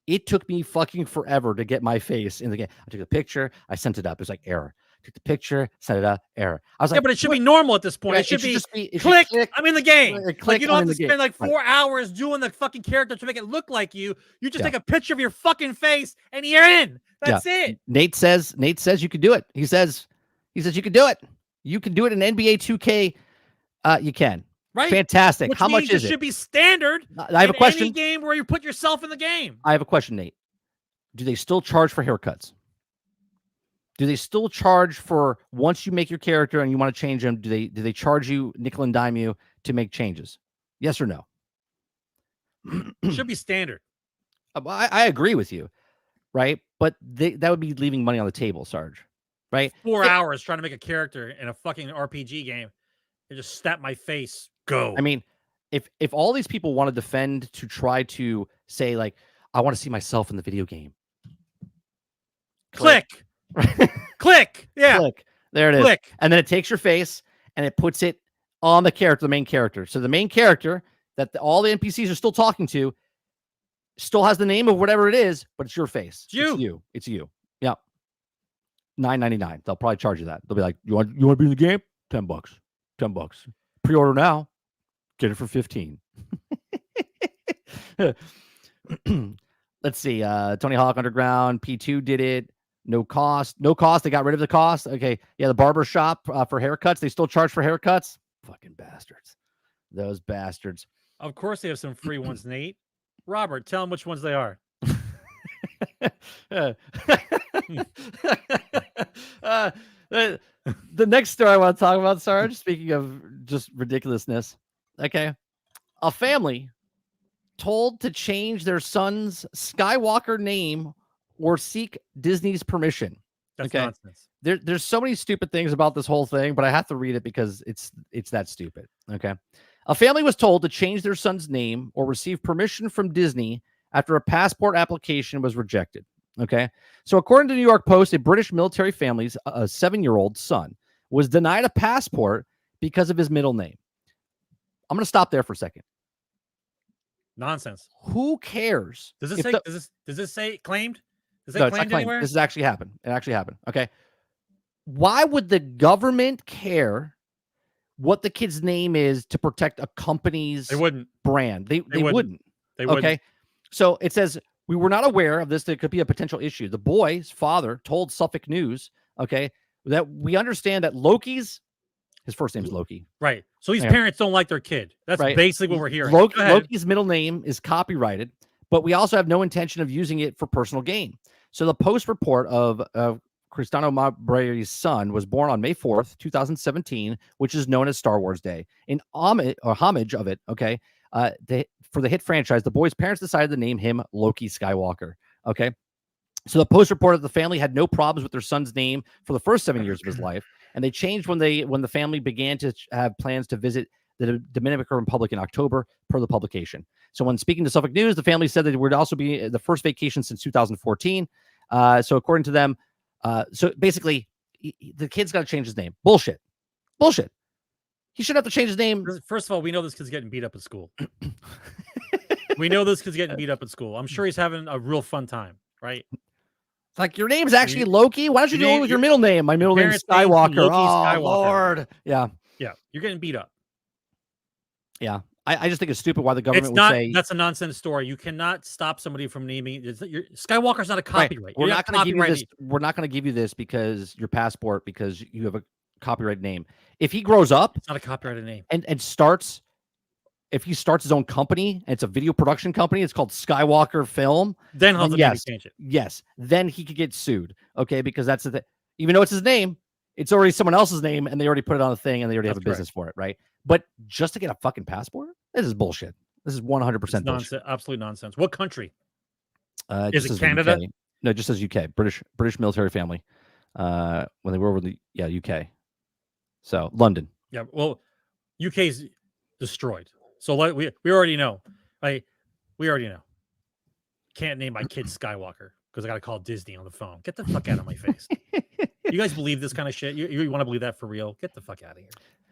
It took me fucking forever to get my face in the game. I took a picture, I sent it up. It was like error. Took the picture, sent it up, error. I was like, yeah, but it should be normal at this point. Yeah, it should just be click, I'm in the game. Click, like you don't I'm have to in the spend game. like 4 hours doing the fucking character to make it look like you. You just Yeah. take a picture of your fucking face and you're in. That's it. Nate says you can do it. He says you can do it. You can do it in NBA 2K. You can. Right. Fantastic. Which How much means is it? it? Should be standard. I have a question. Any game where you put yourself in the game. I have a question, Nate. Do they still charge for haircuts? Do they still charge for once you make your character and you want to change them? Do they charge you nickel and dime you to make changes? Yes or no? Should be standard. I agree with you, right? But that would be leaving money on the table, Sarge. Right? 4 hours trying to make a character in a fucking RPG game and just snap my face. Go. I mean, if all these people want to defend to try to say like, I want to see myself in the video game. Click. Click. Yeah. Click. There it is. Click. And then it takes your face and it puts it on the main character. So the main character that all the NPCs are still talking to still has the name of whatever it is, but it's your face. It's you. Yeah. $9.99. They'll probably charge you that. They'll be like, you want to be in the game? $10. $10. Pre-order now. Get it for 15. Let's see. Tony Hawk Underground P2 did it. No cost. They got rid of the cost. Okay. Yeah. The barber shop for haircuts. They still charge for haircuts. Fucking bastards. Those bastards. Of course they have some free ones, Nate. Robert, tell them which ones they are. The next story I want to talk about, Sarge, speaking of just ridiculousness. Okay. A family told to change their son's Skywalker name or seek Disney's permission. That's nonsense. There's so many stupid things about this whole thing, but I have to read it because it's that stupid. Okay. A family was told to change their son's name or receive permission from Disney after a passport application was rejected. Okay. So according to the New York Post, a British military family's 7-year-old son was denied a passport because of his middle name. I'm going to stop there for a second. Nonsense. Who cares? Does this say claimed? Does it No, claimed it's not claimed. anywhere? This has actually happened. It actually happened. Okay. Why would the government care what the kid's name is to protect a company's brand? They wouldn't. They wouldn't. Okay. So it says, we were not aware of this. That could be a potential issue. The boy's father told Suffolk News, okay, that we understand that his first name is Loki. Right. So these parents don't like their kid. That's basically what we're hearing. Loki's middle name is copyrighted, but we also have no intention of using it for personal gain. So the Post report of Cristiano Mabre's son was born on May 4th, 2017, which is known as Star Wars Day. In homage of it, okay, for the hit franchise, the boy's parents decided to name him Loki Skywalker. Okay. So the Post reported the family had no problems with their son's name for the first 7 years of his life, and they changed when the family began to have plans to visit the Dominican Republic in October, per the publication. So when speaking to Suffolk News, the family said that it would also be the first vacation since 2014. So according to them, so basically, the kid's got to change his name. Bullshit. He shouldn't have to change his name. First of all, we know this kid's getting beat up at school. We know this kid's getting beat up at school. I'm sure he's having a real fun time, right? It's like, your name's actually Loki. Why don't you go with your middle name? My middle name is Skywalker. Oh, Lord. Yeah. Yeah. You're getting beat up. Yeah. I just think it's stupid why the government would say that's a nonsense story. You cannot stop somebody from naming Skywalker's not a copyright. Right. We're not going to give you this. We're not going to give you this because your passport, because you have a copyrighted name. If he grows up, it's not a copyrighted name, and starts, if he starts his own company and it's a video production company, it's called Skywalker Film. Then he'll have to change it. Yes, then he could get sued. Okay, because that's the thing. Even though it's his name, it's already someone else's name, and they already put it on the thing, and they already have a That's business for it, right? But just to get a fucking passport, this is bullshit. This is 100% bullshit. Nonsense, absolute nonsense. What country? Is it Canada? UK. No, it just says UK. British military family. When they were over the UK. So London. Yeah. Well, UK's destroyed. So like we already know. Like we already know. Can't name my kid Skywalker because I got to call Disney on the phone. Get the fuck out of my face. You guys believe this kind of shit? You want to believe that for real? Get the fuck out of here.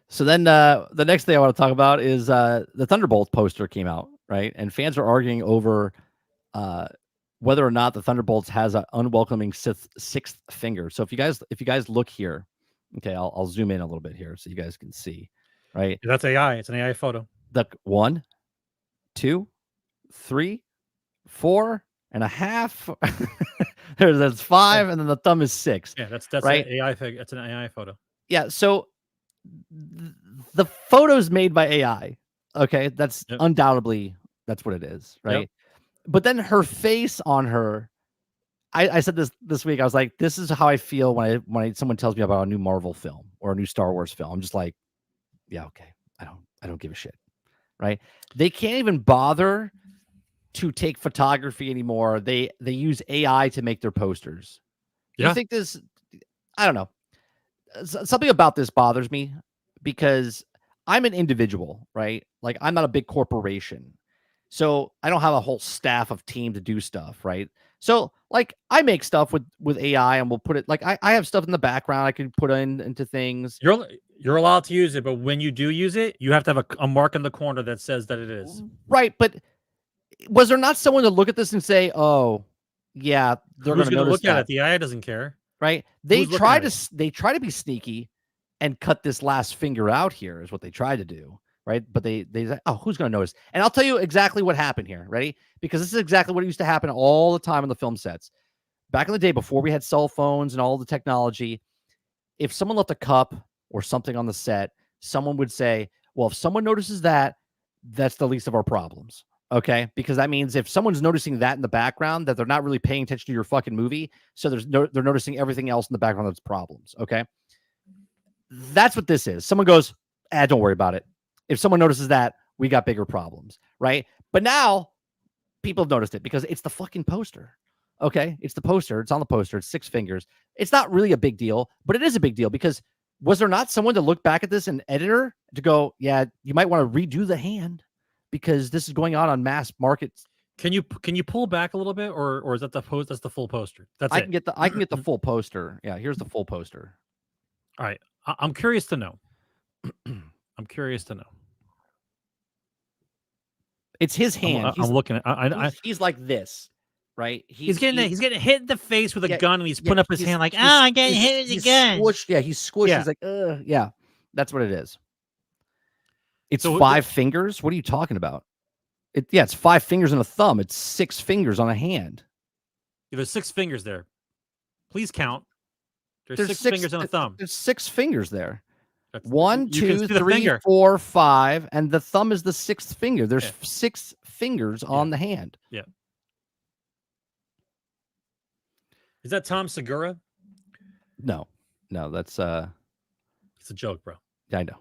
So then the next thing I want to talk about is the Thunderbolts poster came out, right? And fans are arguing over whether or not the Thunderbolts has an unwelcoming sixth finger. So if you guys look here, okay, I'll zoom in a little bit here so you guys can see, right? That's AI. It's an AI photo. The 1, 2, 3, 4.5. That's 5, and then the thumb is 6. Yeah, that's right. An AI. That's an AI photo. Yeah. So the photo's made by AI. Okay, that's undoubtedly that's what it is, right? Yep. But then her face on her, I said this week. I was like, this is how I feel when someone tells me about a new Marvel film or a new Star Wars film. I'm just like, yeah, okay, I don't give a shit, right? They can't even bother to take photography anymore. They use AI to make their posters. Yeah. You think this? I don't know. Something about this bothers me because I'm an individual, right? Like I'm not a big corporation. So I don't have a whole staff of team to do stuff, right? So like I make stuff with AI and we'll put it like I have stuff in the background I can put into things. You're allowed to use it, but when you do use it, you have to have a mark in the corner that says that it is. Right, but was there not someone to look at this and say, "Oh, yeah, they're going to look at it"? The AI doesn't care, right? They try to be sneaky and cut this last finger out here is what they try to do, right? But they oh, who's going to notice? And I'll tell you exactly what happened here. Ready? Because this is exactly what used to happen all the time on the film sets. Back in the day before we had cell phones and all the technology, if someone left a cup or something on the set, someone would say, "Well, if someone notices that, that's the least of our problems." Okay, because that means if someone's noticing that in the background, that they're not really paying attention to your fucking movie, so they're noticing everything else in the background that's problems. Okay, that's what this is. Someone goes, don't worry about it. If someone notices that, we got bigger problems, right? But now people have noticed it because it's the fucking poster. Okay, it's the poster. It's on the poster. It's 6 fingers. It's not really a big deal, but it is a big deal because was there not someone to look back at this, an editor, to go, yeah, you might want to redo the hand because this is going on mass markets. Can you pull back a little bit, or is that the post? That's the full poster. I can get the full poster. Yeah, here's the full poster. All right, I'm curious to know. I'm curious to know. It's his hand. I'm looking at. He's like this, right? He's getting hit in the face with a gun, and he's putting up his hand like, I'm getting hit with a gun. Squished, he's squished. Yeah. He's like, yeah, that's what it is. It's 5 fingers. What are you talking about? It's 5 fingers and a thumb. It's 6 fingers on a hand. Yeah, there's 6 fingers there. Please count. There's 6 fingers and a thumb. There's 6 fingers there. 1, 2, 3, 4, 5, and the thumb is the 6th finger. There's 6 fingers on the hand. Yeah. Is that Tom Segura? No, that's it's a joke, bro. Yeah, I know.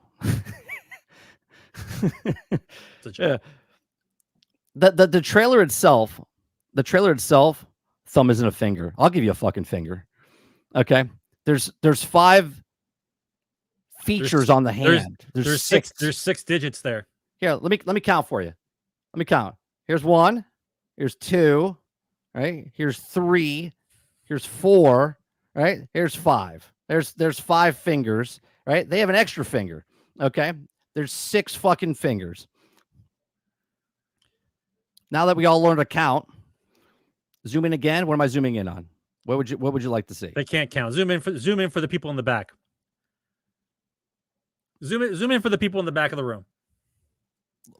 It's a joke. The trailer itself, thumb isn't a finger. I'll give you a fucking finger. Okay. There's 5 features on the hand. There's 6. There's 6 digits there. Here, let me count for you. Let me count. Here's 1. Here's 2. Right. Here's 3. Here's 4. Right. Here's 5. There's 5 fingers. Right. They have an extra finger. Okay. There's 6 fucking fingers. Now that we all learned to count, zoom in again. What am I zooming in on? What would you like to see? They can't count. Zoom in for the people in the back. Zoom in for the people in the back of the room.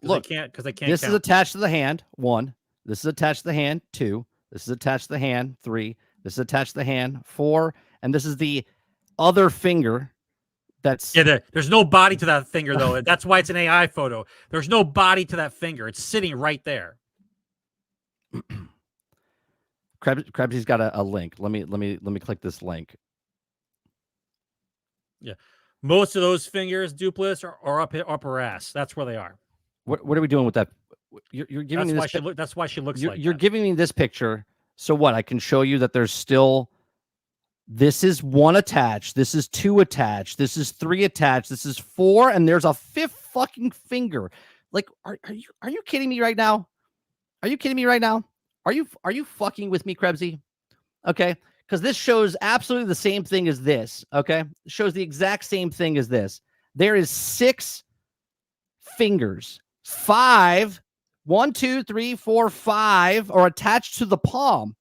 Look, they can't This count. is attached to the hand. 1. This is attached to the hand. 2. This is attached to the hand. 3. This is attached to the hand. 4. And this is the other finger. There's no body to that finger though. That's why it's an AI photo. There's no body to that finger. It's sitting right there. Krebsy's got a link. Let me click this link. Yeah. Most of those fingers, Dupless, are up her ass. That's where they are. What are we doing with that? You're giving me this. That's why she looks like you're that. giving me this picture. So what? I can show you that there's still. This is 1 attached. This is 2 attached. This is 3 attached. This is 4, and there's a 5th fucking finger. Like, are you kidding me right now? Are you kidding me right now? Are you fucking with me, Krebsy? Okay, because this shows absolutely the same thing as this. Okay, it shows the exact same thing as this. There is 6 fingers. 5, 1, 2, 3, 4, 5 are attached to the palm.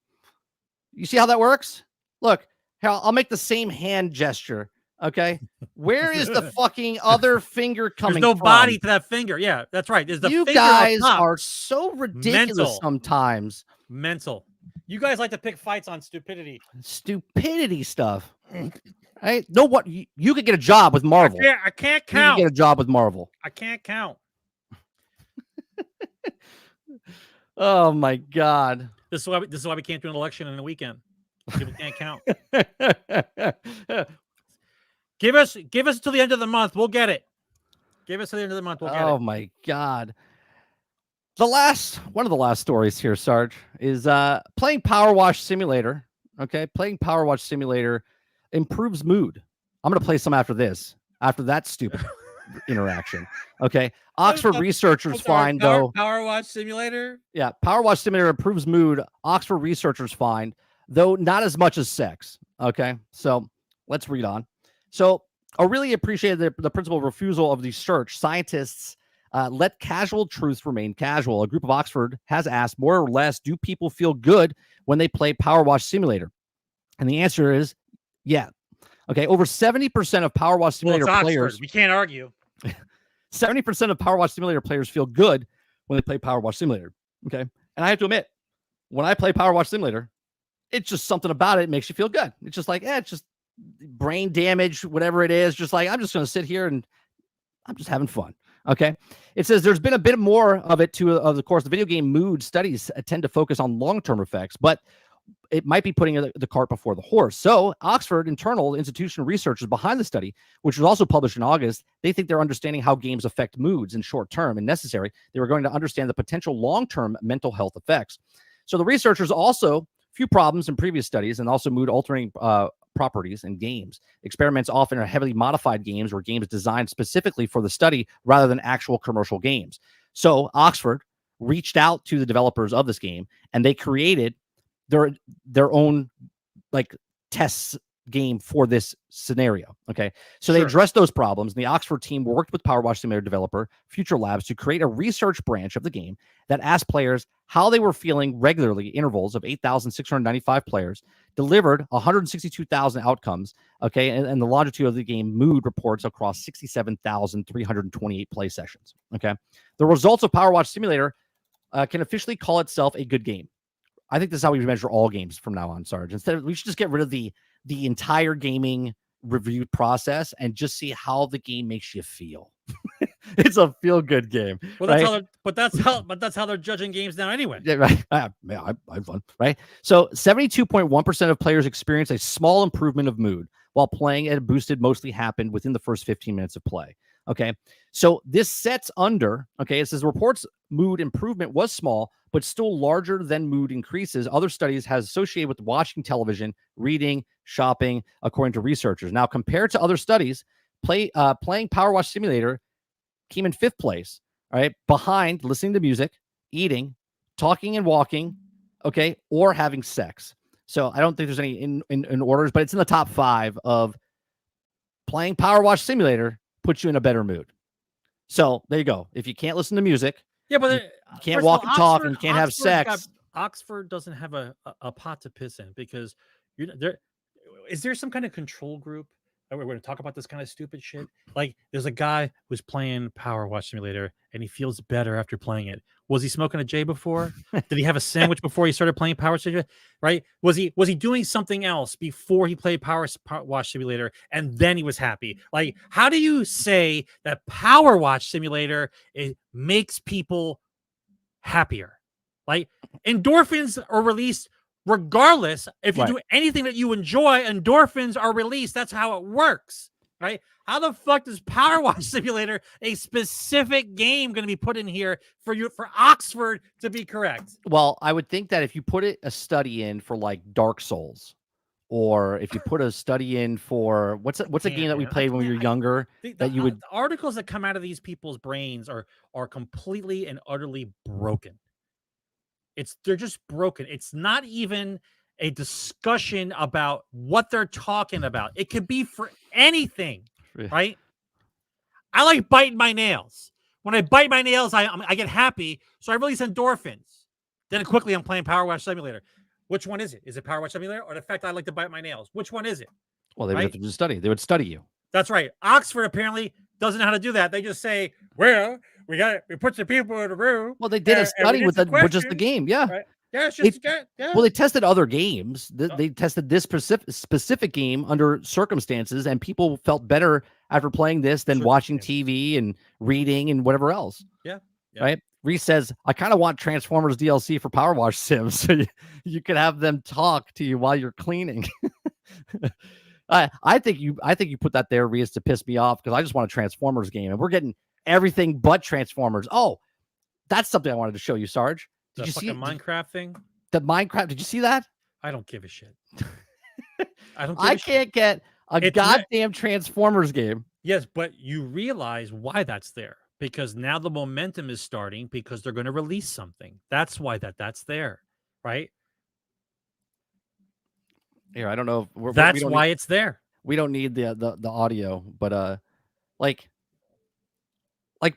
You see how that works? Look, I'll make the same hand gesture. Okay, where is the fucking other finger coming? There's no from? body to that finger. Yeah, that's right. There's the you finger guys up top. are so ridiculous sometimes. Mental. You guys like to pick fights on stupidity stuff. Right? No, what you could get a job with Marvel. I can't count. You can get a job with Marvel. I can't count. Oh my God. This is why we can't do an election in a weekend. People can't count. Give us till the end of the month. We'll get it. Give us to the end of the month. We'll get it. Oh my God. One of the last stories here, Sarge, is playing Powerwash Simulator. Okay, playing Powerwash Simulator improves mood. I'm gonna play some after this. After that stupid interaction. Okay. Oxford researchers find though Powerwash Simulator. Yeah, Powerwash Simulator improves mood. Oxford researchers find, though not as much as sex. Okay, so let's read on. So I really appreciated the principal refusal of the search. Scientists let casual truths remain casual. A group of Oxford has asked, more or less, do people feel good when they play Powerwash Simulator? And the answer is, yeah. Okay, over 70% of Powerwash Simulator players. Oxford. We can't argue. 70% of Powerwash Simulator players feel good when they play Powerwash Simulator. Okay, and I have to admit, when I play Powerwash Simulator, it's just something about it makes you feel good. It's just like, it's just brain damage, whatever it is. Just like, I'm just going to sit here and I'm just having fun. Okay. It says there's been a bit more of it to, of course, the video game mood studies tend to focus on long-term effects, but it might be putting the cart before the horse. So Oxford internal institution researchers behind the study, which was also published in August, they think they're understanding how games affect moods in short term and necessary. They were going to understand the potential long-term mental health effects. So the researchers also few problems in previous studies and also mood altering properties in games. Experiments often are heavily modified games or games designed specifically for the study rather than actual commercial games. So Oxford reached out to the developers of this game and they created their own like tests game for this scenario. Okay. So they addressed those problems. And the Oxford team worked with Powerwash Simulator developer Future Labs to create a research branch of the game that asked players how they were feeling regularly, intervals of 8,695 players, delivered 162,000 outcomes. Okay. And the longitude of the game mood reports across 67,328 play sessions. Okay. The results of Powerwash Simulator can officially call itself a good game. I think this is how we measure all games from now on, Sarge. Instead, we should just get rid of the entire gaming review process and just see how the game makes you feel. It's a feel-good game. Well, that's right? that's how they're judging games now anyway. Yeah, right. I have fun, right? So 72.1% of players experience a small improvement of mood while playing, and boosted mostly happened within the first 15 minutes of play. Okay. So this sets under, okay, it says reports mood improvement was small, but still larger than mood increases. Other studies has associated with watching television, reading, shopping, according to researchers. Now, compared to other studies, playing Powerwash Simulator came in 5th place, all right, behind listening to music, eating, talking and walking, okay, or having sex. So I don't think there's any in orders, but it's in the top 5 of playing Powerwash Simulator puts you in a better mood. So there you go. If you can't listen to music, yeah, but you can't walk and talk and can't have sex. Oxford doesn't have a pot to piss in because there. Is there some kind of control group? We're going to talk about this kind of stupid shit. Like, there's a guy who's playing Powerwash Simulator and he feels better after playing it. Was he smoking a J before? Did he have a sandwich before he started playing Powerwash Simulator? Right? Was he doing something else before he played Powerwash Simulator and then he was happy? Like, how do you say that Powerwash Simulator makes people happier? Like, endorphins are released regardless. If you do anything that you enjoy, endorphins are released. That's how it works. right? How the fuck does Powerwash Simulator, a specific game, going to be put in here for Oxford to be correct? Well, I would think that if you put a study in for like Dark Souls, or if you put a study in for what's a game that we played when we were younger, that you would the articles that come out of these people's brains are completely and utterly broken. They're just broken. It's not even a discussion about what they're talking about. It could be for anything, right? I like biting my nails. When I bite my nails, I get happy, so I release endorphins. Then quickly, I'm playing Powerwash Simulator. Which one is it? Is it Powerwash Simulator or the fact I like to bite my nails? Which one is it? Well, they would have to do study. They would study you. That's right. Oxford apparently doesn't know how to do that. They just say, "Well, we put the people in a room." Well, they did a study with just the game. Yeah. Right? Yeah, it's just yeah. Well, they tested other games. They tested this specific game under circumstances, and people felt better after playing this than watching TV and reading and whatever else. Yeah. Right. Reese says, I kind of want Transformers DLC for Powerwash Sims, so you can have them talk to you while you're cleaning. I think you put that there, Reese, to piss me off, because I just want a Transformers game, and we're getting everything but Transformers. Oh, that's something I wanted to show you, Sarge. Did you see the Minecraft thing? The Minecraft? Did you see that? I don't give a shit. I can't get a goddamn Transformers game. Yes, but you realize why that's there. Because now the momentum is starting because they're going to release something. That's why that's there, right? Here, I don't know. That's why it's there. We don't need the audio, but like,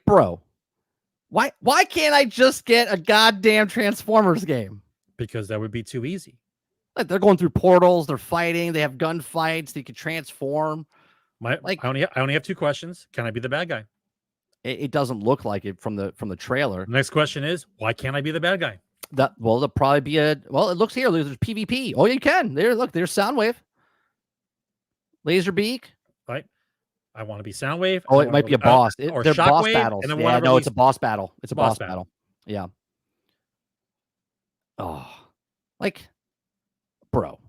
bro, why can't I just get a goddamn Transformers game? Because that would be too easy. Like, they're going through portals, they're fighting, they have gunfights, they can transform. I only have two questions. Can I be the bad guy? It doesn't look like it from the trailer. Next question is, why can't I be the bad guy? There'll probably be it looks here. There's PvP. Oh, you can. There's Soundwave. Laserbeak. Right. I want to be Soundwave. Oh, it might be a boss. They're boss battles. And then no, it's a boss battle. It's a boss battle. Yeah. Oh, like, bro.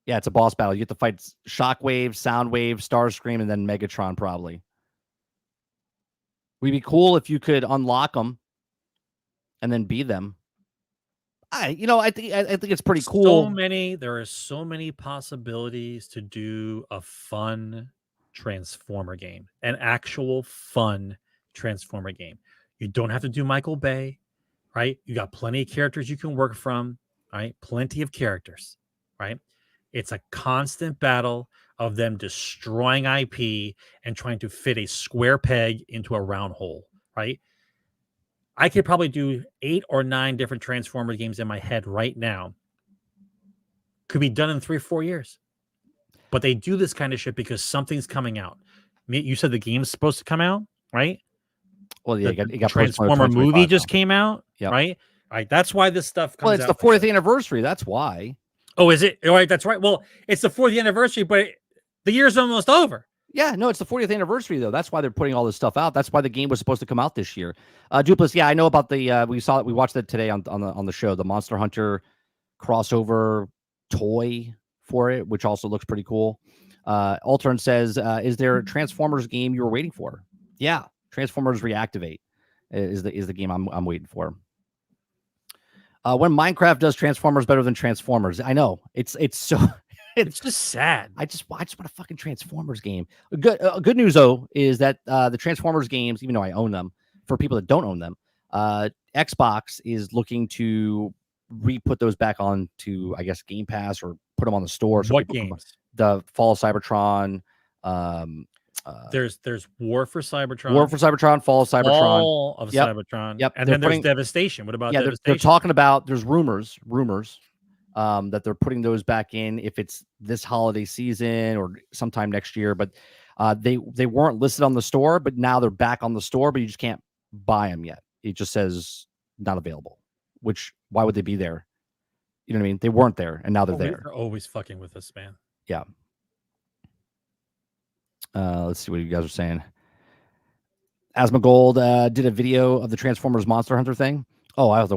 Yeah, it's a boss battle. You get to fight Shockwave, Soundwave, Starscream, and then Megatron, probably. Would be cool if you could unlock them and then beat them. I think it's pretty cool. There are so many possibilities to do a fun Transformer game, an actual fun Transformer game. You don't have to do Michael Bay, right? You got plenty of characters you can work from, right? Plenty of characters, right? It's a constant battle of them destroying IP and trying to fit a square peg into a round hole, right? I could probably do 8 or 9 different Transformers games in my head right now. Could be done in 3 or 4 years. But they do this kind of shit because something's coming out. You said the game's supposed to come out, right? Well, yeah, it got Transformer movie just came out, right? Right. That's why this stuff comes out. Well, it's the 40th anniversary. That's why. Oh, is it? All right, that's right. Well, it's the 40th anniversary, but the year's almost over. Yeah, no, it's the 40th anniversary, though. That's why they're putting all this stuff out. That's why the game was supposed to come out this year. Dupless, yeah, I know about the we watched it today on the show, the Monster Hunter crossover toy for it, which also looks pretty cool. Altern says, is there a Transformers game you were waiting for? Yeah, Transformers Reactivate is the game I'm waiting for. When Minecraft does Transformers better than Transformers, I know it's so it's just sad. I just want a fucking Transformers game. Good news though is that the Transformers games, even though I own them, for people that don't own them, Xbox is looking to re-put those back on to, I guess, Game Pass or put them on the store. So what games? The Fall of Cybertron. There's War for Cybertron. War for Cybertron, Fall of Cybertron. Fall of Cybertron. Yep. And then there's Devastation. What about Devastation? They're talking about, there's rumors that they're putting those back in if it's this holiday season or sometime next year. But they weren't listed on the store, but now they're back on the store, but you just can't buy them yet. It just says not available, which why would they be there? You know what I mean? They weren't there, and now they're there. They're always fucking with us, man. Yeah. Let's see what you guys are saying. Asmongold did a video of the Transformers Monster Hunter thing. Oh, I'll have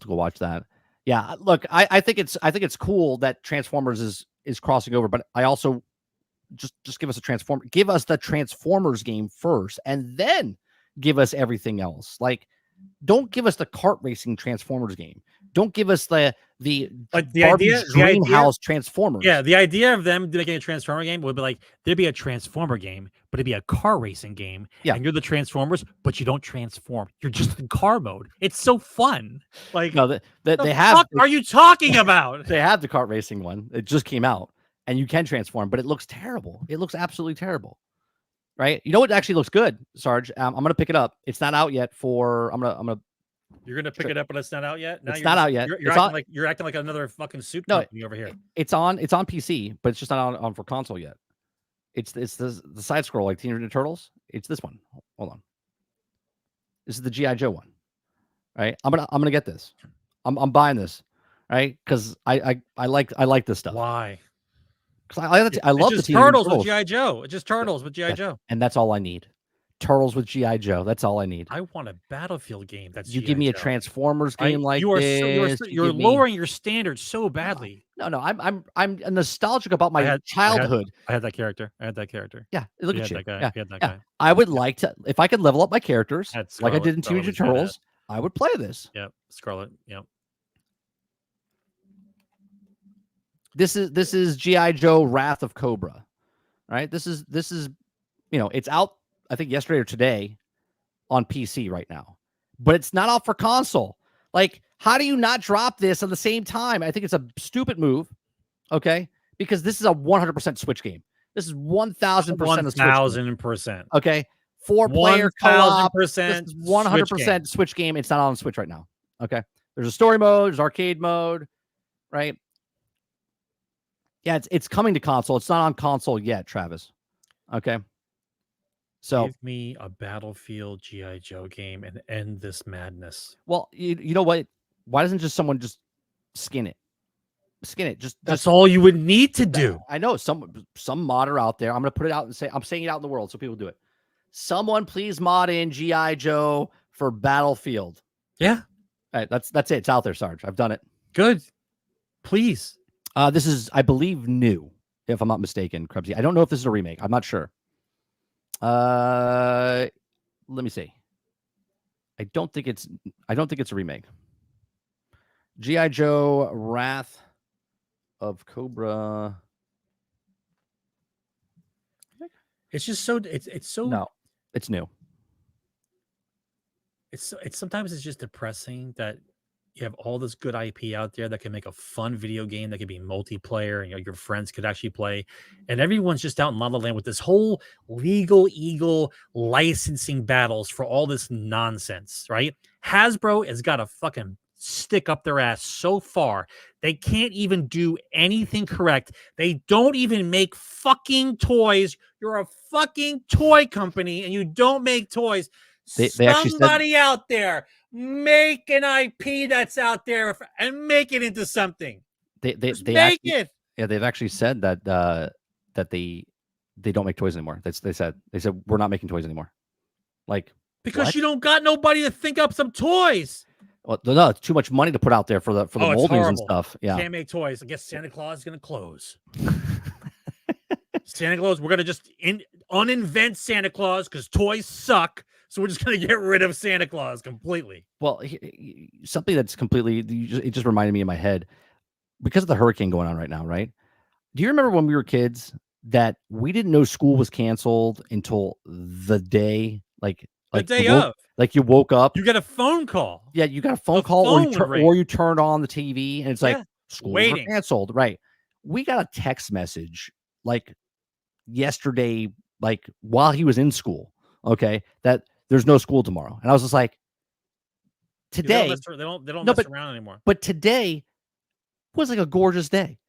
to go watch that. Yeah, look, I think it's cool that Transformers is crossing over, but I also just give us a Transformer. Give us the Transformers game first, and then give us everything else. Like, don't give us the kart racing Transformers game. Don't give us the idea, Dreamhouse Transformers. Yeah, the idea of them making a Transformer game would be like there'd be a Transformer game, but it'd be a car racing game. Yeah, and you're the Transformers, but you don't transform. You're just in car mode. It's so fun. Like, no, they have. What are you talking about? They have the kart racing one. It just came out, and you can transform, but it looks terrible. It looks absolutely terrible. Right? You know what actually looks good, Sarge? I'm gonna pick it up. It's not out yet. You're gonna pick it up, but it's not out yet. It's not out yet. You're acting like another fucking suit No, company over here. It's on PC, but it's just not on for console yet. It's the side scroll like Teenage Mutant Turtles. It's this one. Hold on. This is the G.I. Joe one. Right? I'm gonna get this. I'm buying this. Right? Because I like this stuff. Why? Because I love the Turtles with G.I. Joe. It's just Turtles with G.I. Joe. And that's all I need. Turtles with G.I. Joe. That's all I need. I want a Battlefield game. That's you give me a Transformers game like this. You're lowering your standards so badly. No. I'm nostalgic about my childhood. I had that character. Yeah, look at you. That guy. Yeah, that guy. I would like to, if I could level up my characters like I did in Teenage Mutant Turtles, I would play this. Yep, Scarlet. Yep. This is G.I. Joe Wrath of Cobra. Right? This is it's out I think yesterday or today on PC right now. But it's not out for console. Like, how do you not drop this at the same time? I think it's a stupid move. Okay? Because this is a 100% Switch game. This is 1,000% a Switch game. 1,000%. Okay? 4-player co-op. This is 100% Switch game. Switch game. It's not on Switch right now. Okay? There's a story mode, there's arcade mode, right? Yeah, it's coming to console. It's not on console yet, Travis. Okay. So give me a Battlefield G.I. Joe game and end this madness. Well, you know what? Why doesn't just someone just skin it? Skin it. That's all you would need to do. I know some modder out there. I'm gonna put it out and say I'm saying it out in the world so people do it. Someone please mod in G.I. Joe for Battlefield. Yeah. All right, that's it. It's out there, Sarge. I've done it. Good. Please. This is, I believe, new, if I'm not mistaken, Krebsy. I don't know if this is a remake. I'm not sure. Let me see. I don't think it's a remake. G.I. Joe Wrath of Cobra. It's just so it's so no, it's new. It's sometimes it's just depressing that you have all this good IP out there that can make a fun video game that can be multiplayer and your friends could actually play. And everyone's just out in La La Land with this whole legal eagle licensing battles for all this nonsense, right? Hasbro has got a fucking stick up their ass so far. They can't even do anything correct. They don't even make fucking toys. You're a fucking toy company and you don't make toys. Somebody out there make an IP that's out there and make it into something. They've actually said that they don't make toys anymore. They said we're not making toys anymore. Like, because what? You don't got nobody to think up some toys. Well, no, it's too much money to put out there for the moldings and stuff. Yeah, can't make toys. I guess Santa Claus is gonna close. Santa Claus, we're gonna just uninvent Santa Claus because toys suck. So we're just going to get rid of Santa Claus completely. Well, something that's completely, it just reminded me in my head because of the hurricane going on right now, right? Do you remember when we were kids that we didn't know school was canceled until the day, like the day of? Like you woke up. You get a phone call. Yeah, you got a phone call or you turned on the TV and it's like, school was canceled. Right. We got a text message like yesterday, like while he was in school, okay, that there's no school tomorrow. And I was just like, today, they don't mess around anymore. But today was like a gorgeous day,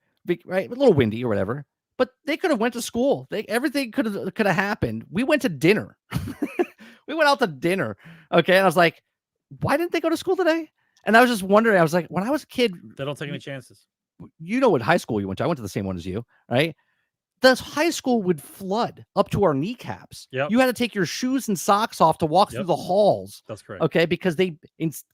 right? A little windy or whatever, but they could have went to school. Everything could have happened. We went to dinner. We went out to dinner. Okay. And I was like, why didn't they go to school today? And I was just wondering, I was like, when I was a kid, they don't take any chances. You know what high school you went to? I went to the same one as you, right? The high school would flood up to our kneecaps. Yep. You had to take your shoes and socks off to walk through the halls. That's correct. Okay, because these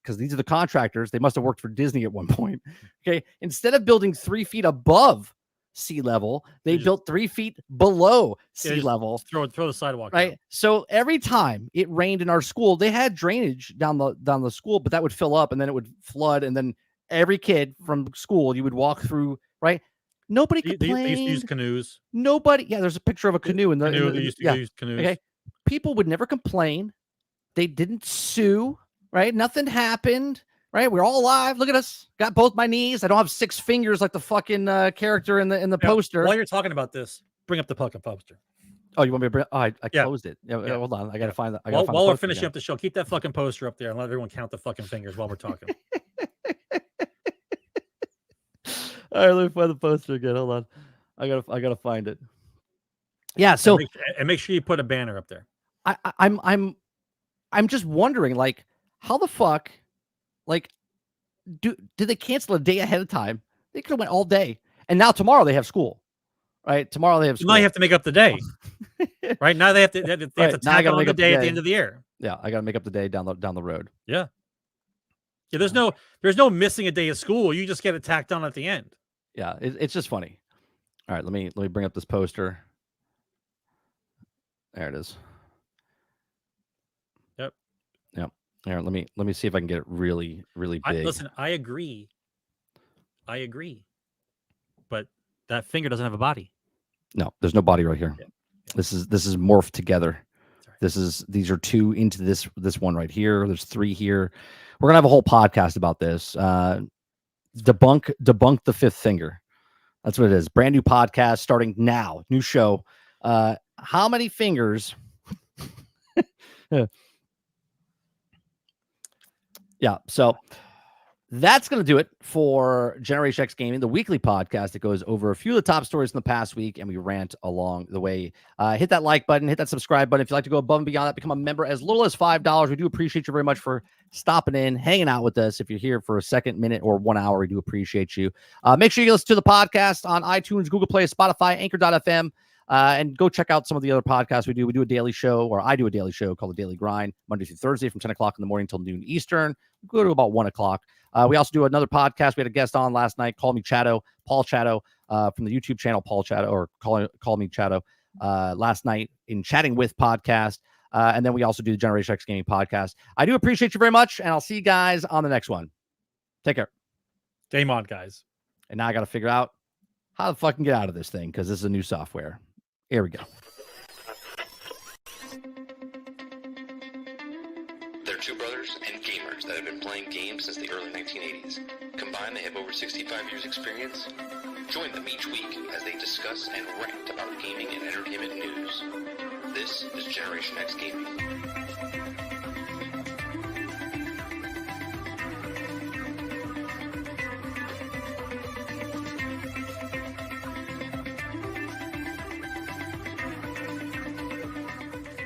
are the contractors. They must have worked for Disney at one point. Okay, instead of building 3 feet above sea level. They just- built 3 feet below Yeah, sea just level. Throw the sidewalk. Right. down. So every time it rained in our school, they had drainage down the school, but that would fill up and then it would flood. And then every kid from school, you would walk through, right? Nobody They used complained. to use canoes. Nobody. Yeah, there's a picture of a canoe in the. They used to use canoes. Okay. People would never complain. They didn't sue, right? Nothing happened, right? We're all alive. Look at us. Got both my knees. I don't have 6 fingers like the fucking character in the Now, poster. While you're talking about this, bring up the fucking poster. Oh, you want me to bring? Oh, I Yeah. closed it. Yeah, Yeah. hold on. I gotta find that. While we're finishing up the show, keep that fucking poster up there and let everyone count the fucking fingers while we're talking. All right, let me find the poster again. Hold on. I gotta find it. Yeah. So and make sure you put a banner up there. I'm just wondering, like, how the fuck, like, did they cancel a day ahead of time? They could have went all day, and now tomorrow they have school, right? Tomorrow they have school. Now you have to make up the day, right? Now they have to Right, tack now I gotta on make the up the day at the day. end of the year. Yeah, I gotta make up the day down the road. Yeah. There's no missing a day of school. You just get it tacked on at the end. Yeah, it's just funny. All right, let me bring up this poster. There it is. Yep. Here, let me see if I can get it really big. Listen, I agree. But that finger doesn't have a body. No, there's no body right here. Yeah. This is morphed together. Right. These are 2 into this one right here. There's 3 here. We're gonna have a whole podcast about this. Debunk the 5th finger. That's what it is. Brand new podcast starting now. New show. How many fingers? Yeah. So that's going to do it for Generation X Gaming, the weekly podcast that goes over a few of the top stories in the past week, and we rant along the way. Hit that like button, hit that subscribe button. If you'd like to go above and beyond that, become a member as little as $5. We do appreciate you very much for stopping in, hanging out with us. If you're here for a second, minute, or 1 hour, we do appreciate you. Make sure you listen to the podcast on iTunes, Google Play, Spotify, Anchor.fm. And go check out some of the other podcasts we do. We do a daily show, or I do a daily show called The Daily Grind, Monday through Thursday from 10 o'clock in the morning till noon Eastern. We go to about 1 o'clock. We also do another podcast. We had a guest on last night, Paul Chatto, from the YouTube channel, Paul Chatto, or Call Me Chatto, last night in Chatting With podcast. And then we also do the Generation X Gaming podcast. I do appreciate you very much, and I'll see you guys on the next one. Take care. Game on, guys. And now I got to figure out how to fucking get out of this thing, because this is a new software. Here we go. They're 2 brothers and gamers that have been playing games since the early 1980s. Combined, they have over 65 years experience. Join them each week as they discuss and rant about gaming and entertainment news. This is Generation X Gaming.